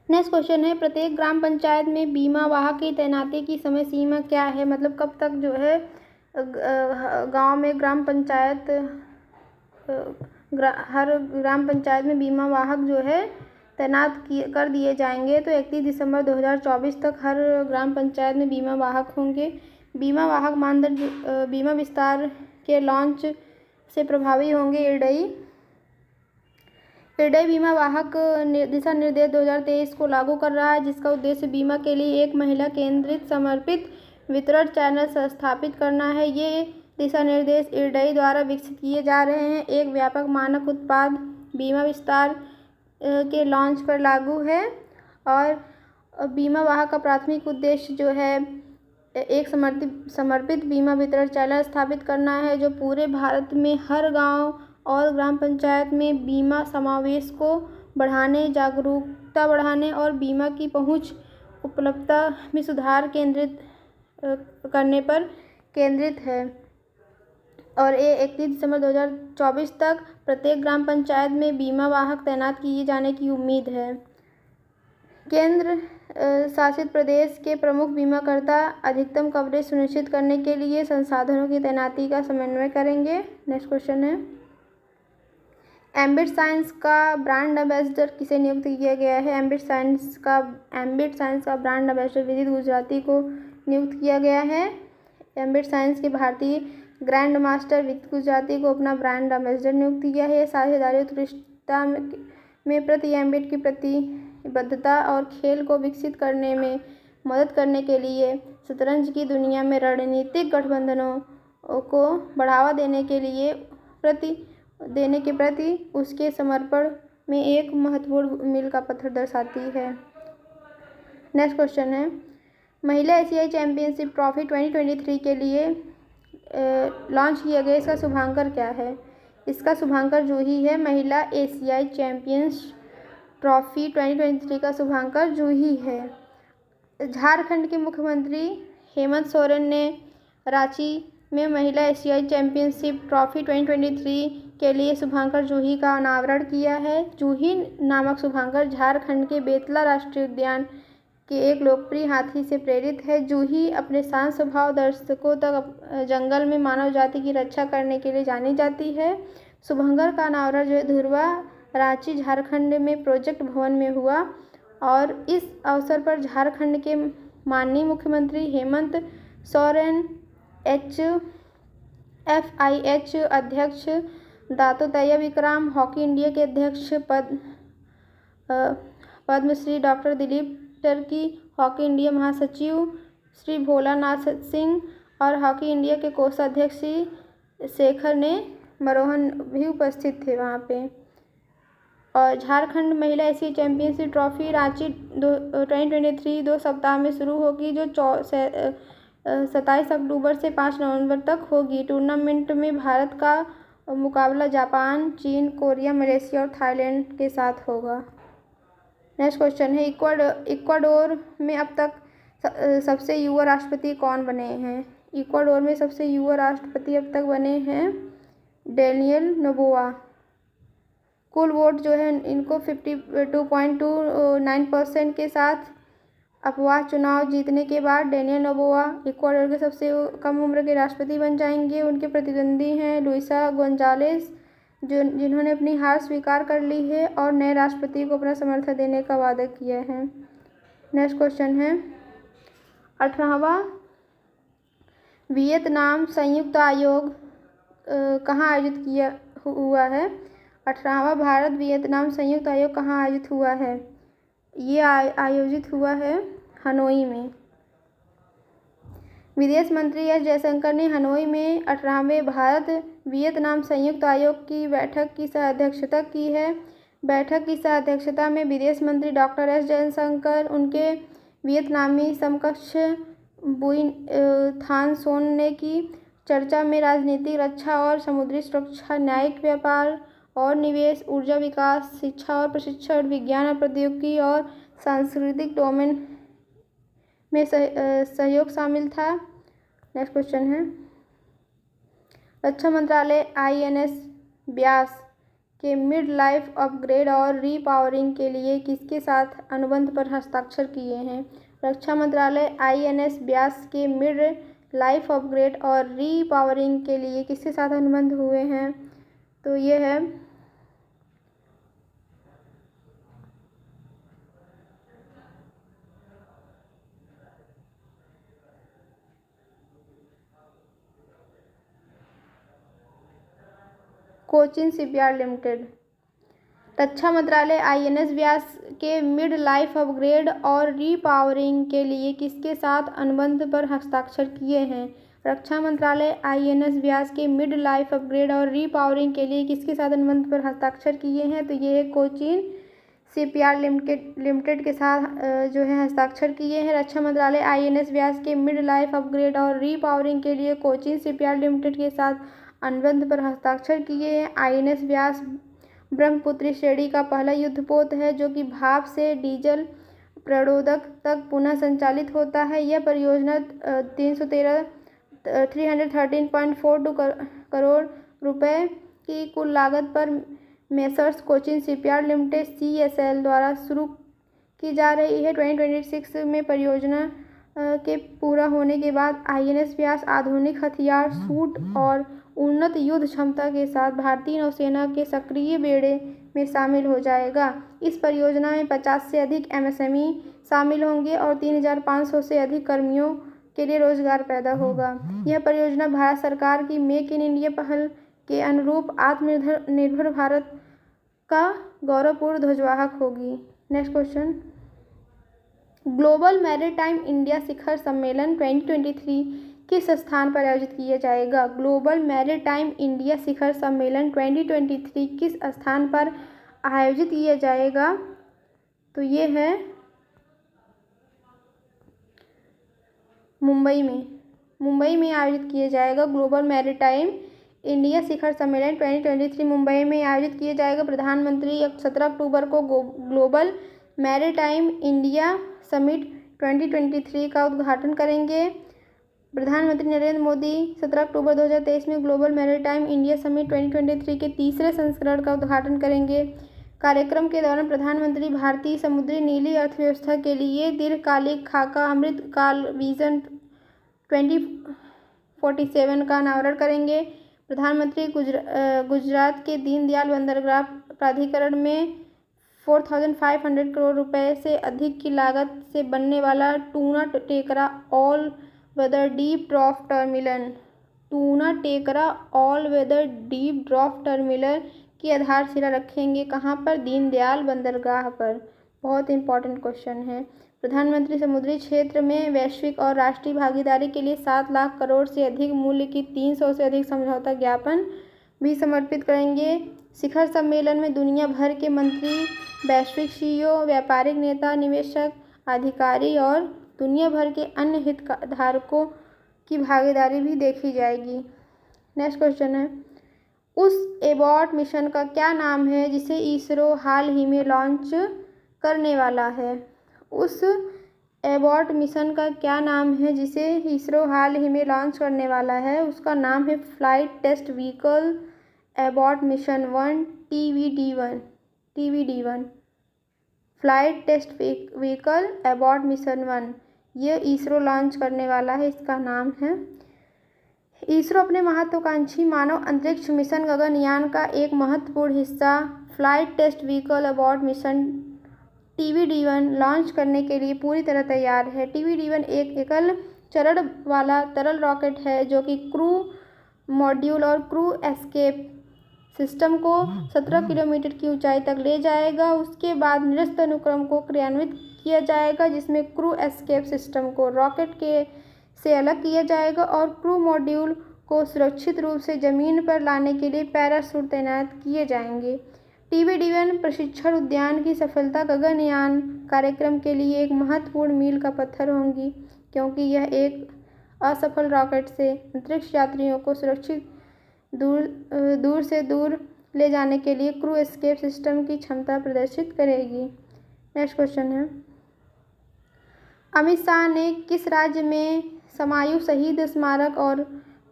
नेक्स्ट क्वेश्चन है, प्रत्येक ग्राम पंचायत में बीमा वाहक की तैनाती की समय सीमा क्या है? मतलब कब तक जो है गांव में ग्राम पंचायत हर ग्राम पंचायत में बीमा वाहक जो है तैनात कर दिए जाएंगे? तो 31 दिसंबर 2024 तक हर ग्राम पंचायत में बीमा वाहक होंगे। बीमा वाहक मानदंड बीमा विस्तार के लॉन्च से प्रभावी होंगे। इरडई बीमा वाहक दिशा निर्देश 2023 को लागू कर रहा है, जिसका उद्देश्य बीमा के लिए एक महिला केंद्रित समर्पित वितरण चैनल स्थापित करना है। ये दिशा निर्देश इरडई द्वारा विकसित किए जा रहे हैं। एक व्यापक मानक उत्पाद बीमा विस्तार के लॉन्च पर लागू है और बीमा वाहक का प्राथमिक उद्देश्य जो है एक समर्पित बीमा वितरण चैनल स्थापित करना है, जो पूरे भारत में हर गांव और ग्राम पंचायत में बीमा समावेश को बढ़ाने, जागरूकता बढ़ाने और बीमा की पहुंच उपलब्धता में सुधार करने पर केंद्रित है। और ये 31 दिसंबर 2024 तक प्रत्येक ग्राम पंचायत में बीमा वाहक तैनात किए जाने की उम्मीद है। केंद्र शासित प्रदेश के प्रमुख बीमाकर्ता अधिकतम कवरेज सुनिश्चित करने के लिए संसाधनों की तैनाती का समन्वय करेंगे। नेक्स्ट क्वेश्चन है, एम्बिट साइंस का ब्रांड एम्बेसडर किसे नियुक्त किया गया है? एम्बिट साइंस का ब्रांड एम्बेसडर विदित गुजराती को नियुक्त किया गया है। एम्बिट साइंस के भारतीय ग्रैंड मास्टर विदित गुजराती को अपना ब्रांड एम्बेसडर नियुक्त किया है। साझेदारी उत्कृष्टता में प्रति एम्बिट की प्रतिबद्धता और खेल को विकसित करने में मदद करने के लिए शतरंज की दुनिया में रणनीतिक गठबंधनों को बढ़ावा देने के प्रति उसके समर्पण में एक महत्वपूर्ण मील का पत्थर दर्शाती है। नेक्स्ट क्वेश्चन है, महिला एशियाई चैंपियनशिप ट्रॉफी 2023 के लिए लॉन्च किया गया, इसका शुभांकर क्या है? इसका शुभांकर जूही है। महिला एशियाई चैंपियंस ट्रॉफी 2023 का शुभांकर जूही है। झारखंड के मुख्यमंत्री हेमंत सोरेन ने रांची में महिला एशियाई चैंपियनशिप ट्रॉफी 2023 के लिए शुभांकर जूही का अनावरण किया है। जूही नामक शुभांकर झारखंड के बेतला राष्ट्रीय उद्यान के एक लोकप्रिय हाथी से प्रेरित है। जूही अपने शांत स्वभाव दर्शकों तक जंगल में मानव जाति की रक्षा करने के लिए जानी जाती है। शुभांकर का अनावरण जो धुरवा रांची झारखंड में प्रोजेक्ट भवन में हुआ और इस अवसर पर झारखंड के माननीय मुख्यमंत्री हेमंत सोरेन, HFIH अध्यक्ष दातोदया विक्रम, हॉकी इंडिया के अध्यक्ष Padmashri doctor Dilip Tirkey, hockey India महासचिव श्री भोलानाथ सिंह और हॉकी इंडिया के कोषाध्यक्ष श्री शेखर ने मरोहन भी उपस्थित थे वहाँ पे। और झारखंड महिला एशियाई चैंपियनशिप ट्रॉफी रांची 2023 2 सप्ताह में शुरू होगी, जो 27 अक्टूबर से 5 नवंबर तक होगी। टूर्नामेंट में भारत का मुकाबला जापान, चीन, कोरिया, मलेशिया और थाईलैंड के साथ होगा। नेक्स्ट क्वेश्चन है, इक्वाडोर में अब तक सबसे युवा राष्ट्रपति कौन बने हैं? इक्वाडोर में सबसे युवा राष्ट्रपति अब तक बने हैं डेनियल नोबोआ। कुल वोट जो है इनको 52.29% के साथ अपवाह चुनाव जीतने के बाद डेनियल नोबोआ इक्वाडोर के सबसे कम उम्र के राष्ट्रपति बन जाएंगे। उनके प्रतिद्वंदी हैं लुइसा गोंजालेस, जिन्होंने अपनी हार स्वीकार कर ली है और नए राष्ट्रपति को अपना समर्थन देने का वादा किया है। नेक्स्ट क्वेश्चन है, 18वां वियतनाम संयुक्त आयोग कहाँ आयोजित किया हुआ है? 18वां भारत वियतनाम संयुक्त आयोग कहाँ आयोजित हुआ है? ये आयोजित हुआ है हनोई में। विदेश मंत्री एस जयशंकर ने हनोई में 18वें भारत वियतनाम संयुक्त आयोग की बैठक की सह-अध्यक्षता की है। बैठक की सह-अध्यक्षता में विदेश मंत्री डॉक्टर एस जयशंकर, उनके वियतनामी समकक्ष बुइन थान सोन ने की। चर्चा में राजनीतिक, रक्षा और समुद्री सुरक्षा, न्यायिक, व्यापार और निवेश, ऊर्जा विकास, शिक्षा और प्रशिक्षण, विज्ञान और प्रौद्योगिकी और सांस्कृतिक डोमेन में सहयोग शामिल था। नेक्स्ट क्वेश्चन है, रक्षा मंत्रालय INS व्यास के मिड लाइफ अपग्रेड और रीपावरिंग के लिए किसके साथ अनुबंध पर हस्ताक्षर किए हैं? रक्षा मंत्रालय INS व्यास के मिड लाइफ अपग्रेड और रीपावरिंग के लिए किसके साथ अनुबंध हुए हैं? तो ये है कोचिन शिपयार्ड लिमिटेड। रक्षा मंत्रालय INS व्यास के मिड लाइफ अपग्रेड और रीपावरिंग के लिए किसके साथ अनुबंध पर हस्ताक्षर किए हैं? रक्षा मंत्रालय INS व्यास के मिड लाइफ अपग्रेड और रीपावरिंग के लिए किसके साथ अनुबंध पर हस्ताक्षर किए हैं? तो ये है कोचिन शिपयार्ड लिमिटेड के साथ जो है हस्ताक्षर किए हैं। रक्षा मंत्रालय INS व्यास के मिड लाइफ अपग्रेड और रीपावरिंग के लिए कोचिन शिपयार्ड लिमिटेड के साथ अनुबंध पर हस्ताक्षर किए हैं। INS व्यास ब्रह्मपुत्री श्रेणी का पहला युद्धपोत है जो कि भाप से डीजल प्रणोदक तक पुनः संचालित होता है। यह परियोजना 313.42 करोड़ रुपए की कुल लागत पर messrs Cochin shipyard limited CSL द्वारा शुरू की जा रही है। 2026 में परियोजना के पूरा होने के बाद INS व्यास आधुनिक हथियार सूट और उन्नत युद्ध क्षमता के साथ भारतीय नौसेना के सक्रिय बेड़े में शामिल हो जाएगा। इस परियोजना में 50 से अधिक MSME शामिल होंगे और 3,500 से अधिक कर्मियों के लिए रोजगार पैदा होगा। यह परियोजना भारत सरकार की मेक इन इंडिया पहल के अनुरूप आत्मनिर्भर भारत का गौरवपूर्ण ध्वजवाहक होगी। Next question, global maritime India शिखर सम्मेलन 2023 किस स्थान पर आयोजित किया जाएगा? ग्लोबल मैरीटाइम इंडिया शिखर सम्मेलन 2023 किस स्थान पर आयोजित किया जाएगा? तो ये है मुंबई में आयोजित किया जाएगा। ग्लोबल मैरीटाइम इंडिया शिखर सम्मेलन 2023 मुंबई में आयोजित किया जाएगा। प्रधानमंत्री 17 अक्टूबर को ग्लोबल मैरीटाइम इंडिया समिट 2023 का उद्घाटन करेंगे। प्रधानमंत्री नरेंद्र मोदी 17 अक्टूबर 2023 में ग्लोबल मैरीटाइम इंडिया समिट 2023 के तीसरे संस्करण का उद्घाटन करेंगे। कार्यक्रम के दौरान प्रधानमंत्री भारतीय समुद्री नीली अर्थव्यवस्था के लिए दीर्घकालिक खाका अमृत काल विजन 2047 का अनावरण करेंगे। प्रधानमंत्री गुजरात के दीनदयाल बंदरगाह प्राधिकरण में 4,500 करोड़ रुपए से अधिक की लागत से बनने वाला Tuna Tekra all weather deep draft terminal की आधारशिला रखेंगे। कहाँ पर? दीनदयाल बंदरगाह पर। बहुत इंपॉर्टेंट क्वेश्चन है। प्रधानमंत्री समुद्री क्षेत्र में वैश्विक और राष्ट्रीय भागीदारी के लिए 7 लाख करोड़ से अधिक मूल्य की 300 से अधिक समझौता ज्ञापन भी समर्पित करेंगे। शिखर सम्मेलन में दुनिया भर के मंत्री, वैश्विक CEO, व्यापारिक नेता, निवेशक, अधिकारी और दुनिया भर के अन्य हितधारकों की भागीदारी भी देखी जाएगी। नेक्स्ट क्वेश्चन है, उस एबॉट मिशन का क्या नाम है जिसे इसरो हाल ही में लॉन्च करने वाला है? उस एबॉट मिशन का क्या नाम है जिसे इसरो हाल ही में लॉन्च करने वाला है? उसका नाम है flight test vehicle abort mission 1 TVD1 flight test vehicle abort mission 1 ये इसरो लॉन्च करने वाला है। इसका नाम है। इसरो अपने महत्वाकांक्षी मानव अंतरिक्ष मिशन गगनयान का एक महत्वपूर्ण हिस्सा flight test vehicle abort mission TVD1 launch करने के लिए पूरी तरह तैयार है। TVD1 एक एकल चरण वाला तरल रॉकेट है जो कि क्रू मॉड्यूल और क्रू एस्केप सिस्टम को 17 किलोमीटर की ऊंचाई तक ले जाएगा। उसके बाद निरस्त अनुक्रम को क्रियान्वित किया जाएगा, जिसमें क्रू एस्केप सिस्टम को रॉकेट के से अलग किया जाएगा और क्रू मॉड्यूल को सुरक्षित रूप से ज़मीन पर लाने के लिए पैराशूट तैनात किए जाएंगे। TB-11 प्रशिक्षण उद्यान की सफलता गगनयान कार्यक्रम के लिए एक महत्वपूर्ण मील का पत्थर होगी, क्योंकि यह एक असफल रॉकेट से अंतरिक्ष यात्रियों को सुरक्षित दूर से दूर ले जाने के लिए क्रू एस्केप सिस्टम की क्षमता प्रदर्शित करेगी। नेक्स्ट क्वेश्चन है, अमित शाह ने किस राज्य में समायु शहीद स्मारक और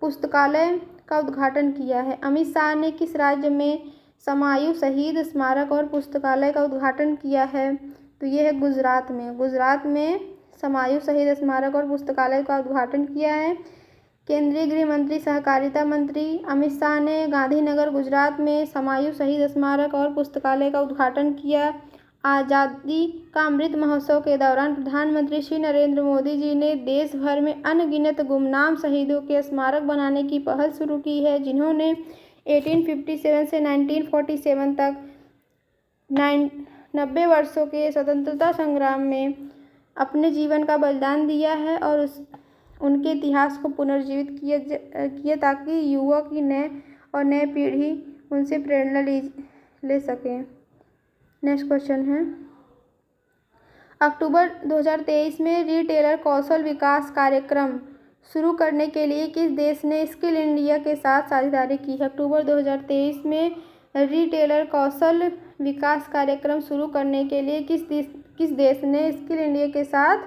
पुस्तकालय का उद्घाटन किया है? अमित शाह ने किस राज्य में समायु शहीद स्मारक और पुस्तकालय का उद्घाटन किया है? तो ये है गुजरात में। गुजरात में समायु शहीद स्मारक और पुस्तकालय का उद्घाटन किया है। केंद्रीय गृह मंत्री सहकारिता मंत्री अमित शाह ने गांधीनगर गुजरात में समायु शहीद स्मारक और पुस्तकालय का उद्घाटन किया। आज़ादी का अमृत महोत्सव के दौरान प्रधानमंत्री श्री नरेंद्र मोदी जी ने देश भर में अनगिनत गुमनाम शहीदों के स्मारक बनाने की पहल शुरू की है, जिन्होंने 1857 से 1947 तक 90 वर्षों के स्वतंत्रता संग्राम में अपने जीवन का बलिदान दिया है और उनके इतिहास को पुनर्जीवित किया ताकि युवा की नई पीढ़ी उनसे प्रेरणा ले सके। नेक्स्ट क्वेश्चन है, अक्टूबर 2023 में रिटेलर कौशल विकास कार्यक्रम शुरू करने के लिए किस देश ने स्किल इंडिया के साथ साझेदारी की है? अक्टूबर 2023 में रिटेलर कौशल विकास कार्यक्रम शुरू करने के लिए किस देश ने स्किल इंडिया के साथ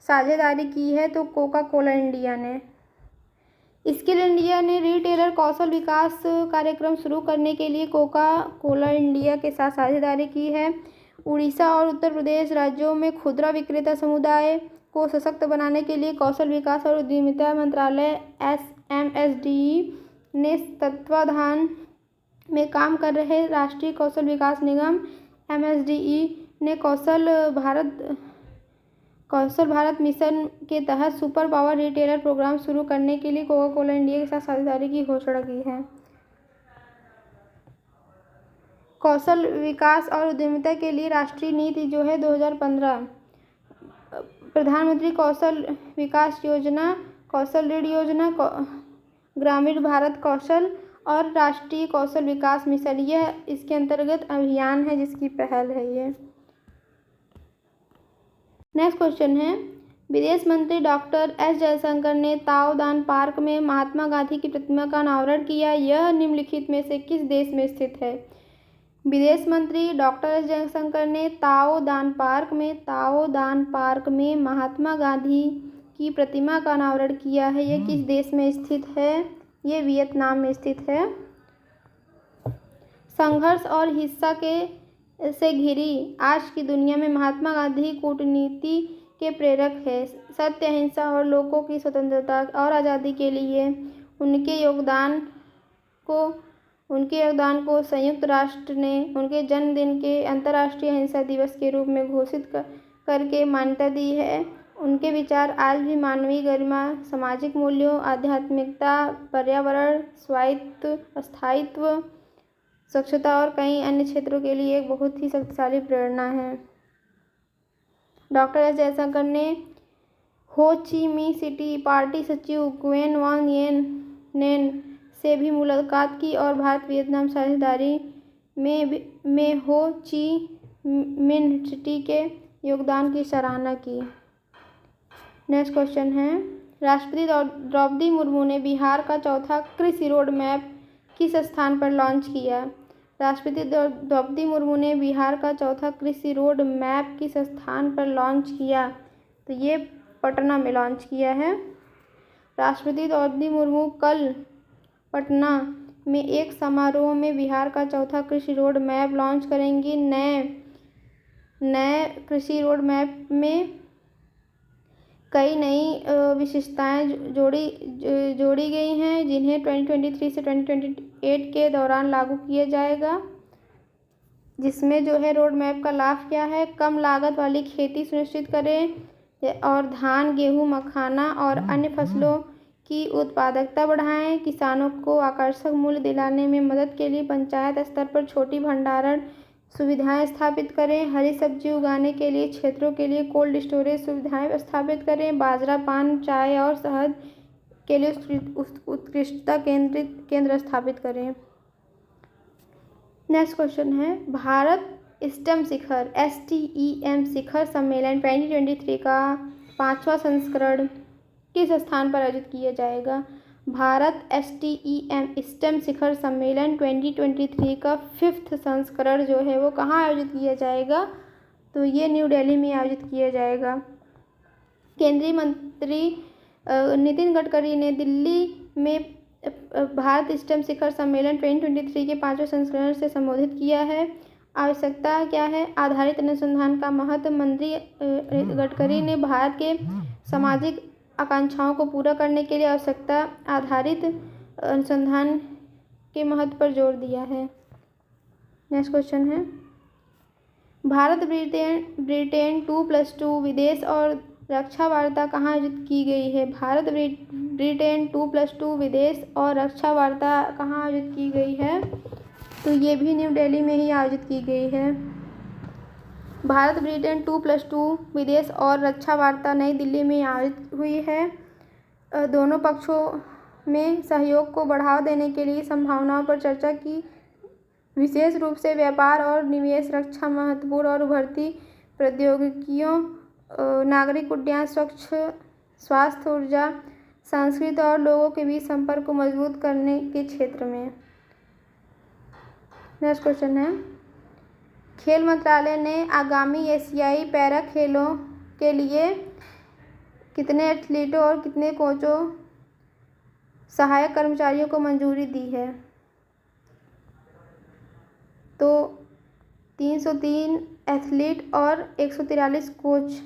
साझेदारी की है? तो कोका कोला इंडिया ने। स्किल इंडिया ने रिटेलर कौशल विकास कार्यक्रम शुरू करने के लिए कोका कोला इंडिया के साथ साझेदारी की है। उड़ीसा और उत्तर प्रदेश राज्यों में खुदरा विक्रेता समुदाय को सशक्त बनाने के लिए कौशल विकास और उद्यमिता मंत्रालय MSDE ने तत्वाधान में काम कर रहे राष्ट्रीय कौशल विकास निगम MSDE ने कौशल भारत मिशन के तहत सुपर पावर रिटेलर प्रोग्राम शुरू करने के लिए कोका कोला इंडिया के साथ साझेदारी की घोषणा की है। कौशल विकास और उद्यमिता के लिए राष्ट्रीय नीति जो है 2015, प्रधानमंत्री कौशल विकास योजना, कौशल ऋण योजना, ग्रामीण भारत कौशल और राष्ट्रीय कौशल विकास मिशन, यह इसके अंतर्गत अभियान है जिसकी पहल है ये। नेक्स्ट क्वेश्चन है, विदेश मंत्री डॉक्टर एस जयशंकर ने ताओदान पार्क में महात्मा गांधी की प्रतिमा का अनावरण किया। यह निम्नलिखित में से किस देश में स्थित है? विदेश मंत्री डॉक्टर एस जयशंकर ने ताओदान पार्क में महात्मा गांधी की प्रतिमा का अनावरण किया है। यह किस देश में स्थित है? ये वियतनाम में स्थित है। संघर्ष और हिंसा से घिरी आज की दुनिया में महात्मा गांधी कूटनीति के प्रेरक है। सत्य, अहिंसा और लोगों की स्वतंत्रता और आज़ादी के लिए उनके योगदान को संयुक्त राष्ट्र ने उनके जन्मदिन के अंतर्राष्ट्रीय अहिंसा दिवस के रूप में घोषित करके मान्यता दी है। उनके विचार आज भी मानवीय गरिमा, सामाजिक मूल्यों, आध्यात्मिकता, पर्यावरण, स्थायित्व, स्वच्छता और कई अन्य क्षेत्रों के लिए एक बहुत ही शक्तिशाली प्रेरणा है। डॉक्टर एस जयशंकर ने हो ची मिन्ह सिटी पार्टी सचिव गुयेन वान येन से भी मुलाकात की और भारत वियतनाम साझेदारी में हो ची मिन्ह सिटी के योगदान की सराहना की। नेक्स्ट क्वेश्चन है, राष्ट्रपति द्रौपदी मुर्मू ने बिहार का चौथा कृषि रोड मैप किस स्थान पर लॉन्च किया? राष्ट्रपति द्रौपदी मुर्मू ने बिहार का चौथा कृषि रोड मैप किस स्थान पर लॉन्च किया? तो ये पटना में लॉन्च किया है। राष्ट्रपति द्रौपदी मुर्मू कल पटना में एक समारोह में बिहार का चौथा कृषि रोड मैप लॉन्च करेंगी। नए कृषि रोड मैप में कई नई विशेषताएं जोड़ी गई हैं, जिन्हें 2023 से 2028 के दौरान लागू किया जाएगा। जिसमें जो है रोड मैप का लाभ क्या है? कम लागत वाली खेती सुनिश्चित करें और धान, गेहूं, मखाना और अन्य फसलों की उत्पादकता बढ़ाएं। किसानों को आकर्षक मूल्य दिलाने में मदद के लिए पंचायत स्तर पर छोटी भंडारण सुविधाएं स्थापित करें। हरी सब्जी उगाने के लिए क्षेत्रों के लिए कोल्ड स्टोरेज सुविधाएं स्थापित करें। बाजरा, पान, चाय और शहद के लिए उत्कृष्टता केंद्र स्थापित करें। नेक्स्ट क्वेश्चन है, भारत स्टेम शिखर STEM शिखर सम्मेलन 2023 का 5वां संस्करण किस स्थान पर आयोजित किया जाएगा? भारत STEM शिखर सम्मेलन 2023 का 5th संस्करण जो है वो कहाँ आयोजित किया जाएगा? तो ये न्यू दिल्ली में आयोजित किया जाएगा। केंद्रीय मंत्री नितिन गडकरी ने दिल्ली में भारत स्टेम शिखर सम्मेलन 2023 के 5वें संस्करण से संबोधित किया है। आवश्यकता क्या है? आधारित अनुसंधान का महत्व। मंत्री गडकरी ने भारत के सामाजिक आकांक्षाओं को पूरा करने के लिए आवश्यकता आधारित अनुसंधान के महत्व पर जोर दिया है। नेक्स्ट क्वेश्चन है, भारत ब्रिटेन 2+2 विदेश और रक्षा वार्ता कहाँ आयोजित की गई है? भारत ब्रिटेन 2+2 विदेश और रक्षा वार्ता कहाँ आयोजित की गई है? तो ये भी न्यू दिल्ली में ही आयोजित की गई है। भारत ब्रिटेन 2+2 विदेश और रक्षा वार्ता नई दिल्ली में आयोजित हुई है। दोनों पक्षों में सहयोग को बढ़ावा देने के लिए संभावनाओं पर चर्चा की, विशेष रूप से व्यापार और निवेश, रक्षा, महत्वपूर्ण और उभरती प्रौद्योगिकियों, नागरिक उड्डयन, स्वच्छ स्वास्थ्य, ऊर्जा, संस्कृति और लोगों के बीच संपर्क को मजबूत करने के क्षेत्र में। नेक्स्ट क्वेश्चन है, खेल मंत्रालय ने आगामी एशियाई पैरा खेलों के लिए कितने एथलीटों और कितने कोचों, सहायक कर्मचारियों को मंजूरी दी है? तो 303 एथलीट और 143 कोच,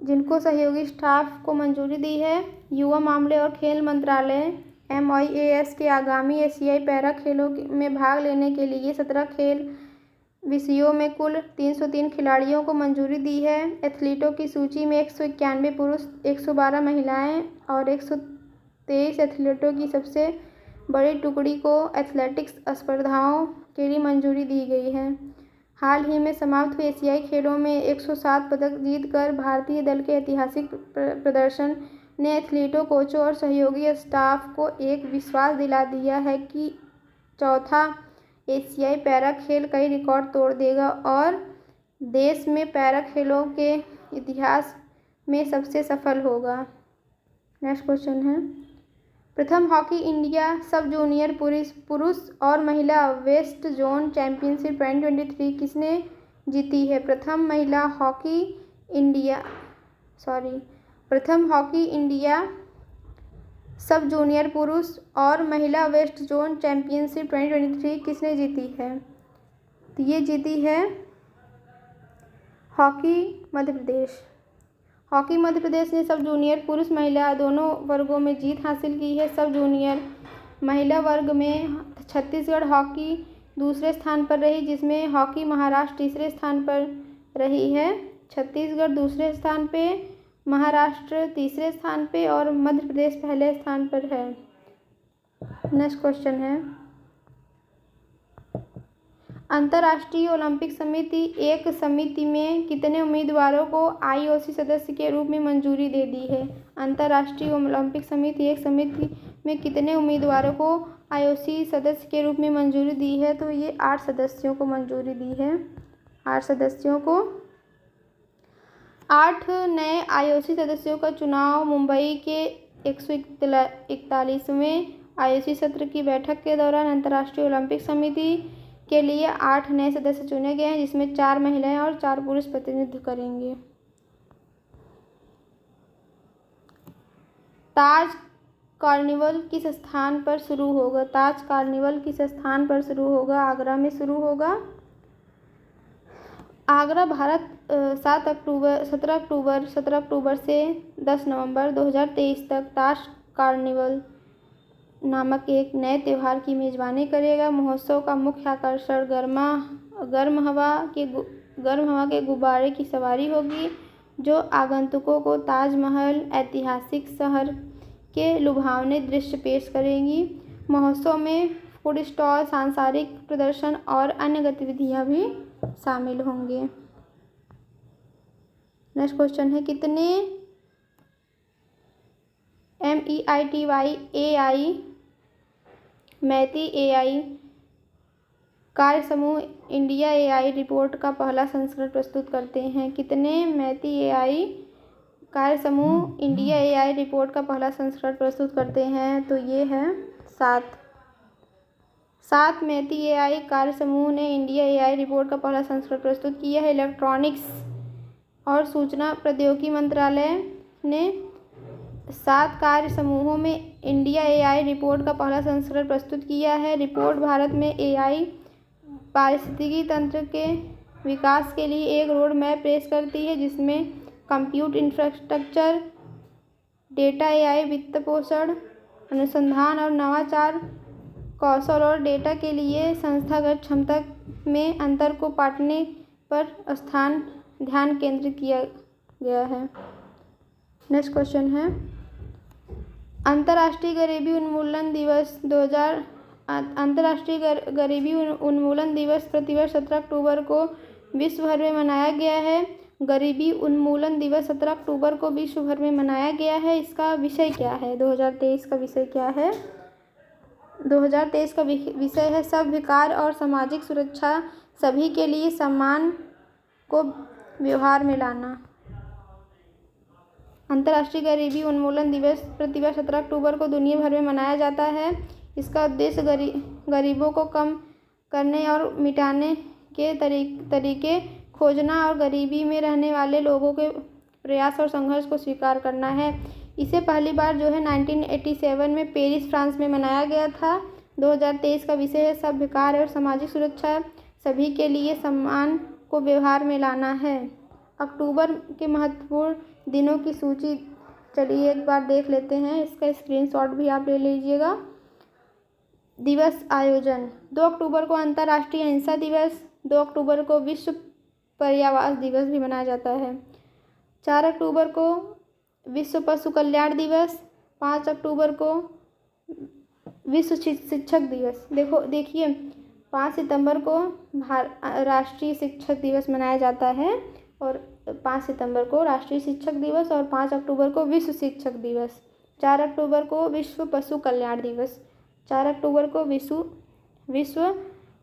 जिनको सहयोगी स्टाफ को मंजूरी दी है। युवा मामले और खेल मंत्रालय MIAS के आगामी एशियाई पैरा खेलों में भाग लेने के लिए 17 खेल विषयों में कुल 303 खिलाड़ियों को मंजूरी दी है। एथलीटों की सूची में 191 पुरुष, 112 महिलाएं और 123 एथलीटों की सबसे बड़ी टुकड़ी को एथलेटिक्स स्पर्धाओं के लिए मंजूरी दी गई है। हाल ही में समाप्त हुए एशियाई खेलों में 107 पदक जीतकर भारतीय दल के ऐतिहासिक प्रदर्शन ने एथलीटों, कोचों और सहयोगी स्टाफ को एक विश्वास दिला दिया है कि चौथा एशियाई पैरा खेल कई रिकॉर्ड तोड़ देगा और देश में पैरा खेलों के इतिहास में सबसे सफल होगा। नेक्स्ट क्वेश्चन है, प्रथम हॉकी इंडिया सब जूनियर पुरुष और महिला वेस्ट जोन चैंपियनशिप 2023 किसने जीती है? प्रथम हॉकी इंडिया सब जूनियर पुरुष और महिला वेस्ट जोन चैंपियनशिप 2023 किसने जीती है? तो ये जीती है हॉकी मध्य प्रदेश। हॉकी मध्य प्रदेश ने सब जूनियर पुरुष महिला दोनों वर्गों में जीत हासिल की है। सब जूनियर महिला वर्ग में छत्तीसगढ़ हॉकी दूसरे स्थान पर रही, जिसमें हॉकी महाराष्ट्र तीसरे स्थान पर रही है। छत्तीसगढ़ दूसरे स्थान पे, महाराष्ट्र तीसरे स्थान पे और मध्य प्रदेश पहले स्थान पर है। नेक्स्ट क्वेश्चन है, अंतर्राष्ट्रीय ओलंपिक समिति एक समिति में कितने उम्मीदवारों को IOC सदस्य के रूप में मंजूरी दे दी है? अंतर्राष्ट्रीय ओलंपिक समिति एक समिति में कितने उम्मीदवारों को IOC सदस्य के रूप में मंजूरी दी है? तो ये 8 सदस्यों को मंजूरी दी है। 8 सदस्यों को 8 नए IOC सदस्यों का चुनाव मुंबई के 141वें IOC सत्र की बैठक के दौरान अंतर्राष्ट्रीय ओलंपिक समिति के लिए 8 नए सदस्य चुने गए हैं, जिसमें 4 महिलाएं और 4 पुरुष प्रतिनिधित्व करेंगे। ताज कार्निवल किस स्थान पर शुरू होगा? ताज कार्निवल किस स्थान पर शुरू होगा? आगरा में शुरू होगा। आगरा भारत 17 अक्टूबर से 10 नवंबर 2023 तक ताज कार्निवल नामक एक नए त्यौहार की मेज़बानी करेगा। महोत्सव का मुख्य आकर्षण गर्म हवा के गुब्बारे की सवारी होगी, जो आगंतुकों को ताजमहल, ऐतिहासिक शहर के लुभावने दृश्य पेश करेंगी। महोत्सव में फूड स्टॉल, सांस्कृतिक प्रदर्शन और अन्य गतिविधियां भी शामिल होंगे। नेक्स्ट क्वेश्चन है, कितने मैती एआई कार्य समूह इंडिया एआई रिपोर्ट का पहला संस्करण प्रस्तुत करते हैं? कितने मैती एआई कार्य समूह इंडिया एआई रिपोर्ट का पहला संस्करण प्रस्तुत करते हैं? तो ये है 7 मैती एआई कार्य समूह ने इंडिया एआई रिपोर्ट का पहला संस्करण प्रस्तुत किया है। इलेक्ट्रॉनिक्स और सूचना प्रौद्योगिकी मंत्रालय ने 7 कार्य समूहों में इंडिया एआई रिपोर्ट का पहला संस्करण प्रस्तुत किया है। रिपोर्ट भारत में एआई पारिस्थितिकी तंत्र के विकास के लिए एक रोड मैप पेश करती है, जिसमें कंप्यूट इंफ्रास्ट्रक्चर, डेटा, एआई वित्तपोषण, अनुसंधान और नवाचार, कौशल और डेटा के लिए संस्थागत क्षमता में अंतर को पाटने पर ध्यान केंद्रित किया गया है। नेक्स्ट क्वेश्चन है, अंतर्राष्ट्रीय गरीबी उन्मूलन दिवस अंतर्राष्ट्रीय गरीबी उन्मूलन दिवस प्रतिवर्ष 17 अक्टूबर को विश्व भर में मनाया गया है। गरीबी उन्मूलन दिवस 17 अक्टूबर को विश्व भर में मनाया गया है। इसका विषय क्या है? 2023 का विषय क्या है? 2023 का विषय है सभ्यकार और सामाजिक सुरक्षा, सभी के लिए सम्मान को व्यवहार में लाना। अंतर्राष्ट्रीय गरीबी उन्मूलन दिवस प्रतिवर्ष 17 अक्टूबर को दुनिया भर में मनाया जाता है। इसका उद्देश्य गरीबों को कम करने और मिटाने के तरीके खोजना और गरीबी में रहने वाले लोगों के प्रयास और संघर्ष को स्वीकार करना है। इसे पहली बार जो है 1987 में पेरिस, फ्रांस में मनाया गया था। 2023 का विषय है सभ्यकार और सामाजिक सुरक्षा, सभी के लिए सम्मान को व्यवहार में लाना है। अक्टूबर के महत्वपूर्ण दिनों की सूची चलिए एक बार देख लेते हैं, इसका स्क्रीनशॉट भी आप ले लीजिएगा। दिवस आयोजन: 2 अक्टूबर को अंतर्राष्ट्रीय अहिंसा दिवस, 2 अक्टूबर को विश्व पर्यावरण दिवस भी मनाया जाता है, 4 अक्टूबर को विश्व पशु कल्याण दिवस, 5 अक्टूबर को विश्व शिक्षक दिवस। देखिए 5 सितंबर को राष्ट्रीय शिक्षक दिवस मनाया जाता है और 5 सितंबर को राष्ट्रीय शिक्षक दिवस और 5 अक्टूबर को विश्व शिक्षक दिवस। 4 अक्टूबर को विश्व पशु कल्याण दिवस, 4 अक्टूबर को विश्व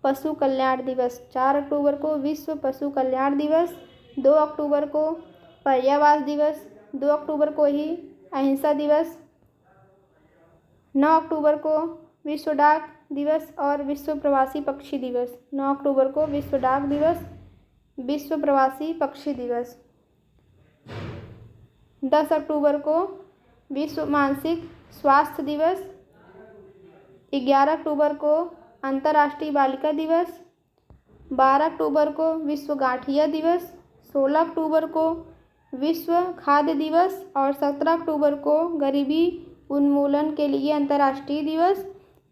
पशु कल्याण दिवस, 4 अक्टूबर को विश्व पशु कल्याण दिवस, 2 अक्टूबर को पर्यावरण दिवस, 2 अक्टूबर को ही अहिंसा दिवस, 9 अक्टूबर को विश्व डाक दिवस और विश्व प्रवासी पक्षी दिवस। 9 अक्टूबर को विश्व डाक दिवस, विश्व प्रवासी पक्षी दिवस। 10 अक्टूबर को विश्व मानसिक स्वास्थ्य दिवस, 11 अक्टूबर को अंतर्राष्ट्रीय बालिका दिवस, 12 अक्टूबर को विश्व गांठिया दिवस, 16 अक्टूबर को विश्व खाद्य दिवस और 17 अक्टूबर को गरीबी उन्मूलन के लिए अंतर्राष्ट्रीय दिवस,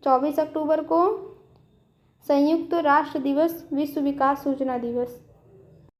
24 अक्टूबर को संयुक्त राष्ट्र दिवस, विश्व विकास सूचना दिवस।